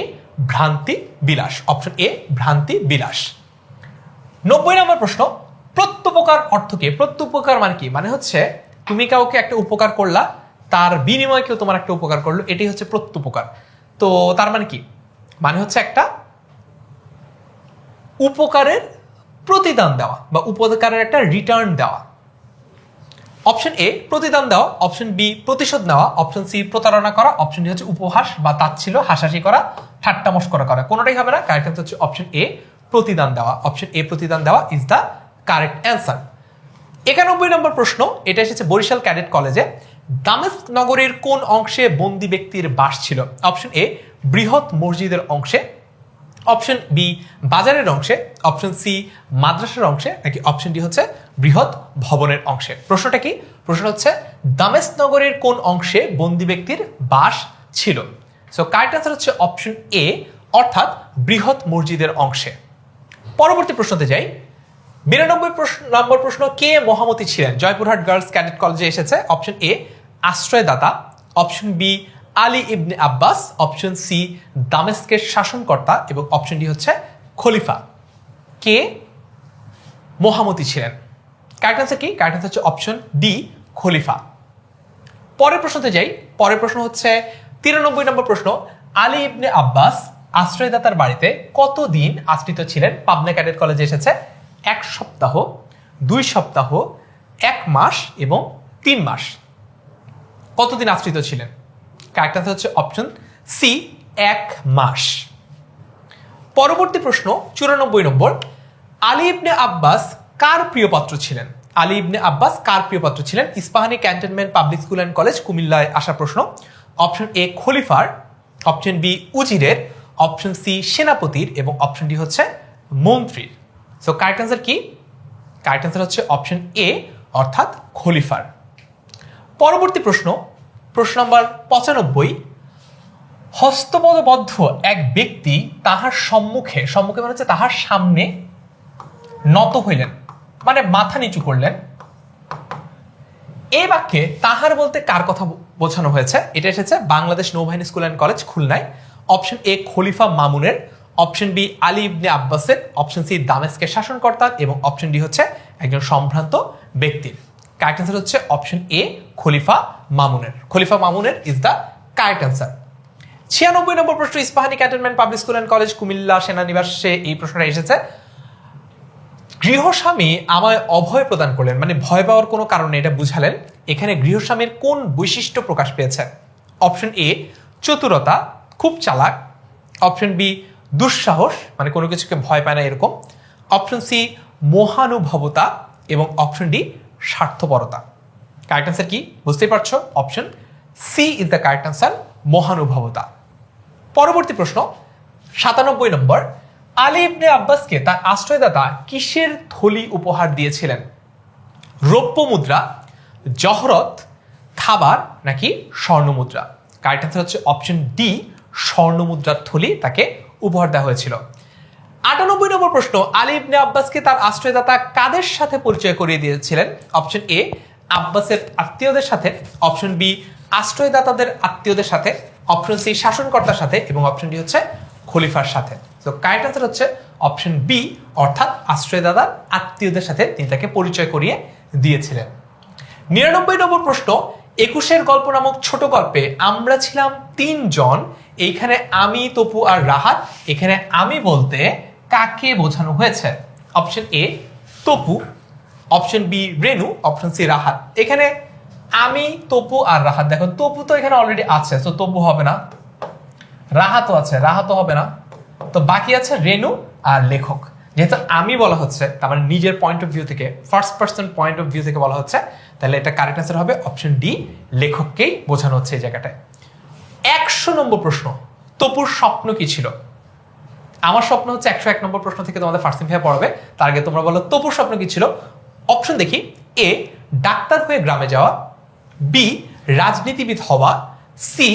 ভ্রান্তি বিলাস। অপশন এ, ভ্রান্তি বিলাস। 90 নম্বর প্রশ্ন, প্রত্যুপকার অর্থ কি? প্রত্যুপকার মানে কি? মানে হচ্ছে তুমি কাউকে একটা উপকার করলা, তার বিনিময়ে কেউ তোমার একটা উপকার করলো, এটাই হচ্ছে প্রত্যুপকার। তো তার মানে কি? মানে হচ্ছে একটা উপকারের প্রতিদান দেওয়া বা উপকারের একটা রিটার্ন দেওয়া। অপশন এ, প্রতিদান দেওয়া। অপশন বি, প্রতিশোধ নেওয়া। অপশন সি, প্রতারণা করা। অপশন ডি হচ্ছে উপহাস বা তাচ্ছিল্য, হাসাহাসি করা, ঠাট্টা মশকরা করা। কোনোটাই হবে না। কারেক্ট আনসার হচ্ছে অপশন এ, প্রতিদান দেওয়া। অপশন এ, প্রতিদান দেওয়া ইজ দ্য কারেক্ট অ্যান্সার। 91 নম্বর প্রশ্ন, এটা এসেছে বরিশাল ক্যাডেট কলেজে। দামেস্ক নগরের কোন অংশে বন্দি ব্যক্তির বাস ছিল? অপশন এ, বৃহৎ মসজিদের অংশে। অপশন বি, বাজারের অংশে। অপশন সি, মাদ্রাসার অংশে নাকি অপশন ডি হচ্ছে বৃহৎ ভবনের অংশে? প্রশ্নটা কি? প্রশ্ন হচ্ছে দামেস্ক নগরের কোন অংশে বন্দি ব্যক্তির বাস ছিল? সো কারেক্ট আনসার হচ্ছে অপশন এ, অর্থাৎ বৃহৎ মসজিদের অংশে। পরবর্তী প্রশ্নতে যাই। 92 নম্বর প্রশ্ন, কে মহামতি ছিলেন? জয়পুরহাট গার্লস ক্যাডেট কলেজে এসেছে। অপশন এ, আশ্রয়দাতা। Option B, Ali Ibne Abbas. Option C, দামেস্কের শাসনকর্তা এবং অপশন ডি হচ্ছে খলিফা। কে মহামতি ছিলেন? কারেক্ট আনসার কি? কারেক্ট আনসার হচ্ছে অপশন ডি, খলিফা। পরের প্রশ্নতে যাই। পরের প্রশ্ন হচ্ছে 93 নম্বর প্রশ্ন, আলী ইবনে আব্বাস আশ্রয়দাতার বাড়িতে কতদিন আশ্রিত ছিলেন? পাবনা ক্যাডেট কলেজে এসেছে। 1 সপ্তাহ, 2 সপ্তাহ, 1 মাস এবং 3 মাস। কতদিন আশ্রিত ছিলেন? কারেক্ট আনসার হচ্ছে অপশন সি, 1 মাস। পরবর্তী প্রশ্ন 94 নম্বর, আলী ইবনে আব্বাস কার প্রিয় পাত্র ছিলেন? আলী ইবনে আব্বাস কার প্রিয় পাত্র ছিলেন? Ispahani cantonment public school and college, কুমিল্লায় আসা প্রশ্ন। অপশন এ, খলিফার। অপশন বি, উজিরের। অপশন সি, সেনাপতির এবং অপশন ডি হচ্ছে মন্ত্রীর। সো কারেক্ট আনসার কি? কারেক্ট আনসার হচ্ছে অপশন এ, অর্থাৎ খলিফার। পরবর্তী প্রশ্ন, প্রশ্ন নম্বর 95, হস্তপদবদ্ধ এক ব্যক্তি তাহার সম্মুখে, সম্মুখে মানে হচ্ছে তাহার সামনে নত হইলেন, মানে মাথা নিচু করলেন। এই বাক্যে তাহার বলতে কার কথা বোঝানো হয়েছে? এটা এসেছে বাংলাদেশ নৌবাহিনী স্কুল অ্যান্ড কলেজ খুলনায়। অপশন এ খলিফা মামুনের, অপশন বি আলী ইবনে আব্বাসের, অপশন সি দামেস্কের শাসনকর্তার এবং অপশন ডি হচ্ছে একজন সম্ভ্রান্ত ব্যক্তির। কারেক্ট অ্যান্সার হচ্ছে অপশন এ খলিফা মামুনের। খলিফা মামুনের ইজ দ্য কারেক্ট অ্যান্সার। 96 নম্বর প্রশ্ন, Ispahani cantonment public school and college Comilla সেনানিবাসে এই প্রশ্নটা এসেছে। গৃহস্বামী আমায় অভয় প্রদান করলেন, মানে ভয় পাওয়ার কোনো কারণে এটা বুঝালেন। এখানে গৃহস্বামীর কোন বৈশিষ্ট্য প্রকাশ পেয়েছে? অপশন এ চতুরতা, খুব চালাক। অপশন বি দুঃসাহস, মানে কোনো কিছুকে ভয় পায় না এরকম। অপশন সি মহানুভবতা এবং অপশন ডি স্বার্থপরতা। কারেক্ট অ্যান্সার কি বুঝতেই পারছো? Option C is the correct answer, মহানুভবতা। পরবর্তী প্রশ্ন 97 নম্বর, আলী ইবনে আব্বাসকে তার আশ্রয়দাতা কিসের থলি উপহার দিয়েছিলেন? রৌপ্য মুদ্রা, জহরত, খাবার নাকি স্বর্ণ মুদ্রা? কারেক্ট অ্যান্সার হচ্ছে অপশন ডি, স্বর্ণ মুদ্রার থলি তাকে উপহার দেওয়া হয়েছিল। 98 নম্বর প্রশ্ন, আলী ইবনে আব্বাসকে তার আশ্রয়দাতা কাদের সাথে পরিচয় করিয়ে দিয়েছিলেন? অপশন এ আব্বাসের আত্মীয়দের সাথে, অপশন বি আশ্রয়দাতাদের আত্মীয়দের সাথে, অপশন সি শাসনকর্তার সাথে এবং অপশন ডি হচ্ছে খলিফার সাথে। তো কারেক্ট অ্যান্সার হচ্ছে অপশন বি, অর্থাৎ আশ্রয়দাতার আত্মীয়দের সাথে তিনি তাকে পরিচয় করিয়ে দিয়েছিলেন। 99 নম্বর প্রশ্ন, 21 গল্প নামক ছোট গল্পে আমরা ছিলাম 3 জন, এইখানে আমি, তপু আর রাহাত। এখানে আমি বলতে কাকে বোঝানো হয়েছে? Option A Tapu, option B Renu, option C Rahat. এখানে আমি, তপু আর রাহাত, দেখো তপু তো এখানে অলরেডি আছে, তো তপু হবে না। রাহাতও আছে, রাহাতও হবে না। তো বাকি আছে রেনু আর লেখক। যেহেতু আমি বলা হচ্ছে, তার মানে নিজের পয়েন্ট অফ ভিউ থেকে, first person point of view থেকে বলা হচ্ছে, তাহলে এটা কারেক্ট অ্যান্সার হবে অপশন ডি, লেখককেই বোঝানো হচ্ছে এই জায়গাটায়। 100 নম্বর প্রশ্ন, তপুর স্বপ্ন কি ছিল? আমার স্বপ্ন হচ্ছে 101 নম্বর প্রশ্ন থেকে তোমাদের ফার্স্ট ভাইয়া পড়বে, তার আগে তোমরা বলো তপুর স্বপ্ন কি ছিল। অপশন দেখি, এ ডাক্তার হয়ে গ্রামে যাওয়া, বি রাজনীতিবিদ হওয়া, সি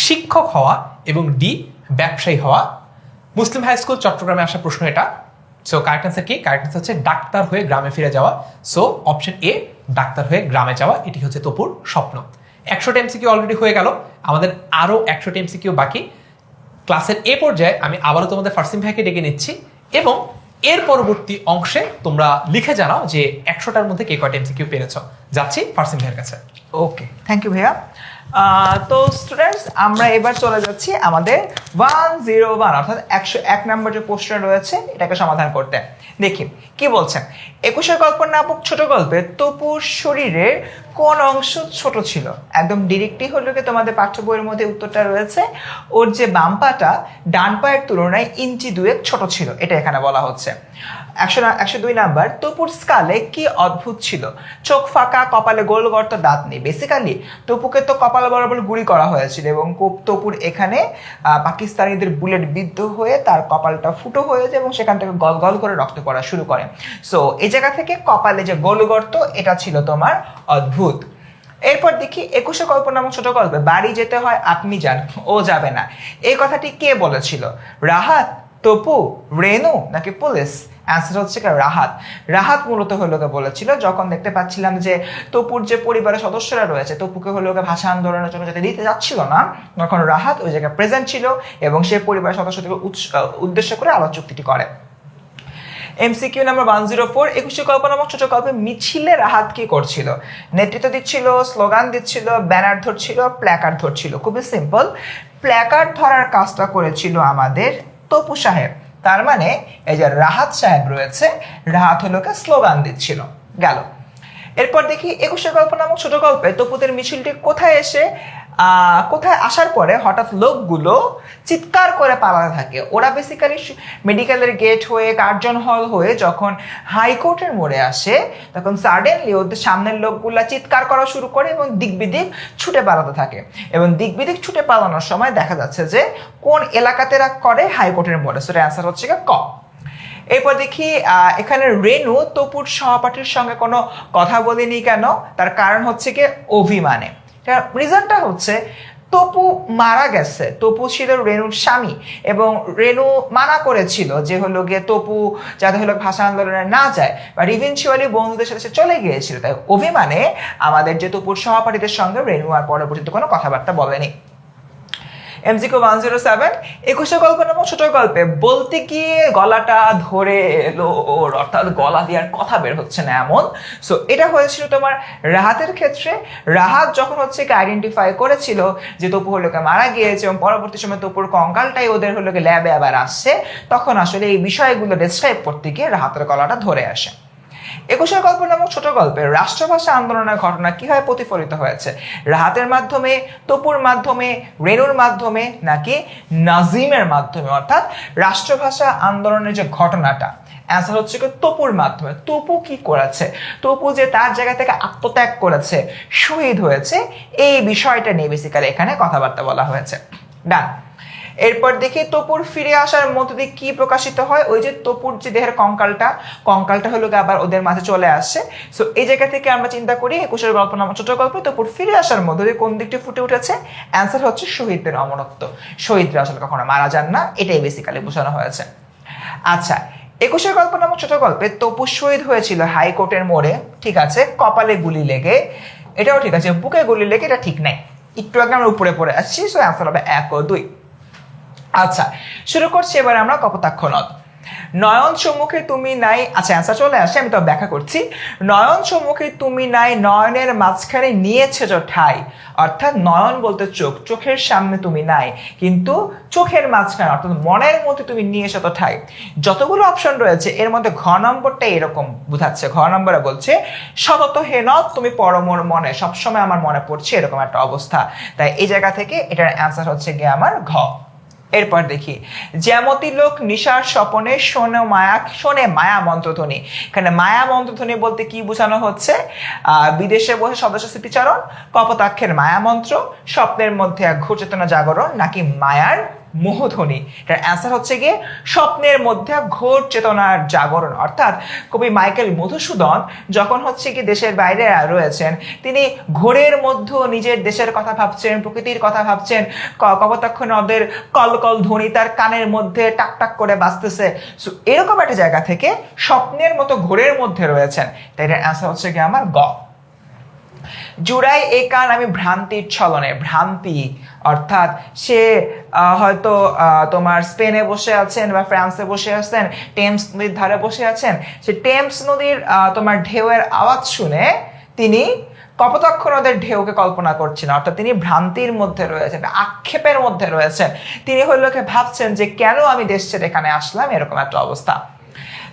শিক্ষক হওয়া এবং ডি ব্যবসায়ী হওয়া। মুসলিম হাই স্কুল চট্টগ্রামে আসা প্রশ্ন এটা। সো কারেক্ট অ্যান্সার কি? কারেক্ট অ্যান্সার হচ্ছে ডাক্তার হয়ে গ্রামে ফিরে যাওয়া। সো অপশন এ ডাক্তার হয়ে গ্রামে যাওয়া, এটি হচ্ছে তপুর স্বপ্ন। 100টা এমসিকিউ অলরেডি হয়ে গেল, আমাদের আরো 100টা এমসিকিউ বাকি। ক্লাসের এ পর্যায়ে আমি আবারও তোমাদের ফার্সিম ভাইকে ডেকে নিচ্ছি এবং এর পরবর্তী অংশে তোমরা লিখে জানাও যে 100টার মধ্যে কে কয়টা এমসিকিউ পেরেছো। যাচ্ছি ফার্সিম ভাইয়ের কাছে। ওকে, থ্যাংক ইউ ভাইয়া। তো স্টুডেন্টস, আমরা এবার চলে যাচ্ছি আমাদের 101 অর্থাৎ 101 নম্বর যে প্রশ্ন রয়েছে এটাকে সমাধান করতে। দেখি কি বলছেন। 21 গল্প নামক ছোট গল্পে তপুর শরীরের কোন অংশ ছোট ছিল? একদম ডিরেক্টলি হলো কি তোমাদের পাঠ্য বইয়ের মধ্যে উত্তরটা রয়েছে, ওর যে বাম পাটা ডান পায়ের তুলনায় ইঞ্চি 2 ছোট ছিল, এটা এখানে বলা হচ্ছে। 102 নাম্বার, তপুর স্কালে কি অদ্ভুত ছিল? চোখ ফাঁকা, কপালে গোল গর্ত, দাঁত নেই। বেসিক্যালি তপুকে তো কপাল বরাবর গুলি করা হয়েছিল এবং তপুর এখানে পাকিস্তানিদের বুলেট বিদ্ধ হয়ে তার কপালটা ফুটো হয়ে যায় এবং সেখান থেকে গল গল করে রক্ত পড়া শুরু করে। সো এই জায়গা থেকে কপালে যে গোল গর্ত, এটা ছিল তোমার অদ্ভুত। এরপর দেখি 21 গল্প নামক ছোট গল্পে বাড়ি যেতে হয় আপনি যান, ও যাবে না, এই কথাটি কে বলেছিল? রাহাত, তপু, রেনু নাকি পুলিশ? অ্যান্সার হচ্ছে রাহাত। রাহাত মূলত হলো বলেছিল, যখন দেখতে পাচ্ছিলাম যে তপুর যে পরিবারের সদস্যরা রয়েছে তপুকে হলো ভাষা আন্দোলনের জন্য যাতে দিতে যাচ্ছিল না, তখন রাহাত ওই জায়গায় প্রেজেন্ট ছিল এবং সে পরিবারের সদস্যদেরকে উদ্দেশ্য করে আলোচনা চুক্তিটি করে। এমসিকিউ নাম্বার 104, 21 গল্প নামক ছোট গল্পে মিছিলে রাহাত কি করছিল? নেতৃত্ব দিচ্ছিল, স্লোগান দিচ্ছিল, ব্যানার ধরছিল, প্ল্যাকার্ড ধরছিল? খুবই সিম্পল, প্ল্যাকার্ড ধরার কাজটা করেছিল আমাদের তপু সাহেব। তার মানে এই যে রাহাত সাহেব রয়েছে, রাহাত হলো স্লোগান দিচ্ছিল। গেল। এরপর দেখি 21 গল্প নামক ছোট গল্পে তপুদের মিছিলটি কোথায় আসার পরে হঠাৎ লোকগুলো চিৎকার করে পালাতে থাকে। ওরা বেসিক্যালি মেডিকেলের গেট হয়ে, কার্জন হল হয়ে যখন হাইকোর্টের মোড়ে আসে তখন সাডেনলি ওদের সামনের লোকগুলা চিৎকার করা শুরু করে এবং দিক বিদিক ছুটে পালাতে থাকে এবং দিক বিদিক ছুটে পালানোর সময় দেখা যাচ্ছে যে কোন এলাকাতে করে? হাইকোর্টের মোড়ে। সেটা অ্যান্সার হচ্ছে ক। এরপর দেখি এখানে রেনু তপুর সহপাঠীর সঙ্গে কোনো কথা বলেনি কেন? তার কারণ হচ্ছে কি অভিমানে। রিজনটা হচ্ছে তপু মারা গেছে, তপু ছিল রেণুর স্বামী এবং রেণু মানা করেছিল যে হলো গিয়ে তপু যাতে হলো ভাষা আন্দোলনে না যায়, বা ইভেনচুয়ালি বন্ধুদের সাথে সে চলে গিয়েছিল। তাই অভিমানে আমাদের যে তপুর সহপাঠীদের সঙ্গে রেণু আর পরবর্তীতে কোনো কথাবার্তা বলেনি। এমসিকিউ 107, 21 গল্প নামক ছোট গল্পে বলতে গিয়ে গলাটা ধরে এলো ওর, অর্থাৎ গলা দিয়ে আর কথা বের হচ্ছে না এমন। সো এটা হয়েছিল তোমার রাহাতের ক্ষেত্রে। রাহাত যখন হচ্ছে আইডেন্টিফাই করেছিল যে তপু হলোকে মারা গিয়েছে এবং পরবর্তী সময় তপুর কঙ্কালটাই ওদের হলোকে ল্যাবে আবার আসছে, তখন আসলে এই বিষয়গুলো ডেসক্রাইব করতে গিয়ে রাহাতের গলাটা ধরে আসে। 21 গল্প নামক ছোট গল্পে রাষ্ট্রভাষা আন্দোলনের ঘটনা কিভাবে প্রতিফলিত হয়েছে? রাহাতের মাধ্যমে, তপুর মাধ্যমে, রেণুর মাধ্যমে, নাকি নাজিমের মাধ্যমে? অর্থাৎ রাষ্ট্রভাষা আন্দোলনের যে ঘটনাটা, অ্যান্সার হচ্ছে কি তপুর মাধ্যমে। তপু কি করেছে? তপু যে তার জায়গা থেকে আত্মত্যাগ করেছে, শহীদ হয়েছে, এই বিষয়টা নিয়ে বেসিক্যালি এখানে কথাবার্তা বলা হয়েছে। ডান। এরপর দেখি তপুর ফিরে আসার মধ্য দিয়ে কি প্রকাশিত হয়। ওই যে তপুর যে দেহের কঙ্কালটা হলো আবার ওদের মাঝে চলে আসছে। সো এই জায়গা থেকে আমরা চিন্তা করি 21 গল্প নামক ছোট গল্পে তপুর ফিরে আসার মধ্য দিয়ে কোন দিকটি ফুটে উঠেছে? অ্যান্সার হচ্ছে শহীদদের অমরত্ব। শহীদরা আসলে কখনো মারা যান না, এটাই বেসিক্যালি বোঝানো হয়েছে। আচ্ছা, 21 গল্প নামক ছোট গল্পে তপু শহীদ হয়েছিল হাইকোর্টের মোড়ে, ঠিক আছে, কপালে গুলি লেগে। এটাও ঠিক আছে, বুকে গুলি লেগে এটা ঠিক নাই, একটু আগে আমরা উপরে পড়ে আসছি। সো অ্যান্সার হবে 1 ও 2। আচ্ছা, শুরু করছি এবার আমরা কপোতাক্ষ নদ। নয়ন সম্মুখে তুমি নাই, আচ্ছা অ্যান্সার চলে আসে, আমি তো ব্যাখ্যা করছি। নয়ন সম্মুখে তুমি নাই, নয়নের মাঝখানে নিয়েছে যে ঠাই। অর্থাৎ নয়ন বলতে চোখ, চোখের সামনে তুমি নাই, কিন্তু চোখের মাঝখানে অর্থাৎ মনের মধ্যে তুমি নিয়েছো তো ঠাই। যতগুলো অপশন রয়েছে এর মধ্যে ঘ নম্বরটা এরকম বোঝাচ্ছে। ঘ নম্বরে বলছে সতত হে নদ তুমি পরমোর মনে, সবসময় আমার মনে পড়ছে, এরকম একটা অবস্থা। তাই এই জায়গা থেকে এটার অ্যান্সার হচ্ছে গিয়ে আমার ঘ। এরপর দেখি জ্যামতি লোক নিশার স্বপনে শোনে মায়া মন্ত্রধ্বনি। এখানে মায়া মন্ত্রধ্বনি বলতে কি বোঝানো হচ্ছে? বিদেশে বসে সদস্য স্মৃতিচারণ, কপোতাক্ষের মায়া মন্ত্র, স্বপ্নের মধ্যে এক ঘোরচেতনা জাগরণ, নাকি মায়ার মোহধ্বনি? এটার অ্যান্সার হচ্ছে গিয়ে স্বপ্নের মধ্যে ঘোর চেতনার জাগরণ। অর্থাৎ কবি মাইকেল মধুসূদন যখন হচ্ছে কি দেশের বাইরে রয়েছেন, তিনি ঘোরের মধ্যে নিজের দেশের কথা ভাবছেন, প্রকৃতির কথা ভাবছেন, কপোতাক্ষ নদের কলকল ধ্বনি তার কানের মধ্যে টাক টাক করে বাজতেছে। সো এরকম একটা জায়গা থেকে স্বপ্নের মতো ঘোরের মধ্যে রয়েছেন। তাই এটার অ্যান্সার হচ্ছে গিয়ে আমার গ। জুড়াই এ কান আমি ভ্রান্তির ছলনে। ভ্রান্তি অর্থাৎ সে হয়তো তোমার স্পেনে বসে আছেন বা ফ্রান্সে বসে আছেন, টেমস নদীর ধারে বসে আছেন, সে টেমস নদীর তোমার ঢেউয়ের আওয়াজ শুনে তিনি কপোতাক্ষ নদের ঢেউকে কল্পনা করছেন। অর্থাৎ তিনি ভ্রান্তির মধ্যে রয়েছেন, আক্ষেপের মধ্যে রয়েছেন। তিনি হলো ভাবছেন যে কেন আমি দেশ ছেড়ে এখানে আসলাম, এরকম একটা অবস্থা।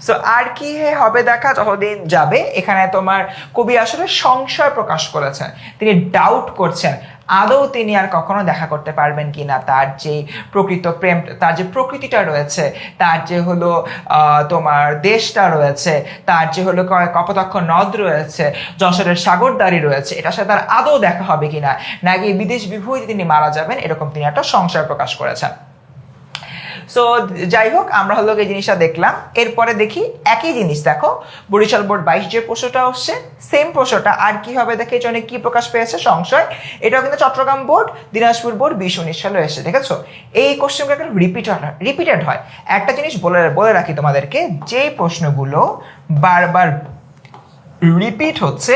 সো আর কি হবে দেখা যতদিন যাবে। এখানে তোমার কবি আসলে সংশয় প্রকাশ করেছেন, তিনি ডাউট করছেন আদৌ তিনি আর কখনো দেখা করতে পারবেন কিনা তার যে প্রকৃত প্রেম, তার যে প্রকৃতিটা রয়েছে, তার যে হলো তোমার দেশটা রয়েছে, তার যে হলো কপোতাক্ষ নদ রয়েছে, যশোরের সাগরদাড়ি রয়েছে, এটার সাথে তার আদৌ দেখা হবে কিনা, নাকি বিদেশ বিভূতিতে তিনি মারা যাবেন, এরকম তিনি একটা সংশয় প্রকাশ করেছেন। সো যাই হোক, আমরা হলো এই জিনিসটা দেখলাম। এরপরে দেখি একই জিনিস, দেখো বরিশাল বোর্ড 22 যে প্রশ্নটা আসছে, সেম প্রশ্নটা আর কি হবে দেখে জন্য কি প্রকাশ পেয়েছে সংশয়। এটাও কিন্তু চট্টগ্রাম বোর্ড, দিনাজপুর বোর্ড 2019 সালে এসে, দেখেছো এই কোশ্চেনগুলো একটা রিপিটেড হয়। একটা জিনিস বলে রাখি তোমাদেরকে, যে প্রশ্নগুলো বারবার রিপিট হচ্ছে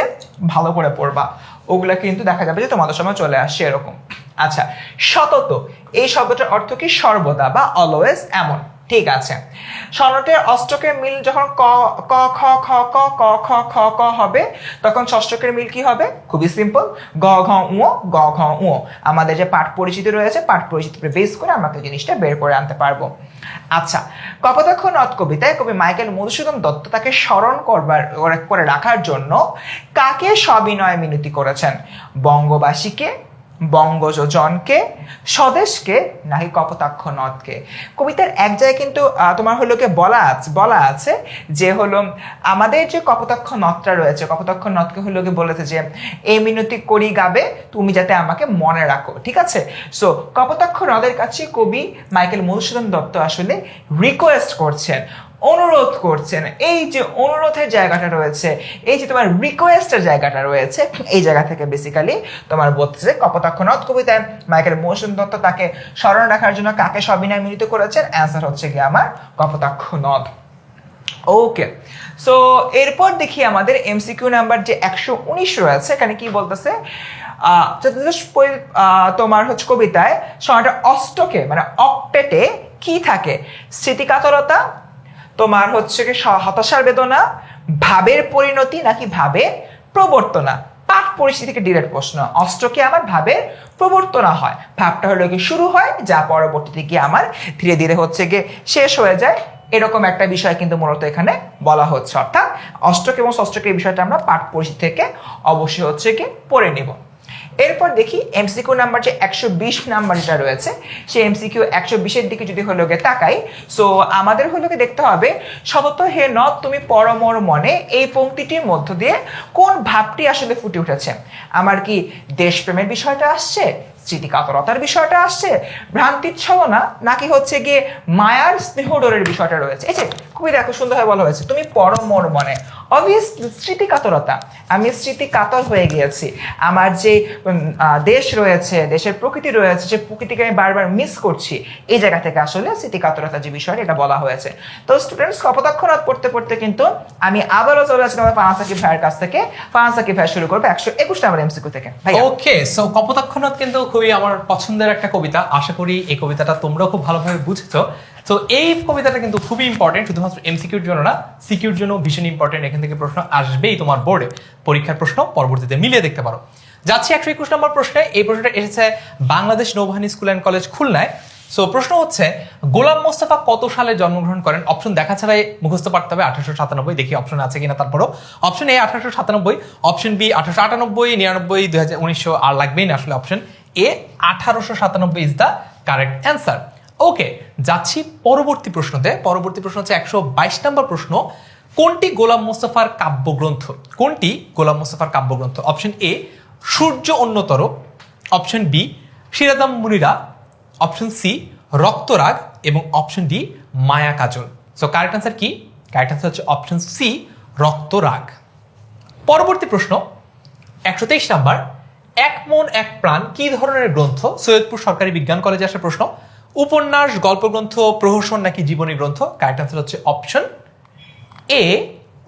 ভালো করে পড়বা, ওগুলা কিন্তু দেখা যাবে যে তোমাদের সময় চলে আসছে এরকম। আচ্ছা, সতত এই শব্দটার অর্থ কি? সর্বদা বা অলওয়েজ এমন, ঠিক আছে। স্বরটের অষ্টকের মিল যখন ক ক খ খ ক ক খ খ ক হবে, তখন ষষ্ঠকের মিল কি হবে? খুবই সিম্পল, গ ঘ উ গ ঘ উ। আমাদের যে পাঠ পরিচিতি রয়েছে, পাঠ পরিচিতিকে বেস করে আমরা জিনিসটা বের করে আনতে পারবো। আচ্ছা, কপোতাক্ষ নদ কবিতায় কবি মাইকেল মধুসূদন দত্ত তাকে স্মরণ করে রাখার জন্য কাকে সবিনয় মিনতি করেছেন? বঙ্গবাসীকে, বঙ্গজনকে, স্বদেশকে, নাকি কপোতাক্ষ নদকে? কবিতার এক জায়গায় কিন্তু তোমার হলো বলা আছে যে হলো আমাদের যে কপোতাক্ষ নদটা রয়েছে, কপোতাক্ষ নদকে হলো বলেছে যে এই মিনতি করি গাবে তুমি যাতে আমাকে মনে রাখো, ঠিক আছে। সো কপোতাক্ষ নদের কাছে কবি মাইকেল মধুসূদন দত্ত আসলে রিকোয়েস্ট করছেন অনুরোধ করছেন। এই যে অনুরোধের জায়গাটা রয়েছে, এই যে তোমার রিকোয়েস্টের জায়গাটা রয়েছে, এই জায়গা থেকে বেসিক্যালি তোমার বলছে কপোতাক্ষ নদ কবিতায় মাইকেল মধুসূদন দত্ত তাকে স্মরণ রাখার জন্য কাকে সবিনয় মিলিত করেছেন? অ্যান্সার হচ্ছে কি আমার কপোতাক্ষ নদ। ওকে, সো এরপর দেখি আমাদের এমসিকিউ নাম্বার যে 119 রয়েছে, এখানে কি বলতেছে তোমার হচ্ছে কবিতায় সময়টা অষ্টকে মানে অক্টেটে কি থাকে? স্মৃতিকাতরতা, তোমার হচ্ছে কি হতাশার বেদনা, ভাবের পরিণতি নাকি ভাবের প্রবর্তনা? পাঠ পরিস্থিতি থেকে ডিরেক্ট প্রশ্ন। অষ্টকে আমার ভাবের প্রবর্তনা হয়, ভাবটা হলো কি শুরু হয়, যা পরবর্তীতে গিয়ে আমার ধীরে ধীরে হচ্ছে গিয়ে শেষ হয়ে যায়, এরকম একটা বিষয় কিন্তু মূলত এখানে বলা হচ্ছে। অর্থাৎ অষ্টক এবং ষষ্ঠক এই বিষয়টা আমরা পাঠ পরিস্থিতি থেকে অবশ্যই হচ্ছে কি পড়ে নিব। এরপর দেখি এমসিকিউ নাম্বার যে 120 নাম্বার যেটা রয়েছে, সেই এমসিকিউ 120-এর দিকে যদি হলো গিয়ে তাকাই, সো আমাদের হলো গিয়ে দেখতে হবে সতত হে নদ তুমি পরমোর মনে, এই পংক্তিটির মধ্য দিয়ে কোন ভাবটি আসলে ফুটে উঠেছে? আমার কি দেশপ্রেমের বিষয়টা আসছে, স্মৃতিকাতরতার বিষয়টা আসছে, ভ্রান্তির ছলনা, নাকি হচ্ছে গিয়ে মায়ার স্নেহডোরের বিষয়টা রয়েছে? এই যে খুবই দেখো সুন্দরভাবে বলা হয়েছে তুমি পরমোর মনে, অবভিয়াসলি স্মৃতিকাতরতা, আমি স্মৃতিকাতর হয়ে গিয়েছি, আমার যে দেশ রয়েছে, দেশের প্রকৃতি রয়েছে, যে প্রকৃতিকে আমি বারবার মিস করছি, এই জায়গা থেকে আসলে স্মৃতিকাতরতা যে বিষয়টা এটা বলা হয়েছে। তো স্টুডেন্টস কপোতাক্ষ নদ পড়তে পড়তে কিন্তু আমি আবারও চলে আসছি আমাদের ফারহান সাকিব ভাইয়ের কাছ থেকে। ফারহান সাকিব ভাই শুরু করবে 121 নাম্বার এমসিকিউ থেকে। ওকে, সো কপোতাক্ষ নদ কিন্তু খুবই আমার পছন্দের একটা কবিতা। আশা করি এই কবিতাটা তোমরাও খুব ভালোভাবে বুঝেছো। তো এই কবিতাটা কিন্তু খুবই ইম্পর্টেন্ট, শুধুমাত্র এমসিকিউর জন্য না, সিকিউর জন্য ভীষণ ইম্পর্টেন্ট। এখান থেকে প্রশ্ন আসবেই তোমার বোর্ডে, পরীক্ষার প্রশ্ন পরবর্তীতে মিলিয়ে দেখতে পারো। যাচ্ছি 121 নম্বর প্রশ্নে। এই প্রশ্নটা এসেছে বাংলাদেশ নৌবাহিনী স্কুল অ্যান্ড কলেজ খুলনায়। সো প্রশ্ন হচ্ছে গোলাম মোস্তফা কত সালে জন্মগ্রহণ করেন? অপশন দেখা ছাড়াই মুখস্থ পারতে হবে। 1897, দেখি অপশন আছে কিনা। তারপরও অপশন এ 1897, অপশন বি 1898, 99, 2000, 1900 আর লাগবেই না আসলে। Option A 1897 is the correct answer. Okay, যাচ্ছি পরবর্তী প্রশ্নতে। পরবর্তী প্রশ্ন হচ্ছে 122 নম্বর প্রশ্ন। কোনটি গোলাম মোস্তফার কাব্যগ্রন্থ? কোনটি গোলাম মোস্তফার কাব্যগ্রন্থ? Option A Surjo Onnotoro, option B শিরাদাম মুনিরা, অপশন সি রক্তরাগ এবং option D Maya Kajol. So correct answer কি? কারেক্ট অ্যান্সার হচ্ছে অপশন সি রক্তরাগ। পরবর্তী প্রশ্ন 123 নাম্বার। এক মন এক প্রাণ কি ধরনের গ্রন্থ? সৈয়দপুর সরকারি বিজ্ঞান কলেজে আসা প্রশ্ন। উপন্যাস, গল্পগ্রন্থ, প্রহসন নাকি জীবনী গ্রন্থ? কারেক্ট অ্যান্সার হচ্ছে অপশন এ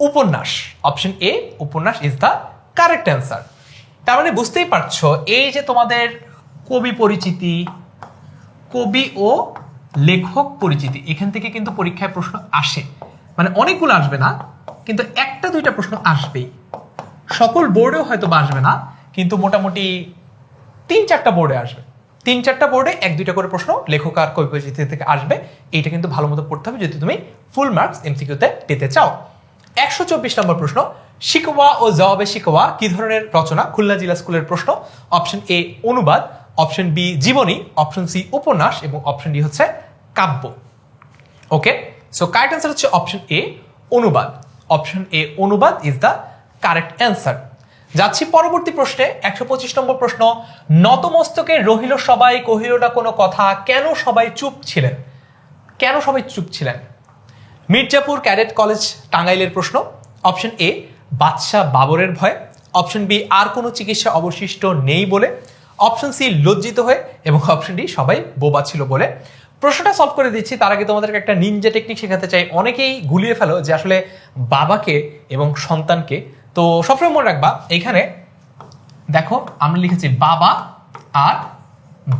উপন্যাস। অপশন এ উপন্যাস ইজ দ্য কারেক্ট অ্যান্সার। তার মানে বুঝতেই পারছো এই যে তোমাদের কবি পরিচিতি, কবি ও লেখক পরিচিতি, এখান থেকে কিন্তু পরীক্ষায় প্রশ্ন আসে। মানে অনেকগুলো আসবে না, কিন্তু একটা দুইটা প্রশ্ন আসবেই। সকল বোর্ডেও হয়তো আসবে না, কিন্তু মোটামুটি 3-4টা বোর্ডে আসবে। 3-4টা বোর্ডে 1-2টা করে প্রশ্ন লেখক আর কবি পরিচিতি থেকে আসবে। এইটা কিন্তু ভালো মতো পড়তে হবে যদি তুমি ফুল মার্কস এমসিকিউতে পেতে চাও। 124 নম্বর প্রশ্ন। শিকওয়া ও জবাবে শিকওয়া কি ধরনের রচনা? খুলনা জেলা স্কুলের প্রশ্ন। অপশন এ অনুবাদ, অপশন বি জীবনী, অপশন সি উপন্যাস এবং অপশন ডি হচ্ছে কাব্য। ওকে, সো কারেক্ট অ্যান্সার হচ্ছে অপশন এ অনুবাদ। অপশন এ অনুবাদ ইজ দ্য কারেক্ট অ্যান্সার। যাচ্ছি পরবর্তী প্রশ্নে 125 নম্বর প্রশ্ন। নতমস্তকে রহিল সবাই, কহিল না কোনো কথা, কেন সবাই চুপ ছিলেন? কেন সবাই চুপ ছিলেন? মির্জাপুর ক্যাডেট কলেজ টাঙ্গাইলের প্রশ্ন। অপশন এ বাদশাহ বাবরের ভয়, অপশন বি আর কোনো চিকিৎসা অবশিষ্ট নেই বলে, অপশন সি লজ্জিত হয়ে এবং অপশন ডি সবাই বোবা ছিল বলে। প্রশ্নটা সলভ করে দিচ্ছি তার আগে তোমাদেরকে একটা নিনজা টেকনিক শেখাতে চাই। অনেকেই গুলিয়ে ফেলো যে আসলে বাবাকে এবং সন্তানকে। তো সবসময় মনে রাখবা এইখানে দেখো আমরা লিখেছি বাবা আর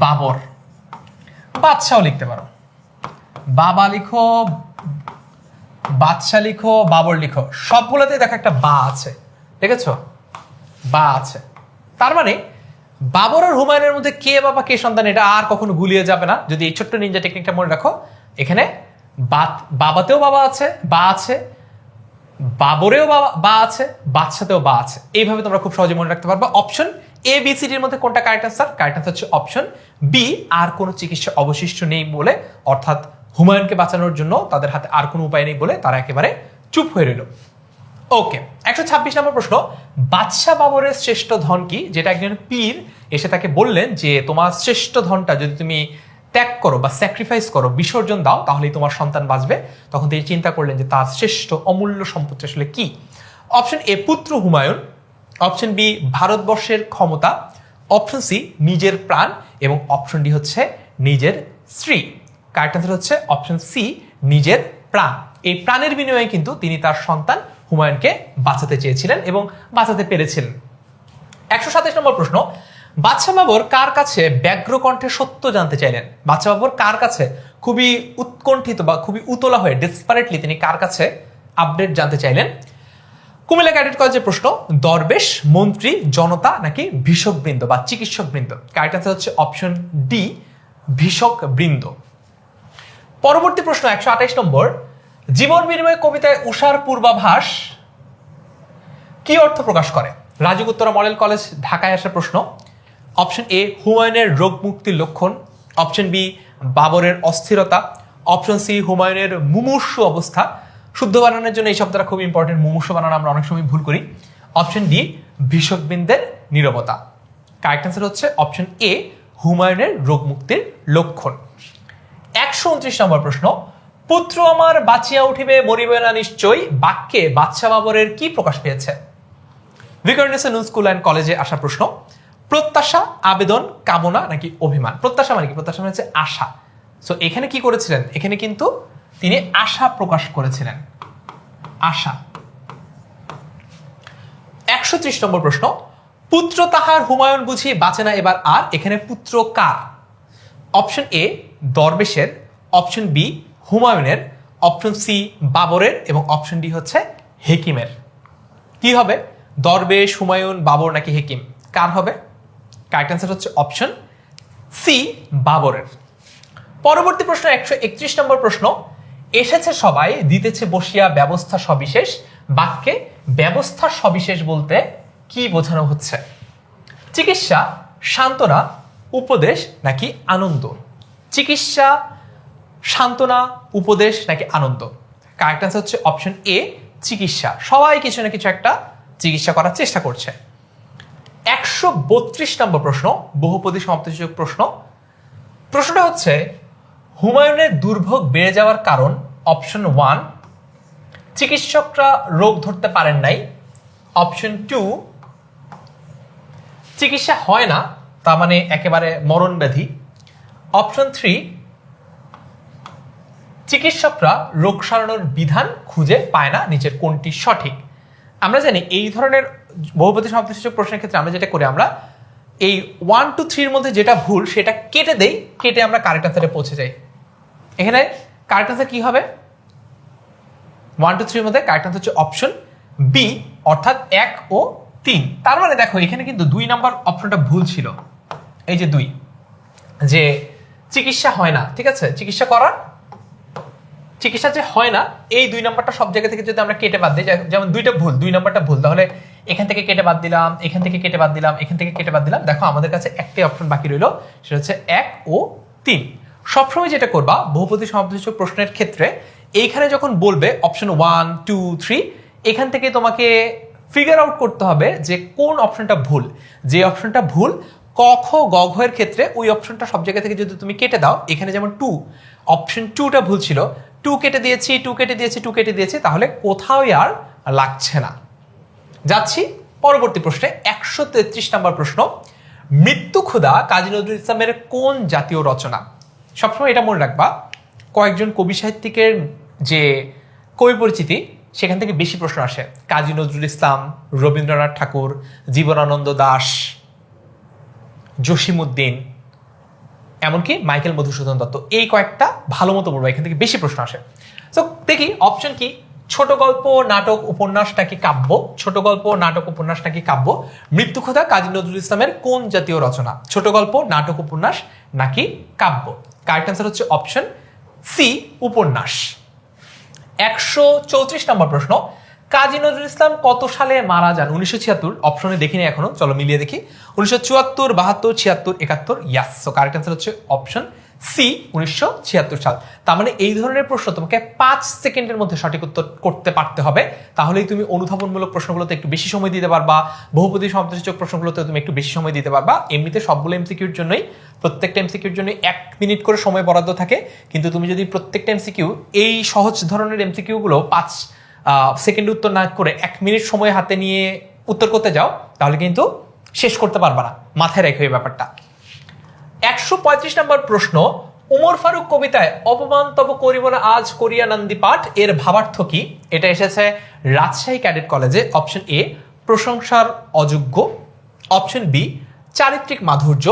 বাবর, বাদশাহ লিখতে পারো, বাবা লিখো, বাদশাহ লিখো, বাবর লিখো, সবগুলোতে দেখো একটা বা আছে, দেখেছো? বা আছে। তার মানে বাবর আর হুমায়ুনের মধ্যে কে বাবা কে সন্তান এটা আর কখনো গুলিয়ে যাবে না যদি এই ছোট্ট নিনজা টেকনিকটা মনে রাখো। এখানে বাবাতেও বাবা আছে, বা আছে, বাবরেও বা আছে, বাদশাতেও বা আছে। এইভাবে তোমরা খুব সহজে মনে রাখতে পারবে। অপশন এ বি সি ডির মধ্যে কোনটা কারেক্ট অ্যান্সার? কারেক্ট অ্যান্সার হচ্ছে অপশন বি আর কোনো চিকিৎসা অবশিষ্ট নেই বলে, অর্থাৎ হুমায়ুনকে বাঁচানোর জন্য তাদের হাতে আর কোনো উপায় নেই বলে তারা একেবারে চুপ হয়ে রইল। ওকে, 126 নম্বর প্রশ্ন। বাদশাহ বাবরের শ্রেষ্ঠ ধন কি? যেটা একজন পীর এসে তাকে বললেন যে তোমার শ্রেষ্ঠ ধনটা যদি তুমি ত্যাগ করো বা স্যাক্রিফাইস করো, বিসর্জন দাও, তাহলেই তোমার সন্তান বাঁচবে। তখন তিনি চিন্তা করলেন যে তার শ্রেষ্ঠ অমূল্য সম্পত্তি আসলে কি। অপশন এ পুত্র হুমায়ুন, অপশন বি ভারতবর্ষের ক্ষমতা, অপশন সি নিজের প্রাণ, এবং অপশন ডি হচ্ছে নিজের স্ত্রী। কারেক্ট আনসার হচ্ছে অপশন সি নিজের প্রাণ। এই প্রাণের বিনিময়ে কিন্তু তিনি তার সন্তান হুমায়ুনকে বাঁচাতে চেয়েছিলেন এবং বাঁচাতে পেরেছিলেন। 127 নম্বর প্রশ্ন, বাদশাহ বাবর কার কাছে ব্যগ্র কণ্ঠে সত্য জানতে চাইলেন? বাদশাহ বাবর কার কাছে খুবই উৎকণ্ঠিত বা খুবই উতলা হয়ে ডেসপারেটলি তিনি কার কাছে আপডেট জানতে চাইলেন? কুমিল্লা ক্যাডেট কলেজের প্রশ্ন, দরবেশ, মন্ত্রী, জনতা নাকি ভিষকবৃন্দ বা চিকিৎসকবৃন্দ? কারেক্ট আনসার হচ্ছে অপশন ডি ভিষকবৃন্দ। পরবর্তী প্রশ্ন 128 নম্বর, জীবন বিনিময় কবিতায় উষার পূর্বাভাস কি অর্থ প্রকাশ করে? রাজীব উত্তরা মডেল কলেজ ঢাকায় আসা প্রশ্ন। অপশন এ হুমায়ুনের রোগ মুক্তির লক্ষণ, অপশন বি বাবরের অস্থিরতা, অপশন সি হুমায়ুনের মুমূর্ষু অবস্থা। শুদ্ধ বানানোর জন্য এই শব্দটা খুব ইম্পর্টেন্ট, মুমূর্ষু বানানো আমরা অনেক সময় ভুল করি। অপশন ডি ভিষকবৃন্দের নীরবতা। কারেক্ট অ্যান্সার হচ্ছে অপশন এ হুমায়ুনের রোগ মুক্তির লক্ষণ। 129 নম্বর প্রশ্ন, পুত্র আমার বাঁচিয়া উঠিবে মরিবে না নিশ্চয় বাক্যে বাদশাহ বাবরের কি প্রকাশ পেয়েছে? ভিকারুননিসা নূন স্কুল অ্যান্ড কলেজে আসা প্রশ্ন। প্রত্যাশা, আবেদন, কামনা নাকি অভিমান? প্রত্যাশা মানে কি? প্রত্যাশা মানে হচ্ছে আশা। সো এখানে কি করেছিলেন? এখানে কিন্তু তিনি আশা প্রকাশ করেছিলেন, আশা। 130 নম্বর প্রশ্ন, পুত্র তাহার হুমায়ুন বুঝি বাঁচে না এবার আর। এখানে পুত্র কার? অপশন এ দরবেশের, অপশন বি হুমায়ুনের, অপশন সি বাবরের এবং অপশন ডি হচ্ছে হেকিমের। কি হবে? দরবেশ, হুমায়ুন, বাবর নাকি হেকিম? কার হবে? কারেক্ট অ্যান্সার হচ্ছে অপশন সি বাবরের। পরবর্তী প্রশ্ন 131 নম্বর প্রশ্ন, এসেছে সবাই দিতেছে বসিয়া ব্যবস্থা সবিশেষ বাক্যে ব্যবস্থা সবিশেষ বলতে কি বোঝানো হচ্ছে? চিকিৎসা, সান্ত্বনা, উপদেশ নাকি আনন্দ? চিকিৎসা, সান্ত্বনা, উপদেশ নাকি আনন্দ? কারেক্ট অ্যান্সার হচ্ছে অপশন এ চিকিৎসা। সবাই কিছু না কিছু একটা চিকিৎসা করার চেষ্টা করছে। 132 নম্বর প্রশ্ন, বহুপদী সমাপ্তিসূচক প্রশ্ন। প্রশ্নটা হচ্ছে হুমায়ুনের দুর্ভোগ বেড়ে যাওয়ার কারণ। অপশন 1 চিকিৎসকরা রোগ ধরতে পারেন নাই, অপশন 2 চিকিৎসা হয় না তা মানে একেবারে মরণ ব্যাধি, অপশন 3 চিকিৎসকরা রোগ সারানোর বিধান খুঁজে পায় না। নিচের কোনটি সঠিক? আমরা জানি এই ধরনের বহুপদী সমাপ্তিসূচক প্রশ্নের ক্ষেত্রে আমরা যেটা করি, আমরা এই 1 2 3 এর মধ্যে যেটা ভুল সেটা কেটে দেই, কেটে আমরা কারেক্ট আনসারে পৌঁছে যাই। এখানে কারেক্ট আনসার কি হবে? 1 2 3 এর মধ্যে কারেক্ট আনসার হচ্ছে অপশন বি, অর্থাৎ 1 ও 3। তার মানে দেখো এখানে কিন্তু 2 নাম্বার অপশনটা ভুল ছিল। এই যে 2, যে চিকিৎসা হয় না, ঠিক আছে, চিকিৎসা যে হয় না, এই 2 নাম্বারটা সব জায়গা থেকে যদি আমরা কেটে বাদ দিই, যেমন 2টা ভুল, 2 নাম্বারটা ভুল, তাহলে এখান থেকে কেটে বাদ দিলাম, এখান থেকে কেটে বাদ দিলাম, এখান থেকে কেটে বাদ দিলাম। দেখো আমাদের কাছে একটাই অপশন বাকি রইল, সেটা হচ্ছে 1 ও 3। সবসময় যেটা করবা বহুপদী সমাপ্তিসূচক প্রশ্নের ক্ষেত্রে, এইখানে যখন বলবে অপশন 1 2 3, এখান থেকে তোমাকে ফিগার আউট করতে হবে যে কোন অপশনটা ভুল। যে অপশনটা ভুল ক খ গ ঘ এর ক্ষেত্রে ওই অপশনটা সব জায়গা থেকে যদি তুমি কেটে দাও, এখানে যেমন 2 অপশন 2টা ভুল ছিল, 2 কেটে দিয়েছি, 2 কেটে দিয়েছি, 2 কেটে দিয়েছি, তাহলে কোথাও আর লাগছে না। যাচ্ছি পরবর্তী প্রশ্নে। 133 নম্বর প্রশ্ন, মৃত্যু ক্ষুধা কাজী নজরুল ইসলামের কোন জাতীয় রচনা? সবসময় এটা মনে রাখবা, কয়েকজন কবি সাহিত্যিকের যে কবি পরিচিতি সেখান থেকে বেশি প্রশ্ন আসে। কাজী নজরুল ইসলাম, রবীন্দ্রনাথ ঠাকুর, জীবনানন্দ দাশ, জসিমউদ্দিন, এমনকি মাইকেল মধুসূদন দত্ত, এই কয়েকটা ভালো মতো বলবো, এখান থেকে বেশি প্রশ্ন আসে। তো দেখি অপশন কি, ছোট গল্প, নাটক, উপন্যাস নাকি কাব্য? ছোট গল্প, নাটক, উপন্যাস নাকি কাব্য? মৃত্যু ক্ষুধা কাজী নজরুল ইসলামের কোন জাতীয় রচনা? ছোট গল্প, নাটক, উপন্যাস নাকি কাব্য? কারেক্ট অ্যান্সার হচ্ছে অপশন সি উপন্যাস। 134 নম্বর প্রশ্ন, কাজী নজরুল ইসলাম কত সালে মারা যান? 1976। অপশনে দেখিনি এখনো, চলো মিলিয়ে দেখি। 1974, 72, 76, 71। ইয়াস। সো কারেক্ট অ্যান্সার হচ্ছে অপশন সি 1976 সাল। তার মানে এই ধরনের প্রশ্ন তোমাকে 5 সেকেন্ডের মধ্যে সঠিক উত্তর করতে পারতে হবে, তাহলেই তুমি অনুধাবনমূলক প্রশ্নগুলোতে একটু বেশি সময় দিতে পারবা, বহুপদী সমালোচক প্রশ্নগুলোতে তুমি একটু বেশি সময় দিতে পারবা। এমনিতে সবগুলো এমসিকিউর জন্যই, প্রত্যেকটা এমসিকিউর জন্য 1 মিনিট করে সময় বরাদ্দ থাকে, কিন্তু তুমি যদি প্রত্যেকটা এমসিকিউ এই সহজ ধরনের এমসিকিউগুলো 5 সেকেন্ড উত্তর না করে 1 মিনিট সময় হাতে নিয়ে উত্তর করতে যাও, তাহলে কিন্তু শেষ করতে পারবা না। মাথায় রেখো এই ব্যাপারটা। 135 নম্বর প্রশ্ন, উমর ফারুক কবিতায় অপমান তব করিব না আজ করিয়া নন্দী পাঠ এর ভাবার্থ কি? এটা এসেছে রাজশাহী ক্যাডেট কলেজে। অপশন এ প্রশংসার অযোগ্য, অপশন বি চারিত্রিক মাধুর্য,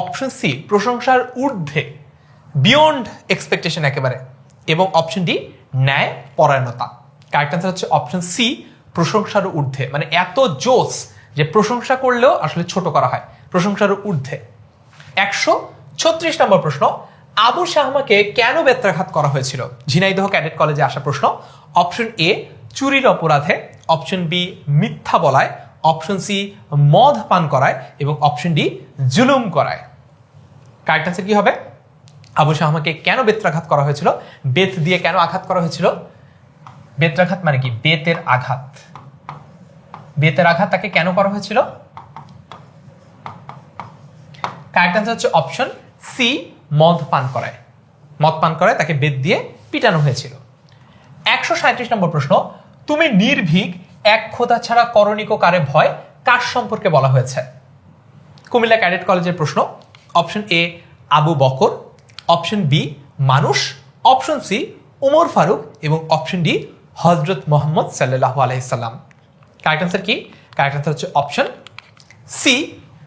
অপশন সি প্রশংসার ঊর্ধ্বে বিয়ন্ড এক্সপেকটেশন একেবারে, এবং অপশন ডি ন্যায় পরায়ণতা। কারেক্ট আনসার হচ্ছে অপশন সি প্রশংসার ঊর্ধ্বে, মানে এত জোস যে প্রশংসা করলেও আসলে ছোট করা হয়, প্রশংসার ঊর্ধ্বে। 136 নম্বর প্রশ্ন, আবু শাহমাকে কেন বেত্রাঘাত করা হয়েছিল? ঝিনাইদহ ক্যাডেট কলেজে আসা প্রশ্ন। অপশন এ চুরির অপরাধে, অপশন বি মিথ্যা বলায়, অপশন সি মদ পান করায়, এবং অপশন ডি জুলুম করায়। কারেক্ট আনসার কি হবে? আবু শাহমাকে কেন বেত্রাঘাত করা হয়েছিল? বেত দিয়ে কেন আঘাত করা হয়েছিল? বেত্রাঘাত মানে কি? বেতের আঘাত। বেতের আঘাত তাকে কেন করা হয়েছিল? কারেক্ট আনসার হচ্ছে অপশন সি মদ পান করায়। মদ পান করায় তাকে বেত দিয়ে পিটানো হয়েছিল। 137 নম্বর প্রশ্ন, তুমি নির্ভীক এক খোদা ছাড়া করণিক কারে ভয় কার সম্পর্কে বলা হয়েছে? কুমিল্লা ক্যাডেট কলেজের প্রশ্ন। Option A Abu Bakr, option B মানুষ, অপশন সি উমর ফারুক, এবং অপশন ডি হযরত মুহাম্মদ সাল্লাল্লাহু আলাইহি সাল্লাম। কারেক্ট আনসার কি? কারেক্ট আনসার হচ্ছে অপশন সি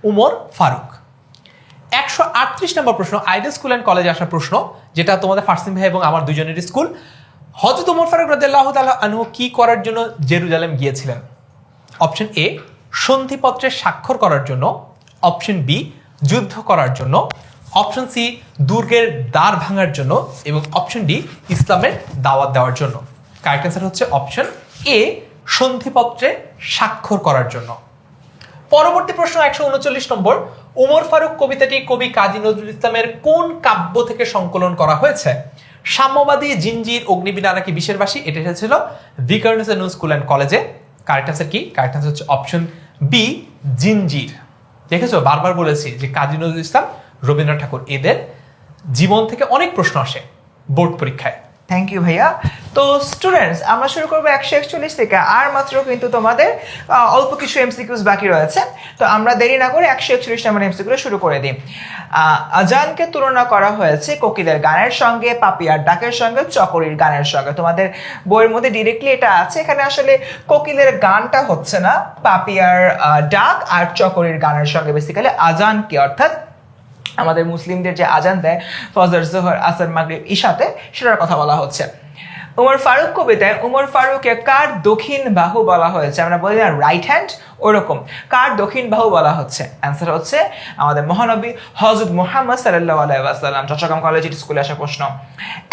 উমর ফারুক। 138 নম্বর প্রশ্ন, আইডিয়াল স্কুল অ্যান্ড কলেজে আসা প্রশ্ন, যেটা তোমাদের ফারসিন ভাই এবং আমার দুজনেরই স্কুল। হযরত উমর ফারুক রাদিয়াল্লাহু তাআলা আনহু কি করার জন্য জেরুজালেম গিয়েছিলেন? অপশন এ সন্ধিপত্রে স্বাক্ষর করার জন্য, অপশন বি যুদ্ধ করার জন্য, অপশন সি দুর্গের দ্বার ভাঙার জন্য, এবং অপশন ডি ইসলামের দাওয়াত দেওয়ার জন্য। কারেক্ট অ্যান্সার হচ্ছে অপশন এ সন্ধিপত্রে স্বাক্ষর করার জন্য। পরবর্তী প্রশ্ন 139 নম্বর, উমর ফারুক কবিতাটি কবি কাজী নজরুল ইসলামের কোন কাব্য থেকে সংকলন করা হয়েছে? সাম্যবাদী, জিঞ্জির, অগ্নিবীণা নাকি বিশেরবাসী? এটা এসেছিল ভিকারুননিসা নূন স্কুল অ্যান্ড কলেজে। কারেক্ট আনসার কি? কারেক্ট আনসার হচ্ছে অপশন বি জিঞ্জির। দেখেছো, বারবার বলেছি যে কাজী নজরুল ইসলাম, রবীন্দ্রনাথ ঠাকুর, এদের জীবন থেকে অনেক প্রশ্ন আসে বোর্ড পরীক্ষায়। থ্যাংক ইউ ভাইয়া। তো স্টুডেন্টস, আমরা শুরু করবো 141 থেকে। আর মাত্র কিন্তু তোমাদের অল্প কিছু এমসিকিউস বাকি রয়েছে, তো আমরা দেরি না করে 141 নম্বর এমসিকিউ শুরু করে দিই। আজানকে তুলনা করা হয়েছে কোকিলের গানের সঙ্গে, পাপিয়ার ডাকের সঙ্গে, চকরির গানের সঙ্গে। তোমাদের বইয়ের মধ্যে ডিরেক্টলি এটা আছে। এখানে আসলে কোকিলের গানটা হচ্ছে না, পাপিয়ার ডাক আর চকরির গানের সঙ্গে বেসিক্যালি আজানকে, অর্থাৎ আমাদের মুসলিমদের যে আজান দেয় ফজর, জোহর, আসর, মাগরিব, ইশাতে, সেটার কথা বলা হচ্ছে। উমর ফারুক কবিতায় উমর ফারুককে কার দক্ষিণ বাহু বলা হয়েছে? আমরা বলি না রাইট হ্যান্ড, ওরকম কার দক্ষিণ বাহু বলা হচ্ছে? অ্যান্সার হচ্ছে আমাদের মহানবী হযরত মুহাম্মদ সাল্লাল্লাহু আলাইহি ওয়াসাল্লাম। চট্টগ্রাম কলেজ স্কুলে আসা প্রশ্ন।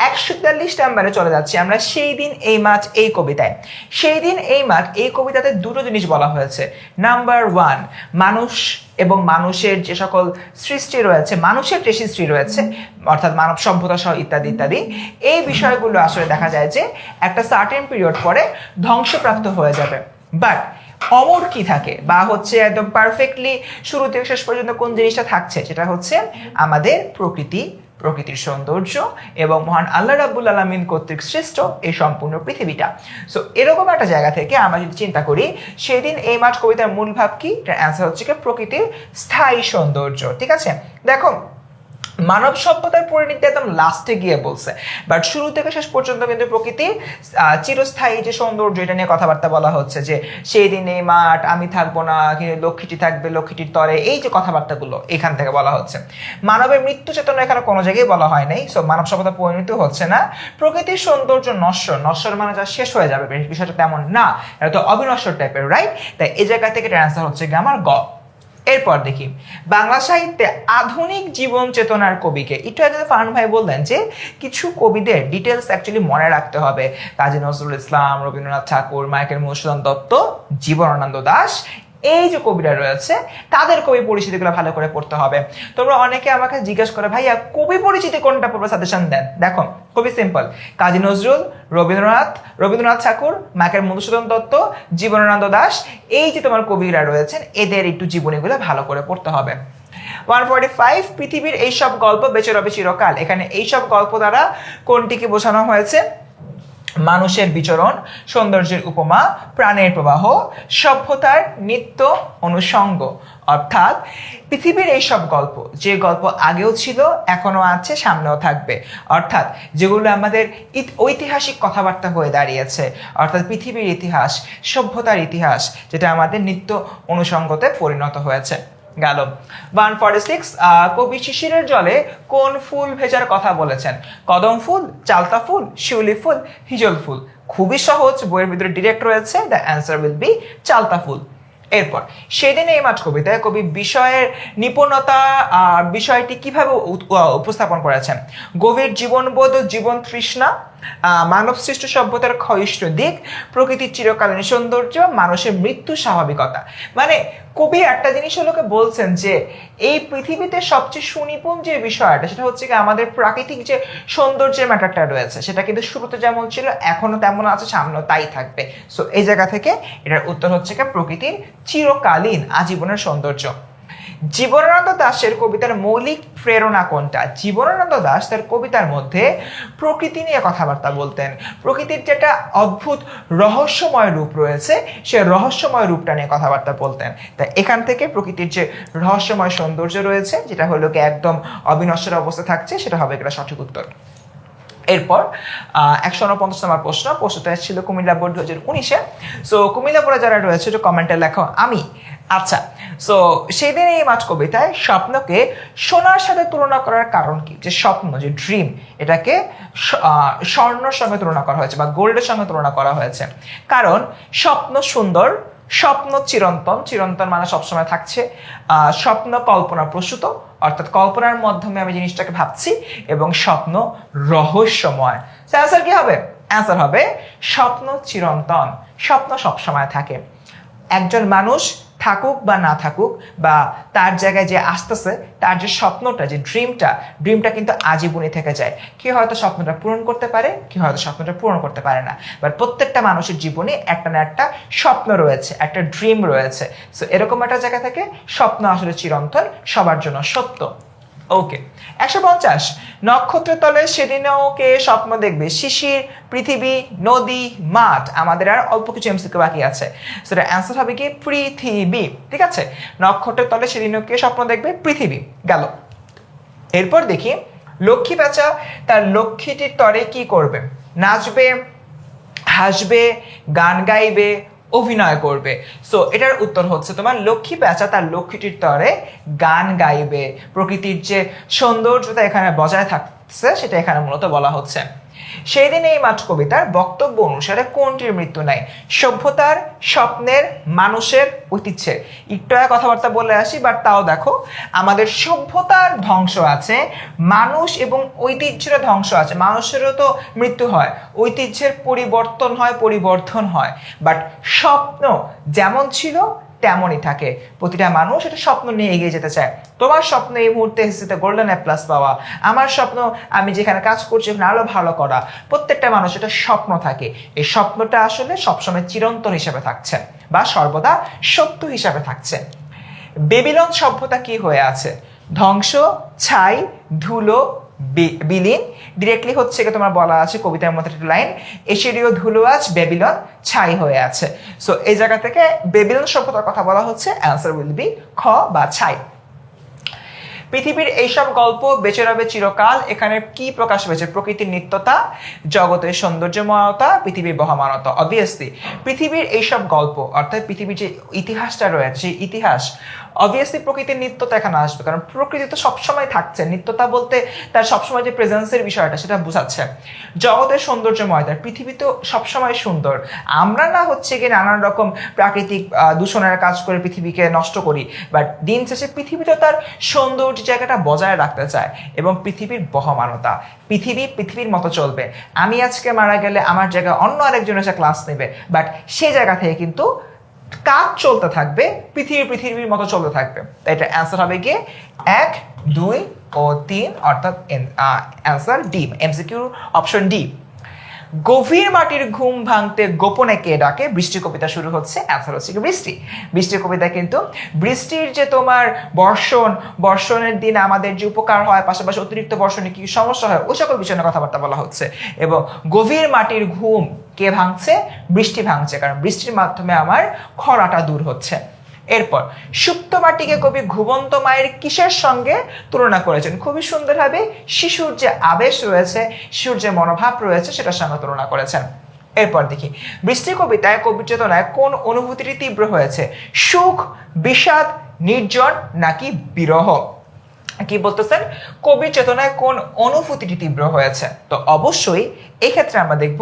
143 নম্বরে চলে যাচ্ছি আমরা। সেই দিন এই মাঠ এই কবিতায়, সেই দিন এই মাঠ এই কবিতাতে দুটো জিনিস বলা হয়েছে। নাম্বার 1, মানুষ এবং মানুষের যে সকল সৃষ্টি রয়েছে, মানুষের যে সৃষ্টি রয়েছে, অর্থাৎ মানব সভ্যতা সহ ইত্যাদি ইত্যাদি, এই বিষয়গুলো আসলে দেখা যায় যে একটা সার্টেন পিরিয়ড পরে ধ্বংসপ্রাপ্ত হয়ে যাবে। বাট অমর কি থাকে, বা হচ্ছে একদম পারফেক্টলি শুরু থেকে শেষ পর্যন্ত কোন জিনিসটা থাকছে, সেটা হচ্ছে আমাদের প্রকৃতি, প্রকৃতির সৌন্দর্য এবং মহান আল্লাহ রাব্বুল আলামিন কর্তৃক সৃষ্ট এই সম্পূর্ণ পৃথিবীটা। সো এরকম একটা জায়গা থেকে আমরা যদি চিন্তা করি, সেদিন এই মাঠ কবিতার মূল ভাব কি? এটার অ্যান্সার হচ্ছে কি প্রকৃতির স্থায়ী সৌন্দর্য। ঠিক আছে, দেখো মানব সভ্যতার পরিণতি একদম লাস্টে গিয়ে বলছে, বাট শুরু থেকে শেষ পর্যন্ত কিন্তু প্রকৃতির চিরস্থায়ী যে সৌন্দর্য, এটা নিয়ে কথাবার্তা বলা হচ্ছে। যে সেই দিন এই মাঠ, আমি থাকবো না, কিন্তু লক্ষ্মীটি থাকবে লক্ষ্মীটির তরে, এই যে কথাবার্তাগুলো এখান থেকে বলা হচ্ছে। মানবের মৃত্যু চেতনা এখানে কোনো জায়গায় বলা হয় নাই। সো মানব সভ্যতার পরিণতি হচ্ছে না, প্রকৃতির সৌন্দর্য নশ্বর, নশ্বর মানে যা শেষ হয়ে যাবে, বিষয়টা তেমন না, এটা তো অবিনশ্বর টাইপের, রাইট? তাই এই জায়গা থেকে অ্যান্সার হচ্ছে কি আমার গ। এরপর দেখি বাংলা সাহিত্যে আধুনিক জীবন চেতনার কবিকে। একটু আগে ফারহান ভাই বললেন যে কিছু কবিদের ডিটেলস অ্যাকচুয়ালি মনে রাখতে হবে। কাজী নজরুল ইসলাম, রবীন্দ্রনাথ ঠাকুর, মাইকেল মধুসূদন দত্ত, জীবনানন্দ দাশ, এই যে কবিরা রয়েছে তাদের কবি পরিচিতিগুলো ভালো করে পড়তে হবে। তোমরা অনেকে আমাকে জিজ্ঞেস করে ভাইয়া কবি পরিচিতি কোনটা পড়বে, সাজেশন দেন। দেখো খুবই সিম্পল, কাজী নজরুল, রবীন্দ্রনাথ ঠাকুর, মাইকেল মধুসূদন দত্ত, জীবনানন্দ দাশ, এই যে তোমার কবিরা রয়েছেন এদের একটু জীবনীগুলো ভালো করে পড়তে হবে। 145 পৃথিবীর এইসব গল্প বেঁচে রবে চিরকাল। এখানে এইসব গল্প দ্বারা কোনটিকে বোঝানো হয়েছে? মানুষের বিচরণ, সৌন্দর্যের উপমা, প্রাণের প্রবাহ, সভ্যতার নিত্য অনুষঙ্গ। অর্থাৎ পৃথিবীর এইসব গল্প, যে গল্প আগেও ছিল, এখনো আছে, সামনেও থাকবে, অর্থাৎ যেগুলো আমাদের ঐতিহাসিক কথাবার্তা হয়ে দাঁড়িয়েছে, অর্থাৎ পৃথিবীর ইতিহাস, সভ্যতার ইতিহাস, যেটা আমাদের নিত্য অনুষঙ্গতে পরিণত হয়েছে। গেল 146 কবি শিশিরের জলে কোন ফুল ভেজার কথা বলেছেন? কদম ফুল, চালতা ফুল, শিউলি ফুল, হিজল ফুল। খুবই সহজ, বইয়ের ভিতরে ডিরেক্ট রয়েছে, দ্য অ্যান্সার উইল বি চালতা ফুল। এরপর সেদিন এই মাঠ কবিতায় কবি বিষয়ের নিপুণতা বিষয়টি কিভাবে উপস্থাপন করেছেন? গভীর জীবনবোধ ও জীবন তৃষ্ণা, মানব সৃষ্ট সভ্যতার ক্ষয়িষ্ঠ দিক, প্রকৃতির চিরকালীন সৌন্দর্য, মানুষের মৃত্যু স্বাভাবিকতা। মানে কবি একটা জিনিস হলোকে বলছেন যে এই পৃথিবীতে সবচেয়ে সুনিপুণ যে বিষয়টা সেটা হচ্ছে কি আমাদের প্রাকৃতিক যে সৌন্দর্যের ম্যাটারটা রয়েছে, সেটা কিন্তু শুরুতে যেমন ছিল এখনো তেমন আছে, সামনেও তাই থাকবে। সো এই জায়গা থেকে এটার উত্তর হচ্ছে কি প্রকৃতির চিরকালীন আজীবনের সৌন্দর্য। জীবনানন্দ দাশের কবিতার মৌলিক প্রেরণা কোনটা? জীবনানন্দ দাশ তার কবিতার মধ্যে প্রকৃতি নিয়ে কথাবার্তা বলতেন, প্রকৃতির যেটা অদ্ভুত রহস্যময় রূপ রয়েছে সে রহস্যময় রূপটা নিয়ে কথাবার্তা বলতেন। তাই এখান থেকে প্রকৃতির যে রহস্যময় সৌন্দর্য রয়েছে, যেটা হলো কি একদম অবিনশ্বর অবস্থা থাকছে, সেটা হবে একটা সঠিক উত্তর। এরপর 149 নম্বর প্রশ্নটা ছিল কুমিল্লা বোর্ড 2019-এ। সো কুমিল্লা বোর্ডে যারা রয়েছে একটু কমেন্টে লেখো আমি। আচ্ছা, সো সেদিন এই মাঠ কবিতায় স্বপ্নকে সোনার সাথে তুলনা করার কারণ কি? যে স্বপ্ন, যে ড্রিম, এটাকে স্বর্ণের সঙ্গে তুলনা করা হয়েছে বা গোল্ডের সঙ্গে তুলনা করা হয়েছে। কারণ স্বপ্ন সুন্দর, স্বপ্ন চিরন্তন, চিরন্তন মানে সবসময় থাকছে, স্বপ্ন কল্পনা প্রসূত, অর্থাৎ কল্পনার মাধ্যমে আমি জিনিসটাকে ভাবছি, এবং স্বপ্ন রহস্যময়। অ্যান্সার কি হবে? অ্যান্সার হবে স্বপ্ন চিরন্তন, স্বপ্ন সবসময় থাকে। একজন মানুষ থাকুক বা না থাকুক, বা তার জায়গায় যে আসতেছে, তার যে স্বপ্নটা, যে ড্রিমটা কিন্তু আজীবনই থেকে যায়। কি হয়তো স্বপ্নটা পূরণ করতে পারে, কি হয়তো স্বপ্নটা পূরণ করতে পারে না, বাট প্রত্যেকটা মানুষের জীবনে একটা না একটা স্বপ্ন রয়েছে, একটা ড্রিম রয়েছে। সো এরকম একটা জায়গা থেকে স্বপ্ন আসলে চিরন্তন, সবার জন্য সত্য। ওকে, 150 নক্ষত্রের তলে সেদিনও কে স্বপ্ন দেখবে? শিশির, পৃথিবী, নদী, মাঠ। আমাদের আর অল্প কিছু এমসিকিউ বাকি আছে, সেটা অ্যান্সার হবে কি পৃথিবী। ঠিক আছে, নক্ষত্রের তলে সেদিনও কে স্বপ্ন দেখবে? পৃথিবী। গেল। এরপর দেখি লক্ষ্মী প্যাঁচা তার লক্ষ্মীটির তরে কি করবে? নাচবে, হাসবে, গান গাইবে, অভিনয় করবে। সো এটার উত্তর হচ্ছে তোমার লক্ষ্মী প্যাঁচা তার লক্ষ্মীটির তরে গান গাইবে। প্রকৃতির যে সৌন্দর্যতা এখানে বজায় থাকছে সেটা এখানে মূলত বলা হচ্ছে। সেই দিন এই মাঠ কবিতার বক্তব্য অনুসারে কোনটির মৃত্যু নাই? সভ্যতার, স্বপ্নের, মানুষের, ঐতিহ্যের। একটু কথাবার্তা বলে আসি, বাট তাও দেখো আমাদের সভ্যতার ধ্বংস আছে, মানুষ এবং ঐতিহ্যের ধ্বংস আছে। মানুষেরও তো মৃত্যু হয়, ঐতিহ্যের পরিবর্তন হয়, বাট স্বপ্ন যেমন ছিল তেমনই থাকে। প্রতিটা মানুষ এটা স্বপ্ন নিয়ে এগিয়ে যেতে চায়। তোমার স্বপ্ন এই মুহূর্তে এসএসসিতে গোল্ডেন এ প্লাস পাওয়া, আমার স্বপ্ন আমি যেখানে কাজ করছি ওখানে আরো ভালো করা। প্রত্যেকটা মানুষ এটা স্বপ্ন থাকে, এই স্বপ্নটা আসলে সবসময় চিরন্তন হিসেবে থাকছে বা সর্বদা সত্য হিসাবে থাকছে। বেবিলন সভ্যতা কি হয়ে আছে? ধ্বংস, ছাই, ধুলো, বিলীন। ডিরেক্টলি হচ্ছে তোমার বলা আছে কবিতার মধ্যে একটা লাইন, এশিরীয় ধুলো আজ বেবিলন ছাই হয়ে আছে। সো এই জায়গা থেকে বেবিলন সভ্যতার কথা বলা হচ্ছে, অ্যান্সার উইল বি খ বা ছাই। পৃথিবীর এইসব গল্প বেঁচে রবে চিরকাল। এখানে কি প্রকাশ পেয়েছে? প্রকৃতির নিত্যতা, জগতের সৌন্দর্যময়তা, পৃথিবীর বহমানতা। অবভিয়াসলি পৃথিবীর এইসব গল্প অর্থাৎ পৃথিবীর যে ইতিহাসটা রয়েছে সেই ইতিহাস অবভিয়াসলি প্রকৃতির নিত্যতা এখানে আসবে, কারণ প্রকৃতি তো সবসময় থাকছে। নিত্যতা বলতে তার সবসময় যে প্রেজেন্সের বিষয়টা সেটা বোঝাচ্ছে। জগতের সৌন্দর্যময়তা, পৃথিবী তো সবসময় সুন্দর। আমরা না হচ্ছে গিয়ে নানান রকম প্রাকৃতিক দূষণের কাজ করে পৃথিবীকে নষ্ট করি, বাট দিন শেষে পৃথিবী তো তার সৌন্দর্য জায়গাটা বজায় রাখতে চায়। এবং পৃথিবীর বহমানতা, পৃথিবীর মতো চলবে। আমি আজকে মারা গেলে আমার জায়গায় অন্য আরেকজন এসে ক্লাস নেবে, বাট সে জায়গা থেকে কিন্তু কাজ চলতে থাকবে, পৃথিবীর মতো চলতে থাকবে। তাই এটা অ্যান্সার হবে গিয়ে 1, 2 ও 3, অর্থাৎ answer D, MCQ option D. গভীর মাটির ঘুম ভাঙতে গোপনে কে ডাকে, বৃষ্টি কবিতা শুরু হচ্ছে, অ্যান্সার হচ্ছে কি বৃষ্টি। বৃষ্টির কবিতা কিন্তু বৃষ্টির যে তোমার বর্ষণের দিন আমাদের যে উপকার হয়, পাশাপাশি অতিরিক্ত বর্ষণে কি সমস্যা হয়, ওই সকল বিষয়ে কথাবার্তা বলা হচ্ছে। এবং গভীর মাটির ঘুম কে ভাঙছে, বৃষ্টি ভাঙছে, কারণ বৃষ্টির মাধ্যমে আমার খরাটা দূর হচ্ছে। এরপর সুপ্ত মাটিকে কবি ঘুমন্ত মায়ের কিসের সঙ্গে তুলনা করেছেন, খুবই সুন্দরভাবে শিশুর যে আবেশ রয়েছে, শিশুর যে মনোভাব রয়েছে সেটার সঙ্গে তুলনা করেছেন। এরপর দেখি বৃষ্টি কবিতায় কবির চেতনায় কোন অনুভূতিটি তীব্র হয়েছে, সুখ, বিষাদ, নির্জন নাকি বিরহ। কি বলতেছেন, কবির চেতনায় কোন অনুভূতিটি তীব্র হয়েছে? তো অবশ্যই এক্ষেত্রে আমরা দেখব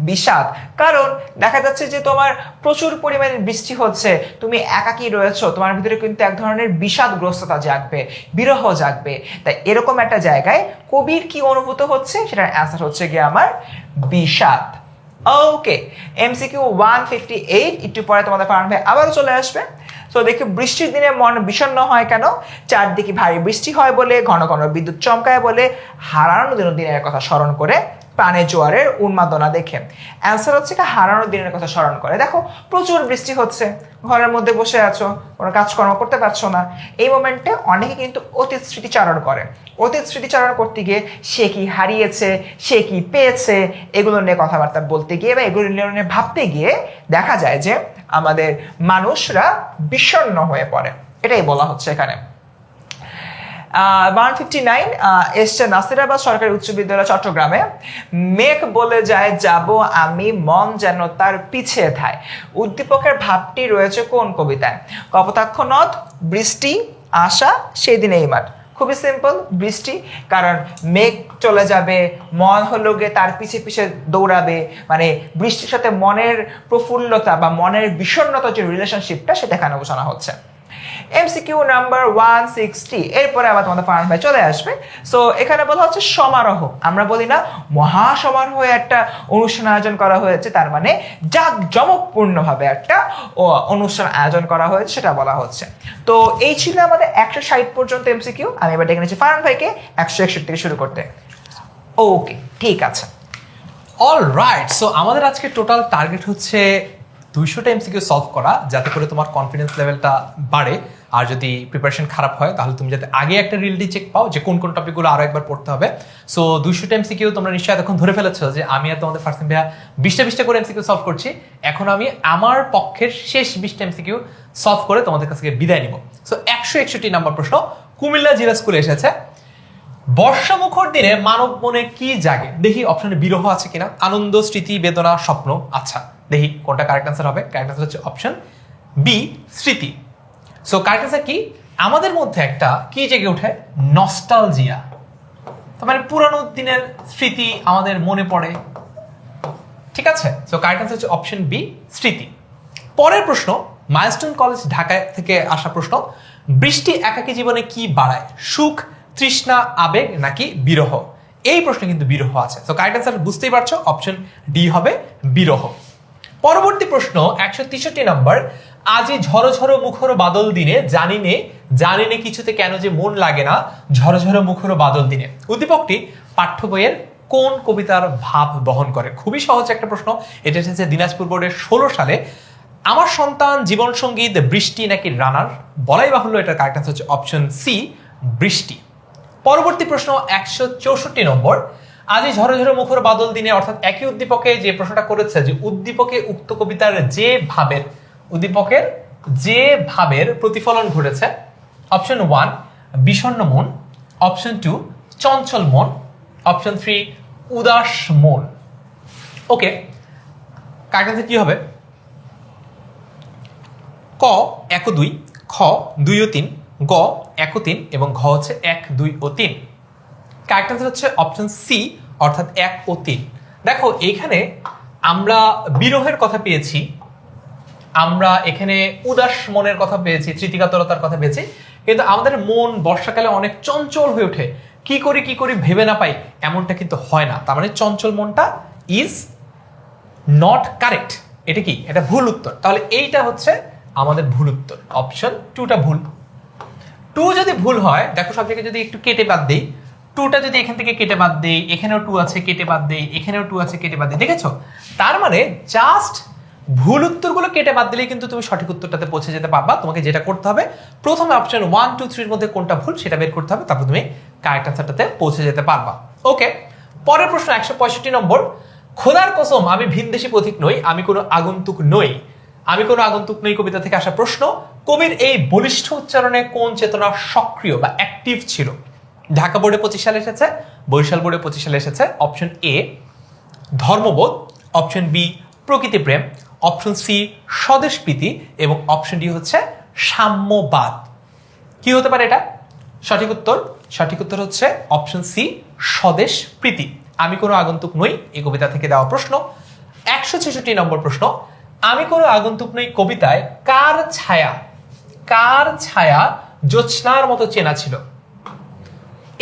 বিষাদ, কারণ দেখা যাচ্ছে যে তোমার প্রচুর পরিমাণে বৃষ্টি হচ্ছে, তুমি একাকী রয়েছো, তোমার ভিতরে কিন্তু এক ধরনের বিষাদগ্রস্ততা জাগবে, বিরহ জাগবে। তাই এরকম একটা জায়গায় কবির কি অনুভূত হচ্ছে, সেটার অ্যান্সার হচ্ছে গিয়ে আমার বিষাদ। ওকে, এমসিকিউ 158, একটু পরে তোমাদের ফারহান ভাই আবারও চলে আসবে। তো দেখো বৃষ্টির দিনে মন বিষণ্ণ হয় কেন, চারদিকে ভারী বৃষ্টি হয় বলে, ঘন ঘন বিদ্যুৎ চমকায় বলে, হারানো দিনের কথা স্মরণ করে, প্রাণে জোয়ারের উন্মাদনা দেখে। অ্যান্সার হচ্ছে কি হারানো দিনের কথা স্মরণ করে। দেখো প্রচুর বৃষ্টি হচ্ছে, ঘরের মধ্যে বসে আছো, কোনো কাজকর্ম করতে পারছো না, এই মোমেন্টে অনেকে কিন্তু অতীত স্মৃতিচারণ করে। অতীত স্মৃতিচারণ করতে গিয়ে সে কি হারিয়েছে, সে কি পেয়েছে, এগুলো নিয়ে কথাবার্তা বলতে গিয়ে বা এগুলো নিয়ে ভাবতে গিয়ে দেখা যায় যে আমাদের মানুষরা বিষণ্ণ হয়ে পড়ে, এটাই বলা হচ্ছে এখানে। 159 এসছে নাসিরাবাদ সরকারি উচ্চ বিদ্যালয় চট্টগ্রামে, মেঘ বলে যায় যাব আমি, মন যেন তার পিছিয়ে থায়। উদ্দীপকের ভাবটি রয়েছে কোন কবিতায়? কপোতাক্ষ নদ, বৃষ্টি, আশা, সেদিন এই মাঠ। খুবই সিম্পল, বৃষ্টি, কারণ মেঘ চলে যাবে, মন হলো গিয়ে তার পিছে পিছে দৌড়াবে, মানে বৃষ্টির সাথে মনের প্রফুল্লতা বা মনের বিষণ্ণতা যে রিলেশনশিপটা সেটা এখানে বোঝানো হচ্ছে। এমসিকিউ নাম্বার 160, এরপরে আবার তোমাদের ফারহান ভাই চলে আসবে। সো এখানে বলা হচ্ছে সমারোহ, আমরা বলি না মহা সমারোহ একটা অনুষ্ঠান আয়োজন করা হয়েছে, তার মানে জাঁকজমকপূর্ণভাবে একটা অনুষ্ঠান আয়োজন করা হয়েছে সেটা বলা হচ্ছে। তো এই ছিল আমাদের 160 পর্যন্ত এমসিকিউ। আমি এবার ডেকে নিচ্ছি ফারহান ভাইকে 161 থেকে শুরু করতে। ওকে, ঠিক আছে। অল রাইট, সো আমাদের আজকে টোটাল টার্গেট হচ্ছে 200টা এমসিকিউ সলভ করা, যাতে করে তোমার কনফিডেন্স লেভেলটা বাড়ে। আর যদি প্রিপারেশন খারাপ হয় তাহলে তুমি যাতে আগে একটা রিয়েলিটি চেক পাও যে কোন কোন টপিকগুলো আরো একবার পড়তে হবে। সো 200টা এমসিকিউ তোমরা নিশ্চয়ই এতক্ষণ ধরে ফেলেছো যে আমি আর তোমাদের ফার্স্ট ভাইয়া 20টা করে এমসিকিউ সলভ করছি। এখন আমি আমার পক্ষের শেষ 20টা এমসিকিউ সলভ করে তোমাদের কাছ থেকে বিদায় নিব। সো 161 নম্বর প্রশ্ন কুমিল্লা জিলা স্কুলে এসেছে, বর্ষামুখর দিনে মানব মনে কি জাগে? দেখি অপশনে বিরহ আছে কিনা, আনন্দ, স্মৃতি, বেদনা, স্বপ্ন। আচ্ছা দেখি কোনটা কারেক্ট আনসার হবে। কারেক্ট আনসার হচ্ছে অপশন বি, স্মৃতি। সো কারেক্ট আনসার কি, আমাদের মধ্যে একটা কি জেগে ওঠে, নস্টালজিয়া, তার মানে পুরানো দিনের স্মৃতি আমাদের মনে পড়ে। ঠিক আছে, সো কারেক্ট আনসার হচ্ছে অপশন বি, স্মৃতি। পরের প্রশ্ন, মাইলস্টোন কলেজ ঢাকা থেকে আসা প্রশ্ন, বৃষ্টি একাকী জীবনে কি বাড়ায়, সুখ, তৃষ্ণা, আবেগ নাকি বিরহ? এই প্রশ্নে কিন্তু বিরহ আছে। তো কারেক্ট আনসার বুঝতেই পারছো, অপশন ডি হবে বিরহ। পরবর্তী প্রশ্ন 163 নম্বর, আজি ঝড়ো ঝড়ো মুখর বাদল দিনে জানি নে কিছুতে কেন যে মন লাগে না, ঝড়ো ঝড়ো মুখর বাদল দিনে। উদ্দীপকটি পাঠ্য বইয়ের কোন কবিতার ভাব বহন করে? খুবই সহজ একটা প্রশ্ন, এটা এসেছে দিনাজপুর বোর্ডের 16 সালে। আমার সন্তান, জীবন সঙ্গীত, বৃষ্টি নাকি রানার? বলাই বাহুল্য এটার কারেক্ট আনসার হচ্ছে অপশন সি, বৃষ্টি। পরবর্তী প্রশ্ন 164 নম্বর, আজি ঝড়ো ঝড়ো মুখর বাদল দিনে, অর্থাৎ একই উদ্দীপকে যে প্রশ্নটা করেছে যে উদ্দীপকে উক্ত কবিতার যে ভাবের প্রতিফলন ঘটেছে। অপশন 1 বিষণ্ণ মন, অপশন 2 চঞ্চল মন, অপশন 3 উদাস মন। ওকে, কারেক্ট আনসার কি হবে? ক 1 ও 2, খ 2 ও 3, গ 1 ও 3 এবং ঘ হচ্ছে 1, 2 ও 3। কারেক্ট আনসার হচ্ছে অপশন সি, অর্থাৎ 1 ও 3। দেখো এইখানে আমরা বিরহের কথা পেয়েছি, আমরা এখানে উদাস মনের কথা পেয়েছি, স্মৃতিকাতরতার কথা পেয়েছি, কিন্তু আমাদের মন বর্ষাকালে অনেক চঞ্চল হয়ে ওঠে, কি করি ভেবে না পাই, এমনটা কিন্তু হয় না। তার মানে চঞ্চল মনটা ইজ নট কারেক্ট। এটা কি? এটা ভুল উত্তর। তাহলে এইটা হচ্ছে আমাদের ভুল উত্তর অপশন 2টা ভুল। 2 যদি ভুল হয়, দেখো সব জায়গায় যদি একটু কেটে বাদ দেই, 2টা যদি এখান থেকে কেটে বাদ দেই, এখানেও 2 আছে কেটে বাদ দেই, এখানেও 2 আছে কেটে বাদ দেই, দেখেছো? তার মানে জাস্ট ভুল উত্তরগুলো কেটে বাদ দিলেই কিন্তু তুমি সঠিক উত্তরটাতে পৌঁছে যেতে পারবা। তোমাকে যেটা করতে হবে, প্রথমে অপশন 1 2 3 এর মধ্যে কোনটা ভুল সেটা বের করতে হবে, তারপর তুমি কারেক্ট আনসারটাতে পৌঁছে যেতে পারবা। ওকে, পরের প্রশ্ন 165 নম্বর। খোদার কসম আমি ভিনদেশী পথিক নই, আমি কোনো আগন্তুক নই। আমি কোনো আগন্তুক নই কবিতা থেকে আসা প্রশ্ন। কবির এই বলিষ্ঠ উচ্চারণে কোন চেতনা সক্রিয় বা অ্যাক্টিভ ছিল? ঢাকা বোর্ডে 25 সালে এসেছে, বরিশাল বোর্ডে 25 সালে এসেছে। অপশন এ ধর্মবোধ, অপশন বি প্রকৃতি প্রেম, অপশন সি স্বদেশ প্রীতি এবং অপশন ডি হচ্ছে সাম্যবাদ। কি হতে পারে এটা সঠিক উত্তর? সঠিক উত্তর হচ্ছে অপশন সি স্বদেশ প্রীতি। আমি কোনো আগন্তুক নই এই কবিতা থেকে দেওয়া প্রশ্ন। 166 নম্বর প্রশ্ন। আমি কোনো আগন্তুক নই কবিতায় কার ছায়া জ্যোৎস্নার মতো চেনা ছিল?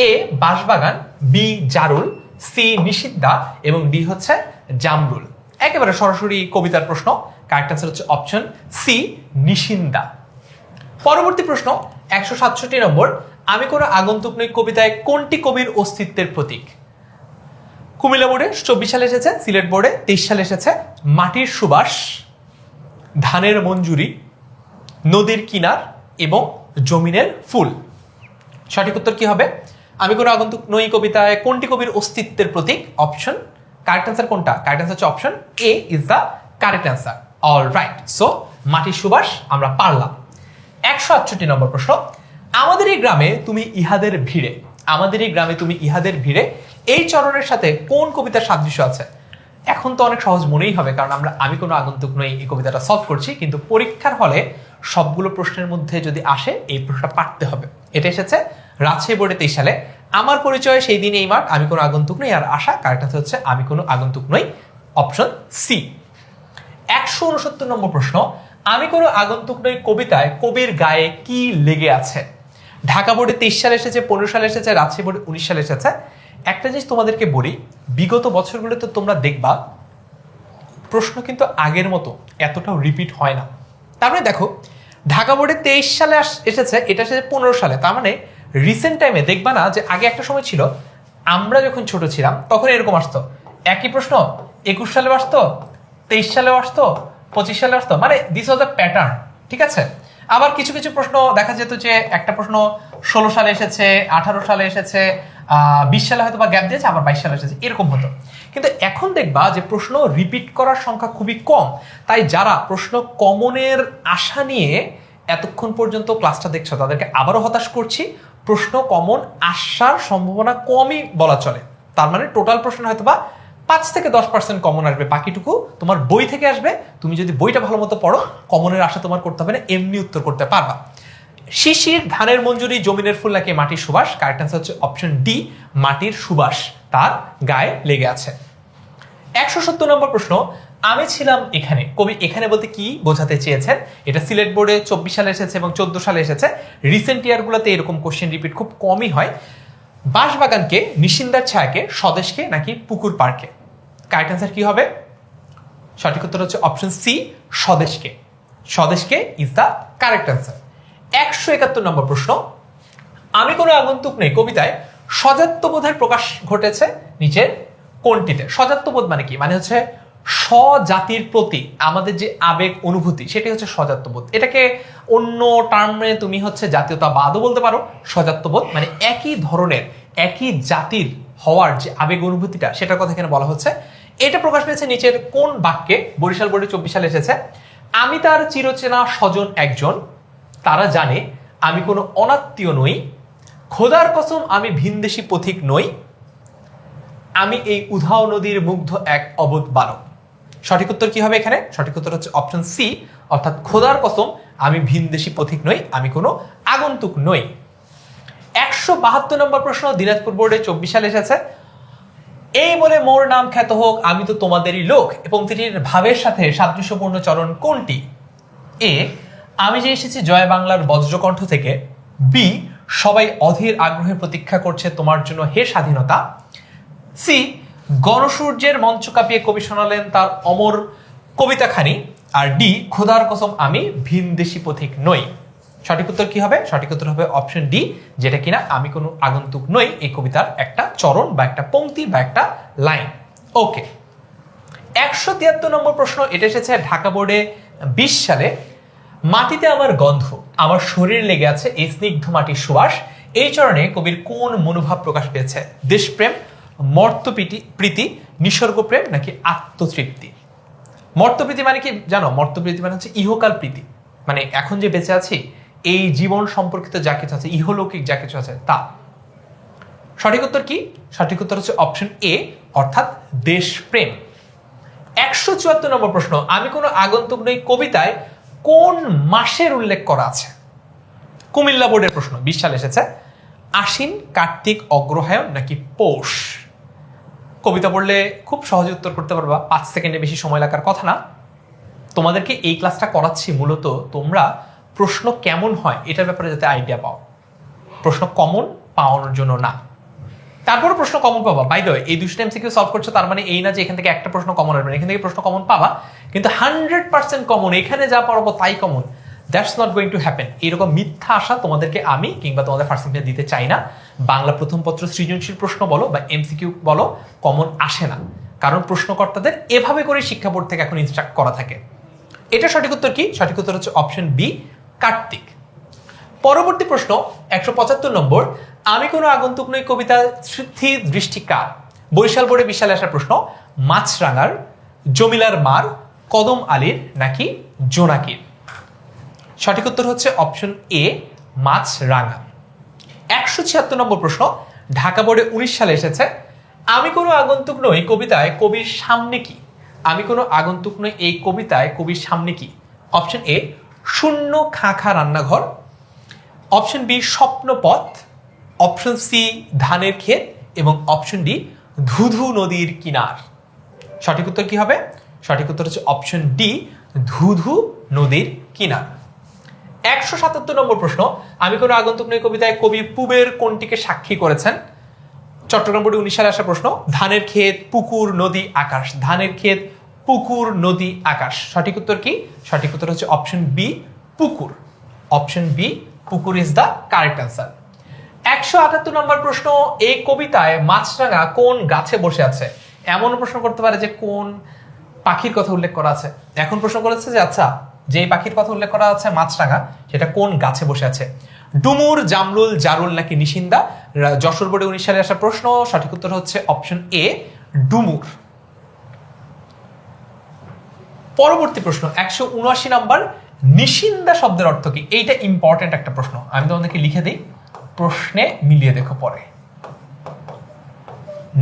এ বাঁশবাগান, বি জারুল, সি নিষিদ্ধা এবং ডি হচ্ছে জামরুল। একেবারে সরাসরি কবিতার প্রশ্ন। কারেক্ট আনসার হচ্ছে অপশন সি নিষিদ্ধা। পরবর্তী প্রশ্ন 167 নম্বর। আমি কোনো আগন্তুক নই কবিতায় কোনটি কবির অস্তিত্বের প্রতীক? কুমিল্লা বোর্ডে 24 সালে এসেছে, সিলেট বোর্ডে 23 সালে এসেছে। মাটির সুবাস, ধানের মঞ্জুরি, নদীর কিনার এবং জমিনের ফুল। সঠিক উত্তর কি হবে? আমি কোনো আগন্তুক নই কবিতায় কোনটি কবির অস্তিত্বের প্রতীক? অপশন কারেক্ট আনসার কোনটা? কারেক্ট আনসার হচ্ছে option A is the correct answer. All right, so মাটির সুবাস আমরা পারলাম। 168 নম্বর প্রশ্ন। আমাদের এই গ্রামে তুমি ইহাদের ভিড়ে, আমাদের এই গ্রামে তুমি ইহাদের ভিড়ে এই চরণের সাথে কোন কবিতার সাদৃশ্য আছে? এখন তো অনেক সহজ মনেই হবে, কারণ আমি কোনো আগন্তুক নই এই কবিতাটা সলভ করছি, কিন্তু পরীক্ষার হলে সবগুলো প্রশ্নের মধ্যে যদি আসে এই প্রশ্নটা পারতে হবে। এটা এসেছে রাজশাহী বোর্ডে 23 সালে। আমার পরিচয় সেই দিন এই মাঠ, আমি কোনো আগন্তুক নই আর আশা। কারেক্ট আনসার হচ্ছে আমি কোনো আগন্তুক নই, অপশন সি। 169 নম্বর প্রশ্ন। আমি কোনো আগন্তুক নই কবিতায় কবির গায়ে কি লেগে আছে? ঢাকা বোর্ডে 23 সালে এসেছে, 15 সালে এসেছে, রাজশাহী বোর্ডে 19 সালে এসেছে। একটা জিনিস তোমাদেরকে বলি, বিগত বছরগুলোতে তোমরা দেখবা প্রশ্ন কিন্তু আগের মতো এতটাও রিপিট হয় না। তার মানে দেখো ঢাকা বোর্ডে 23 সালে এসেছে, এটা এসেছে 15 সালে। তার মানে রিসেন্ট টাইমে দেখবা না যে আগে একটা সময় ছিল আমরা যখন ছোট ছিলাম তখন এরকম আসতো, একই প্রশ্ন 21 সালে আসতো, 23 সালে আসতো, 25 সালে আসতো, মানে দিস ওয়াজ আ প্যাটার্ন। ঠিক আছে, আবার কিছু কিছু প্রশ্ন দেখা যেত যে একটা প্রশ্ন 16 সালে এসেছে, 18 সালে এসেছে, 20 সালে হয়তো বা গ্যাপ দিয়েছে, আবার 22 সালে এসেছে, এরকম হতো। কিন্তু এখন দেখবা যে প্রশ্ন রিপিট করার সংখ্যা খুবই কম। তাই যারা প্রশ্ন কমনের আশা নিয়ে এতক্ষণ পর্যন্ত ক্লাসটা দেখছো তাদেরকে আবারও হতাশ করছি। প্রশ্ন কমন আসার সম্ভাবনা কমই বলা চলে। তার মানে টোটাল প্রশ্ন হয়তো বা 5 থেকে 10% কমন আসবে, বাকিটুকু তোমার বই থেকে আসবে। তুমি যদি বইটা ভালো মতো পড়ো, কমনের আশা তোমার করতে হবে না, এমনি উত্তর করতে পারবা। শিশির, ধানের মঞ্জুরি, জমিনের ফুল নাকি মাটির সুবাস? কারেক্ট আনসার হচ্ছে অপশন ডি, মাটির সুবাস তার গায়ে লেগে আছে। 170 নম্বর প্রশ্ন। আমি ছিলাম এখানে, কবি এখানে বলতে কি বোঝাতে চেয়েছেন? এটা সিলেট বোর্ডে 24 সালে এসেছে এবং 14 সালে এসেছে। রিসেন্ট ইয়ারগুলোতে এরকম কোশ্চেন রিপিট খুব কমই হয়। বাঁশবাগানকে, নিশিন্দার ছায়াকে, স্বদেশকে নাকি পুকুর পার্কে? কারেক্ট আনসার কি হবে? সঠিক উত্তর হচ্ছে অপশন সি, স্বদেশকে। স্বদেশকে ইজ দ্য কারেক্ট আনসার। 171 নম্বর প্রশ্ন। আমি কোনো আগন্তুক নেই কবিতায় স্বজাত্যবোধের প্রকাশ ঘটেছে নিচের কোনটিতে? স্বজাত্যবোধ মানে কি? মানে হচ্ছে স্বজাতির প্রতি আমাদের যে আবেগ অনুভূতি, সেটি হচ্ছে স্বজাত্যবোধ। এটাকে অন্য টার্মে তুমি হচ্ছে জাতীয়তাবাদও বলতে পারো। স্বজাত্যবোধ মানে একই ধরনের, একই জাতির হওয়ার যে আবেগ অনুভূতিটা, সেটার কথা এখানে বলা হচ্ছে। এটা প্রকাশ পেয়েছে নিচের কোন বাক্যে? বরিশাল বোর্ডে 24 সালে এসেছে। আমি তার চিরচেনা স্বজন একজন, তারা জানে আমি কোনো অনাত্মীয় নই, খোদার কসম আমি ভিনদেশী পথিক নই, আমি এই উধাও নদীর মুগ্ধ এক অবোধ বালক। সঠিক উত্তর কি হবে এখানে? সঠিক উত্তর হচ্ছে অপশন সি, অর্থাৎ খোদার কসম আমি ভিনদেশী পথিক নই, আমি কোনো আগন্তুক নই। 172 নম্বর প্রশ্ন। দিনাজপুর বোর্ডে 24 সালে এসেছে। এই বলে মোর নাম খ্যাত হোক, আমি তো তোমাদেরই লোক। পংক্তিটির ভাবের সাথে সাদৃশ্যপূর্ণ চরণ কোনটি? এ আমি যে এসেছি জয় বাংলার বজ্রকণ্ঠ থেকে, বি সবাই অধীর আগ্রহে প্রতীক্ষা করছে তোমার জন্য হে স্বাধীনতা, সি গণসূর্যের মঞ্চ কাঁপিয়ে কবি শোনালেন তার অমর কবিতাখানি, আর ডি খোদার কসম আমি ভিনদেশি পথিক নই। সঠিক উত্তর কি হবে? সঠিক উত্তর হবে অপশন ডি, যেটা কিনা আমি কোনো আগন্তুক নই এই কবিতার একটা চরণ বা একটা পংক্তি বা একটা লাইন। ওকে, 173 নম্বর প্রশ্ন, এটা এসেছে ঢাকা বোর্ডে 20 সালে। মাটিতে আমার গন্ধ, আমার শরীর লেগে আছে এই স্নিগ্ধ মাটির সুবাস, এই চরণে কবির কোন মনোভাব প্রকাশ পেয়েছে? দেশপ্রেম, মর্ত্যপ্রীতি, নিসর্গপ্রেম নাকি আত্মতৃপ্তি? মর্ত্যপ্রীতি মানে কি জানো? মর্ত্যপ্রীতি মানে হচ্ছে ইহকাল প্রীতি, মানে এখন যে বেঁচে আছি এই জীবন সম্পর্কিত যা কিছু আছে, ইহলৌকিক যা কিছু আছে তা। সঠিক উত্তর কি? সঠিক উত্তর হচ্ছে অপশন এ, অর্থাৎ দেশপ্রেম। 174 নম্বর প্রশ্ন, আমি কোনো আগন্তুক নই কবিতায় কোন মাসের উল্লেখ করা আছে? কুমিল্লা বোর্ডের প্রশ্ন, 20 সালে এসেছে। আশ্বিন, কার্তিক, অগ্রহায়ণ নাকি পৌষ? কবিতা পড়লে খুব সহজে উত্তর করতে পারবা, 5 সেকেন্ডে বেশি সময় লাগার কথা না। তোমাদেরকে এই ক্লাসটা করাচ্ছি মূলত তোমরা প্রশ্ন কেমন হয় এটার ব্যাপারে যাতে আইডিয়া পাও, প্রশ্ন কমন পাওয়ানোর জন্য না। তারপরে প্রশ্ন কমন পাবা। বাই দ্য ওয়ে, এই 2টা এমসিকিউ সলভ করছো তার মানে এই না যে এখান থেকে একটা প্রশ্ন কমন আসবে, এখান থেকে প্রশ্ন কমন পাবা, কিন্তু 100% কমন, এখানে যা পড়াবো তাই common, that's not going to happen. এইরকম মিথ্যা আশা তোমাদেরকে আমি কিংবা তোমাদের ফার্স্ট সেমিস্টারে দিতে চাই না। বাংলা প্রথম পত্র সৃজনশীল প্রশ্ন বলো বা এমসিকিউ বলো, কমন আসে না, কারণ প্রশ্নকর্তাদের এভাবে করে শিক্ষা বোর্ড থেকে এখন ইনস্ট্রাক্ট করা থাকে। এটা সঠিক উত্তর কি? সঠিক উত্তর হচ্ছে অপশন বি, কার্তিক। পরবর্তী প্রশ্ন 175 নম্বর, আমি কোনো আগন্তুক নই কবিতা স্থির দৃষ্টি কার? বরিশাল বোর্ডে 20 সালে আসা প্রশ্ন। মাছরাঙার, জমিলার মার, কদম আলীর নাকি জোনাকির? সঠিক উত্তর হচ্ছে অপশন এ, মাছরাঙা। 176 নম্বর প্রশ্ন, ঢাকা বোর্ডে 19 সালে এসেছে। আমি কোনো আগন্তুক নই কবিতায় কবির সামনে কি? আমি কোনো আগন্তুক নই এই কবিতায় কবির সামনে কি? অপশন এ, শূন্য খাঁখা রান্নাঘর, অপশন বি, স্বপ্নপথ, অপশন সি, ধানের ক্ষেত এবং অপশন ডি, ধুধু নদীর কিনার। সঠিক উত্তর কি হবে? সঠিক উত্তর হচ্ছে অপশন ডি, ধুধু নদীর কিনার। 177 নম্বর প্রশ্ন, আমি কোনো আগন্তুক নই কবিতায় কবি পূবের কোনটিকে সাক্ষী করেছেন? চট্টগ্রাম বোর্ডে 19 সালে আসা প্রশ্ন। ধানের ক্ষেত, পুকুর, নদী, আকাশ। ধানের ক্ষেত, পুকুর, নদী, আকাশ। সঠিক উত্তর কি? সঠিক উত্তর হচ্ছে অপশন বি, পুকুর। অপশন বি, পুকুর ইজ দ্য কারেক্ট আনসার। 178 নম্বর প্রশ্ন, এই কবিতায় মাছরাঙা কোন গাছে বসে আছে? এমন প্রশ্ন করতে পারে যে কোন পাখির কথা উল্লেখ করা আছে। এখন প্রশ্ন করেছে যে আচ্ছা, যে পাখির কথা উল্লেখ করা আছে মাছরাঙা, সেটা কোন গাছে বসে আছে? ডুমুর, জামরুল, জারুল নাকি নিশিন্দা? যশোর বোর্ডে 19 সালে আসা প্রশ্ন। সঠিক উত্তর হচ্ছে অপশন এ, ডুমুর। পরবর্তী প্রশ্ন 179 নম্বর, নিশিন্দা শব্দের অর্থ কি? এইটা ইম্পর্টেন্ট একটা প্রশ্ন, আমি তোমাদেরকে লিখে দিই, প্রশ্নে মিলিয়ে দেখো পরে।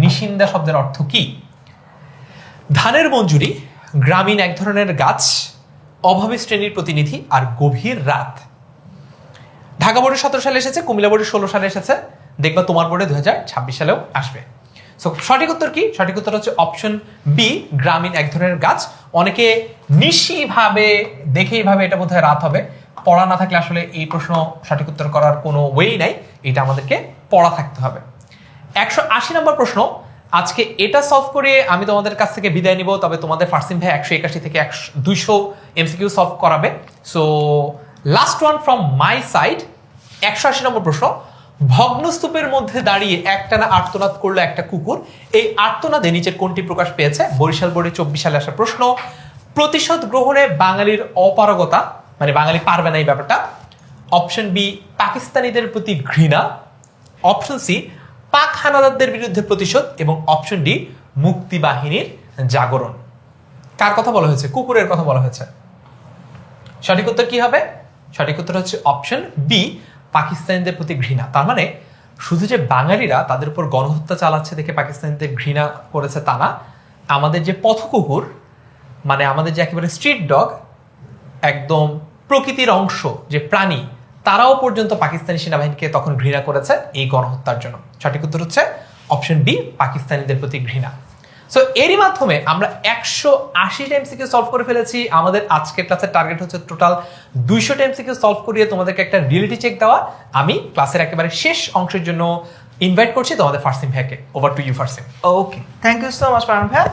নিশিন্দা শব্দের অর্থ কি? ধানের মঞ্জুরি, গ্রামীণ এক ধরনের গাছ, অভাবী শ্রেণীর প্রতিনিধি আর গভীর রাত। ঢাকা বোর্ডে 17 সালে এসেছে, কুমিল্লা বোর্ডে 16 সালে এসেছে, দেখবা তোমার বোর্ডে 2026 সালেও আসবে। সো সঠিক উত্তর কি? সঠিক উত্তর হচ্ছে অপশন বি, গ্রামীণ এক ধরনের গাছ। অনেকে নিশি ভাবে, দেখেই ভাবে এটা বোধহয় রাত হবে, পড়া না থাকলে আসলে এই প্রশ্ন সঠিক উত্তর করার কোনো ওয়েই নাই, এটা আমাদেরকে পড়া থাকতে হবে। 180 নম্বর প্রশ্ন, আজকে এটা সলভ করে আমি তোমাদের কাছ থেকে বিদায় নিব, তবে তোমাদের ফার্সিম ভাই 181 থেকে 200 এমসিকিউ সলভ করাবে। So last one from my side, 180 নম্বর প্রশ্ন, ভগ্নস্তূপের মধ্যে দাঁড়িয়ে একটানা আর্তনাদ করলো একটা কুকুর, এই আর্তনাদে নিচের কোনটি প্রকাশ পেয়েছে? বরিশাল বোর্ডে 24 সালে আসা প্রশ্ন। প্রতিশোধ গ্রহণে বাঙালির অপারগতা, মানে বাঙালি পারবে না এই ব্যাপারটা। অপশন বি, পাকিস্তানিদের প্রতি ঘৃণা। অপশন সি, পাক হানাদারদের বিরুদ্ধে প্রতিশোধ এবং অপশন ডি, মুক্তিবাহিনীর জাগরণ। কার কথা বলা হয়েছে? কুকুরের কথা বলা হয়েছে। সঠিক উত্তর কি হবে? সঠিক উত্তর হচ্ছে অপশন বি, পাকিস্তানিদের প্রতি ঘৃণা। তার মানে শুধু যে বাঙালিরা তাদের উপর গণহত্যা চালাচ্ছে দেখে পাকিস্তানিদের ঘৃণা করেছে তা না, আমাদের যে পথকুকুর, মানে আমাদের যে একেবারে স্ট্রিট ডগ, একদম প্রকৃতির অংশ যে প্রাণী, তারাও পর্যন্ত পাকিস্তানি সেনাবাহিনীকে তখন ঘৃণা করেছে এই গণহত্যার জন্য। সঠিক উত্তর হচ্ছে অপশন বি, পাকিস্তানিদের প্রতি ঘৃণা। সো এরই মাধ্যমে আমরা 180 এমসিকিউ সলভ করে ফেলেছি। আমাদের আজকের ক্লাসের টার্গেট হচ্ছে টোটাল 200 এমসিকিউ সলভ করিয়ে তোমাদেরকে একটা রিয়েলিটি চেক দেওয়া। আমি ক্লাসের একেবারে শেষ অংশের জন্য ইনভাইট করছি তোমাদের ফার্সিম ভাইকে। Over to you Farsim. Okay, thank you so much Farhan ভাইয়া।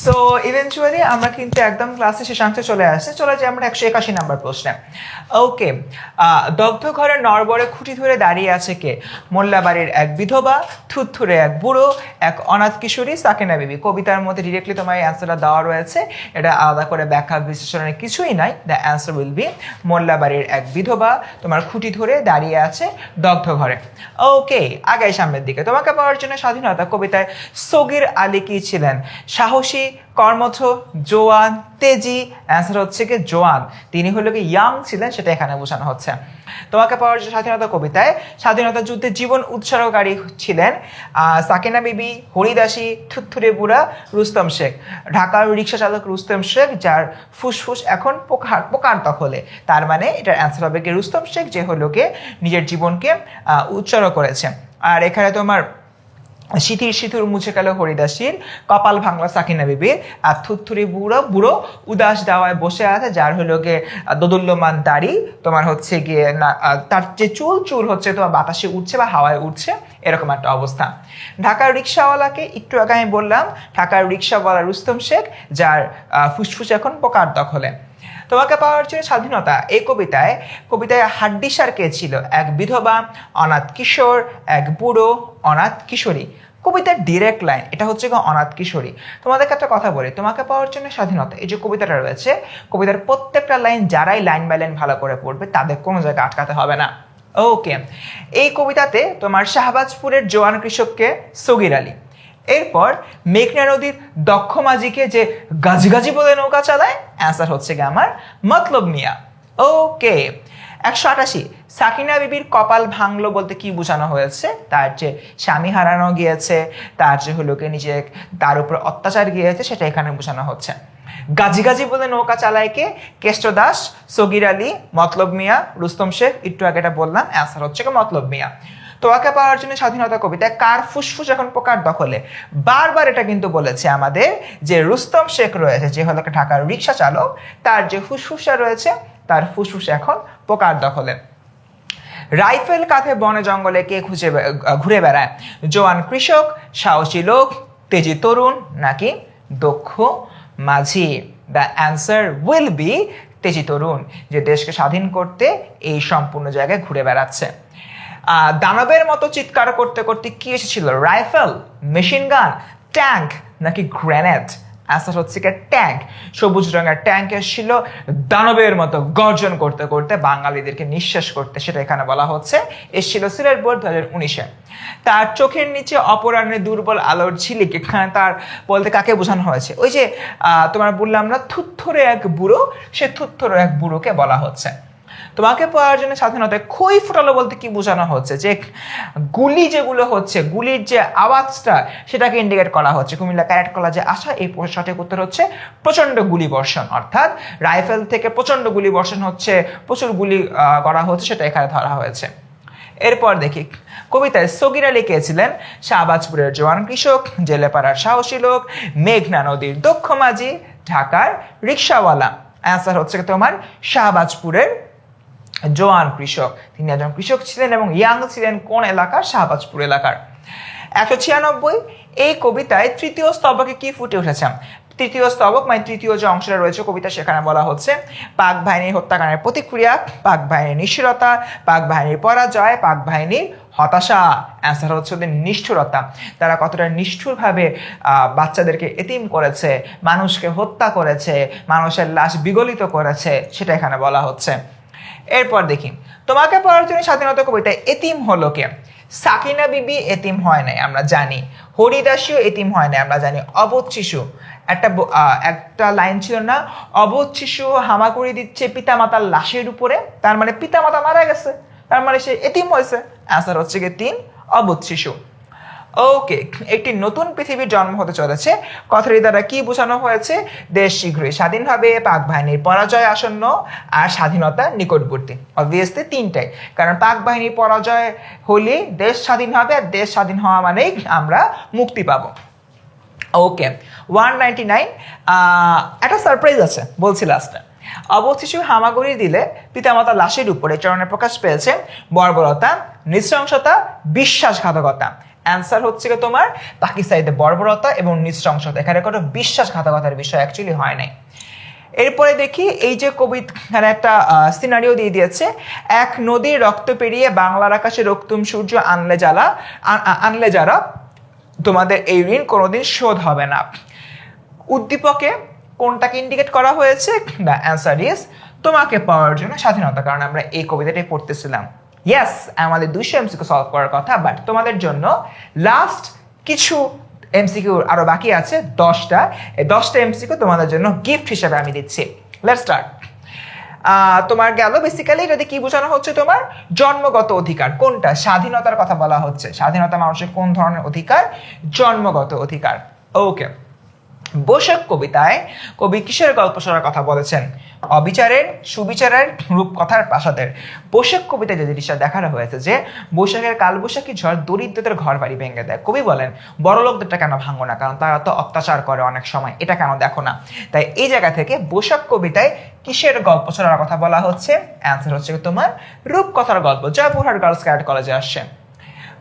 সো ইভেনচুয়ালি আমরা কিন্তু একদম ক্লাসে শেষাংশে চলে আসছি। চলে যাই আমরা 181 নাম্বার প্রশ্নে। ওকে, দগ্ধ ঘরে নড়বড়ে খুঁটি ধরে দাঁড়িয়ে আছে কে? মোল্লাবাড়ির এক বিধবা, থুরথুরে এক বুড়ো, এক অনাথ কিশোরী, সাকিনা বিবি। কবিতার মধ্যে ডিরেক্টলি তোমার এই অ্যান্সারটা দেওয়া রয়েছে, এটা আলাদা করে ব্যাখ্যা বিশ্লেষণের কিছুই নাই। দ্য অ্যান্সার উইল বি মোল্লাবাড়ির এক বিধবা তোমার খুঁটি ধরে দাঁড়িয়ে আছে দগ্ধ ঘরে। ওকে, আগাই সামনের দিকে। তোমাকে পাওয়ার জন্য স্বাধীনতা কবিতায় সগির আলী কি ছিলেন? সাহসী, কর্মঠ, জোয়ান, তেজি। অ্যান্সার হচ্ছে কি জোয়ান। তিনি হলো কি ইয়াং ছিলেন, সেটা এখানে বোঝানো হচ্ছে। তোমাকে পাওয়ার জন্য স্বাধীনতা কবিতায় স্বাধীনতা যুদ্ধে জীবন উৎসর্গকারী ছিলেন সাকিনা বিবি, হরিদাসী, থুরথুরে বুড়া, রুস্তম শেখ। ঢাকার রিক্সা চালক রুস্তম শেখ, যার ফুসফুস এখন পোকার দখলে। তার মানে এটার অ্যান্সার হবে কি রুস্তম শেখ, যে হলো কে নিজের জীবনকে উৎসর্গ করেছে। আর এখানে তোমার সিঁথির মুছে গেল হরিদাসীর, কপাল ভাঙলা সাকিনা বিবির, আর থুরথুরি বুড়ো উদাস দাওয়ায় বসে আছে, যার হলো গিয়ে দোদুল্যমান দাড়ি, তোমার হচ্ছে গিয়ে না তার যে চুল হচ্ছে তোমার বাতাসে উঠছে বা হাওয়ায় উঠছে, এরকম একটা অবস্থা। ঢাকার রিক্সাওয়ালাকে একটু আগে আমি বললাম, ঢাকার রিক্সাওয়ালা রুস্তম শেখ, যার ফুসফুস এখন পোকার দখলে। তোমাকে পাওয়ার জন্য স্বাধীনতা এই কবিতায় হাড্ডিসার কে ছিল? এক বিধবা, অনাথ কিশোর, এক বুড়ো, অনাথ কিশোরী। কবিতার ডিরেক্ট লাইন, এটা হচ্ছে অনাথ কিশোরী। তোমাদেরকে একটা কথা বলি, তোমাকে পাওয়ার জন্য স্বাধীনতা এই যে কবিতাটা রয়েছে, কবিতার প্রত্যেকটা লাইন যারাই লাইন বাই লাইন ভালো করে পড়বে তাদের কোনো জায়গায় আটকাতে হবে না। ওকে, এই কবিতাতে তোমার শাহবাজপুরের জোয়ান কৃষককে সগির আলী। এরপর মেঘনা নদীর দক্ষ মাঝিকে যে গাজি বলে নৌকা চালায়, অ্যান্সার হচ্ছে গিয়ে আমার মতলব মিয়া। ওকে, 188 সাকিনা বিবির কপাল ভাঙলো বলতে কি বোঝানো হয়েছে? তার যে স্বামী হারানো গিয়েছে, তার যে হলো কি নিজে তার উপর অত্যাচার গিয়েছে, সেটা এখানে বোঝানো হচ্ছে। গাজি বলে নৌকা চালায় কে? কেষ্ট দাস, সগির আলী, মতলব মিয়া, রুস্তম শেখ। একটু আগে এটা বললাম, অ্যান্সার হচ্ছে মতলব মিয়া। তোমাকে পাওয়ার জন্য স্বাধীনতা কবিতায় কার ফুসফুস এখন পোকার দখলে? বারবার এটা কিন্তু বলেছে আমাদের যে রুস্তম শেখ রয়েছে, যে হলো ঢাকার রিক্সা চালক, তার যে ফুসফুসা রয়েছে, তার ফুসফুস এখন পোকার দখলে। রাইফেল কাঁধে বনে জঙ্গলে কে ঘুরে বেড়ায়? জোয়ান কৃষক, সাহসী লোক, তেজি তরুণ, নাকি দক্ষ মাঝি? দ্য অ্যান্সার উইল বি তেজি তরুণ, যে দেশকে স্বাধীন করতে এই সম্পূর্ণ জায়গায় ঘুরে বেড়াচ্ছে। দানবের মতো চিৎকার করতে করতে কি এসেছিল? রাইফেল, মেশিন গান, ট্যাঙ্ক, নাকি গ্রেনেড? অ্যান্সার হচ্ছে কি ট্যাঙ্ক। সবুজ রঙের ট্যাঙ্ক এসেছিল দানবের মতো গর্জন করতে করতে বাঙালিদেরকে নিঃশেষ করতে, সেটা এখানে বলা হচ্ছে। এসেছিল সিলেট বোর্ড 2019-এ। তার চোখের নিচে অপরাহ্নে দুর্বল আলোর ঝিলিক, এখানে তার বলতে কাকে বোঝানো হয়েছে? ওই যে তোমার বললাম না থুরথুরে এক বুড়ো, সে থুরথুরে এক বুড়োকে বলা হচ্ছে। তোমাকে পাওয়ার জন্য স্বাধীনতায় খই ফুটালো বলতে কি বোঝানো হচ্ছে? যে গুলি যেগুলো হচ্ছে, গুলির যে আওয়াজটা, সেটাকে ইন্ডিকেট করা হচ্ছে। কুমিল্লা ক্যারেট কলেজে আসা এই সঠিক উত্তর হচ্ছে প্রচন্ড গুলি বর্ষণ, অর্থাৎ রাইফেল থেকে প্রচন্ড গুলি বর্ষণ হচ্ছে, প্রচুর গুলি করা হচ্ছে, সেটা এখানে ধরা হয়েছে। এরপর দেখি কবিতায় সগির আলী কে ছিলেন? শাহবাজপুরের জোয়ান কৃষক, জেলেপাড়ার সাহসী লোক, মেঘনা নদীর দক্ষ মাঝি, ঢাকার রিক্সাওয়ালা। অ্যান্সার হচ্ছে তোমার শাহবাজপুরের জোয়ান কৃষক। তিনি একজন কৃষক ছিলেন এবং ইয়াং ছিলেন। কোন এলাকার? শাহবাজপুর এলাকার। 196 এই কবিতায় তৃতীয় স্তবকে কি ফুটে উঠেছে? তৃতীয় স্তবক মানে তৃতীয় যে অংশটা রয়েছে কবিতা, সেখানে বলা হচ্ছে পাক বাহিনীর হত্যাকাণ্ডের প্রতিক্রিয়া, পাক বাহিনীর নিষ্ঠুরতা, পাক বাহিনীর পরাজয়, পাক বাহিনীর হতাশা। অ্যান্সার হচ্ছে ওদের নিষ্ঠুরতা। তারা কতটা নিষ্ঠুরভাবে বাচ্চাদেরকে এতিম করেছে, মানুষকে হত্যা করেছে, মানুষের লাশ বিগলিত করেছে, সেটা এখানে বলা হচ্ছে। এরপর দেখি তোমাকে পাওয়ার জন্য স্বাধীনতা কবিতায় এতিম হলো কে? সাকিনা বিবি এতিম হয় নাই, আমরা জানি। হরিদাসীও এতিম হয় নাই, আমরা জানি। অবোধ শিশু, একটা লাইন ছিল না, অবোধ শিশু হামাগুড়ি দিচ্ছে পিতামাতার লাশের উপরে, তার মানে পিতামাতা মারা গেছে, তার মানে সে এতিম হয়েছে। অ্যান্সার হচ্ছে কি 3, অবোধ শিশু। ওকে, একটি নতুন পৃথিবীর জন্ম হতে চলেছে, কথাটি দ্বারা কি বোঝানো হয়েছে? দেশ শীঘ্রই স্বাধীন হবে, পাক বাহিনীর পরাজয় আসন্ন, আর স্বাধীনতা নিকটবর্তী। অবভিয়াসলি 3টাই, কারণ পাক বাহিনীর পরাজয় হলে দেশ স্বাধীন হবে, আর দেশ স্বাধীন হওয়া মানেই আমরা মুক্তি পাবো। ওকে, 199 একটা সারপ্রাইজ আছে, বলছি লাস্টে। অবোধ শিশু হামাগুড়ি দিলে পিতামাতার লাশের উপরে চরণে প্রকাশ পেয়েছে বর্বরতা, নৃশংসতা, বিশ্বাসঘাতকতা। অ্যান্সার হচ্ছে কি তোমার পাকিস্তানিদের বর্বরতা এবং নৃশংসতা। এখানে কোনো বিশ্বাসঘাতকতার বিষয় অ্যাকচুয়ালি হয় নাই। এরপরে দেখি এই যে কবিতার একটা সিনারিও দিয়ে দিয়েছে, এক নদীর রক্ত পেরিয়ে বাংলার আকাশে রক্তিম সূর্য আনলে যারা তোমাদের এই ঋণ কোনোদিন শোধ হবে না। উদ্দীপকে কোনটাকে ইন্ডিকেট করা হয়েছে? দ্য অ্যান্সার ইজ তোমাকে পাওয়ার জন্য স্বাধীনতা, কারণ আমরা এই কবিতাটাই পড়তেছিলাম। ইয়েস, আমাদের 200 এমসিকিউ সলভ করার কথা, বাট তোমাদের জন্য লাস্ট কিছু এমসিকিউ আরো বাকি আছে 10টা। এই 10টা এমসিকিউ তোমাদের জন্য গিফট হিসেবে আমি দিচ্ছি। Let's start. তোমার গেল বেসিক্যালি এটাতে কি বোঝানো হচ্ছে? তোমার জন্মগত অধিকার কোনটা? স্বাধীনতার কথা বলা হচ্ছে। স্বাধীনতা মানুষের কোন ধরনের অধিকার? জন্মগত অধিকার। ওকে, বৈশাখ কবিতায় কবি কিসের গল্প শোনার কথা বলেছেন? অবিচারের, সুবিচারের, রূপকথার, প্রাসাদের। বৈশাখ কবিতায় যে জিনিসটা দেখানো হয়েছে যে বৈশাখের কালবৈশাখী ঝড় দরিদ্রদের ঘর বাড়ি ভেঙে দেয়। কবি বলেন বড় লোকদেরটা কেন ভাঙো না, কারণ তারা তো অত্যাচার করে অনেক সময়, এটা কেন দেখো না? তাই এই জায়গা থেকে বৈশাখ কবিতায় কিসের গল্প শোনার কথা বলা হচ্ছে? অ্যান্সার হচ্ছে তোমার রূপকথার গল্প। জয়পুরহাট গার্লস ক্যাডেট কলেজে আসছে।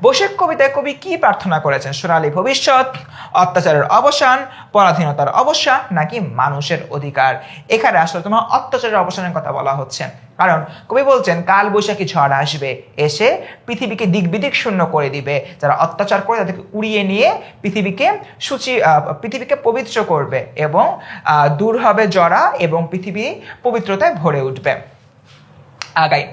বৈশাখ কবিতায় কবি কি প্রার্থনা করেছেন? সোনালী ভবিষ্যৎ, অত্যাচারের অবসান, পরাধীনতার অবসান, নাকি মানুষের অধিকার? এখানে আসলে তোমার অত্যাচারের অবসানের কথা বলা হচ্ছে, কারণ কবি বলছেন কাল বৈশাখী ঝড় আসবে, এসে পৃথিবীকে দিক বিদিক শূন্য করে দিবে। যারা অত্যাচার করে তাদেরকে উড়িয়ে নিয়ে পৃথিবীকে পবিত্র করবে এবং দূর হবে জরা এবং পৃথিবী পবিত্রতায় ভরে উঠবে। আগাই,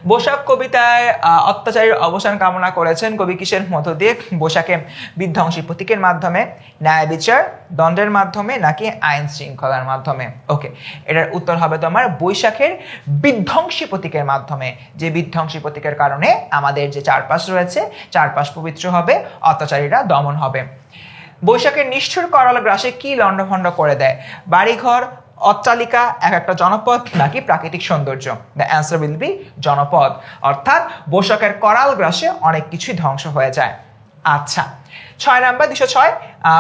বৈশাখ কবিতায় অত্যাচারের অবসান কামনা করেছেন কবি কিসের মধ্য দিয়ে? বৈশাখে বিধ্বংসী প্রতীকের মাধ্যমে, ন্যায় বিচার দণ্ডের মাধ্যমে, নাকি আইন শৃঙ্খলার মাধ্যমে? ওকে, এটার উত্তর হবে তোমার বৈশাখের বিধ্বংসী প্রতীকের মাধ্যমে। যে বিধ্বংসী প্রতীকের কারণে আমাদের যে চারপাশ রয়েছে, চারপাশ পবিত্র হবে, অত্যাচারীরা দমন হবে। বৈশাখের নিষ্ঠুর করাল গ্রাসে কি লণ্ডভণ্ড করে দেয়? বাড়িঘর, অট্টালিকা, এক একটা জনপদ, নাকি প্রাকৃতিক সৌন্দর্য? দ্য অ্যান্সার উইল বি জনপদ। অর্থাৎ বৈশাখের করাল গ্রাসে অনেক কিছুই ধ্বংস হয়ে যায়। আচ্ছা, 6 নাম্বার 206,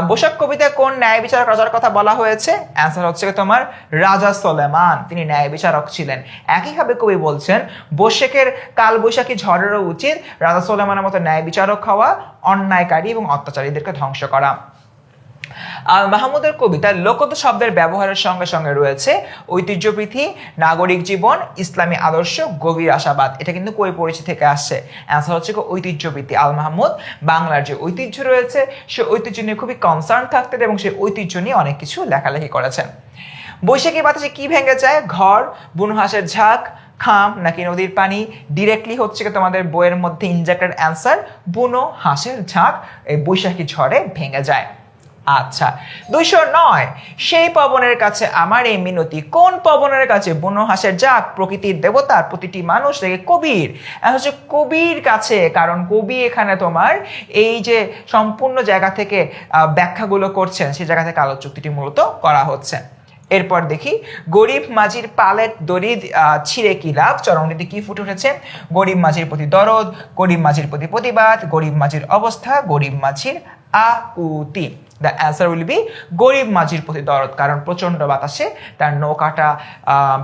বৈশাখ কবিতায় কোন ন্যায় বিচারক রাজার কথা বলা হয়েছে? অ্যান্সার হচ্ছে তোমার রাজা সুলেমান, তিনি ন্যায় বিচারক ছিলেন। একইভাবে কবি বলছেন বৈশাখের কাল বৈশাখী ঝড়েরও উচিত রাজা সুলেমানের মতো ন্যায় বিচারক হওয়া, অন্যায়কারী এবং অত্যাচারীদেরকে ধ্বংস করা। আল মাহমুদের কবিতায় লোকত শব্দের ব্যবহারের সঙ্গে সঙ্গে রয়েছে ঐতিহ্যপ্রীতি, নাগরিক জীবন, ইসলামী আদর্শ, গভীর আশাবাদ। এটা কিন্তু কই পরিচিতি থেকে আসছে। অ্যান্সার হচ্ছে ঐতিহ্যপ্রীতি। আল মাহমুদ বাংলার যে ঐতিহ্য রয়েছে সে ঐতিহ্য নিয়ে খুবই কনসার্ন থাকতেন এবং সেই ঐতিহ্য নিয়ে অনেক কিছু লেখালেখি করেছেন। বৈশাখী বাতাসে কি ভেঙে যায়? ঘর, বুনহাসের ঝাঁক, খাম, নাকি নদীর পানি? ডিরেক্টলি হচ্ছে তোমাদের বইয়ের মধ্যে ইনজেক্টেড অ্যান্সার বুনো হাঁসের ঝাঁক এই বৈশাখী ঝড়ে ভেঙে যায়। আচ্ছা, 209, সেই পবনের কাছে আমার এই মিনতি। কোন পবনের কাছে? বুনো হাঁসের ঝাঁক, প্রকৃতির দেবতার, প্রতিটি মানুষ, থেকে কবির? হচ্ছে কবির কাছে, কারণ কবি এখানে তোমার এই যে সম্পূর্ণ জায়গা থেকে ব্যাখ্যাগুলো করছেন সেই জায়গা থেকে আলোচুক্তিটি মূলত করা হচ্ছে। এরপর দেখি গরিব মাঝির পালের দড়ি ছিঁড়ে কি লাভ? চরণটিতে কি ফুটে উঠেছে? গরিব মাঝির প্রতি দরদ, গরিব মাঝির প্রতি প্রতিবাদ, গরিব মাঝির অবস্থা, গরিব মাঝির আকুতি। দ্য অ্যান্সার উইল বি গরিব মাঝির প্রতি দরদ, কারণ প্রচন্ড বাতাসে তার নৌকাটা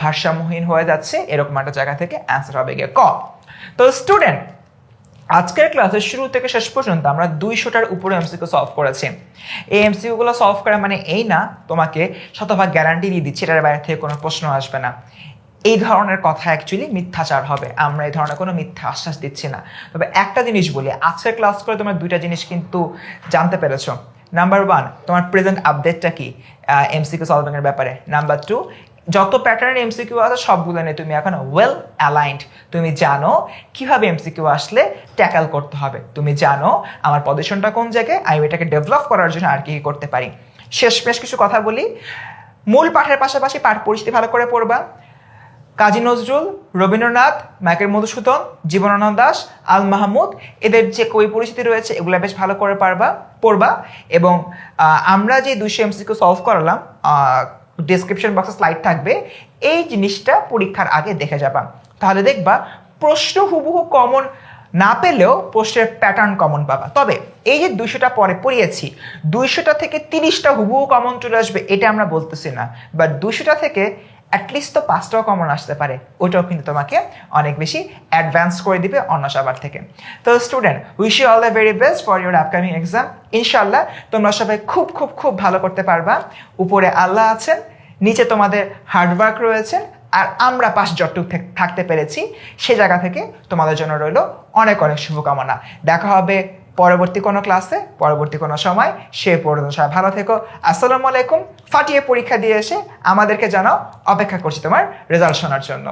ভারসাম্যহীন হয়ে যাচ্ছে, এরকম একটা জায়গা থেকে অ্যান্সার হবে গিয়ে ক। তো স্টুডেন্ট, আজকের ক্লাসের শুরু থেকে শেষ পর্যন্ত আমরা 200টার উপরে এমসিকিউ সলভ করেছি। এই এমসিকিউগুলো সলভ করা মানে এই না তোমাকে শতভাগ গ্যারান্টি দিয়ে দিচ্ছি এটার বাইরে থেকে কোনো প্রশ্ন আসবে না। এই ধরনের কথা অ্যাকচুয়ালি মিথ্যাচার হবে। আমরা এই ধরনের কোনো মিথ্যা আশ্বাস দিচ্ছি না। তবে একটা জিনিস বলি, আজকের ক্লাস করে তোমার 2টা জিনিস কিন্তু জানতে পেরেছো। নাম্বার 1, তোমার প্রেজেন্ট আপডেটটা কি এমসিকিউ সলভিং এর ব্যাপারে। নাম্বার 2, যত প্যাটার্নের এমসিকিউ আছে সবগুলো নিয়ে তুমি এখন ওয়েল অ্যালাইন্ড। তুমি জানো কিভাবে এমসিকিউ আসলে ট্যাকল করতে হবে, তুমি জানো আমার পজিশনটা কোন জায়গায়, আমি এটাকে ডেভেলপ করার জন্য আর কি করতে পারি। শেষমেশ কিছু কথা বলি, মূল পাঠের পাশাপাশি পাঠ পরিচিতি ভালো করে পড়বা। কাজী নজরুল, রবীন্দ্রনাথ, মাইকেল মধুসূদন, জীবনানন্দ দাশ, আল মাহমুদ, এদের যে কবি পরিচিতি রয়েছে এগুলো বেশ ভালো করে পড়বা। এবং আমরা যে 200 এমসিকিউ সলভ করালাম, ডেসক্রিপশন বক্সে স্লাইড থাকবে, এই জিনিসটা পরীক্ষার আগে দেখে যাবা। তাহলে দেখবা প্রশ্ন হুবহু কমন না পেলেও প্রশ্নের প্যাটার্ন কমন পাবা। তবে এই যে 200টা পরে পড়িয়েছি, 200টা থেকে 30টা হুবহু কমন চলে আসবে এটা আমরা বলতেছি না, বাট 200টা থেকে অ্যাটলিস্ট তো 5টাও কমন আসতে পারে, ওইটাও কিন্তু তোমাকে অনেক বেশি অ্যাডভান্স করে দিবে অন্য সবার থেকে। তো student, wish you all the very best for your upcoming exam. ইনশাল্লাহ তোমরা সবাই খুব খুব খুব ভালো করতে পারবা। উপরে আল্লাহ আছেন, নিচে তোমাদের হার্ডওয়ার্ক রয়েছে, আর আমরা পাশ যতটুকু থাকতে পেরেছি সে জায়গা থেকে তোমাদের জন্য রইল অনেক অনেক শুভকামনা। দেখা হবে পরবর্তী কোনো ক্লাসে, পরবর্তী কোনো সময়। সে পর্যন্ত সবাই ভালো থেকো। আসসালামু আলাইকুম। ফাটিয়ে পরীক্ষা দিয়ে এসে আমাদেরকে জানাও, অপেক্ষা করছি তোমার রেজাল্ট শোনার জন্য।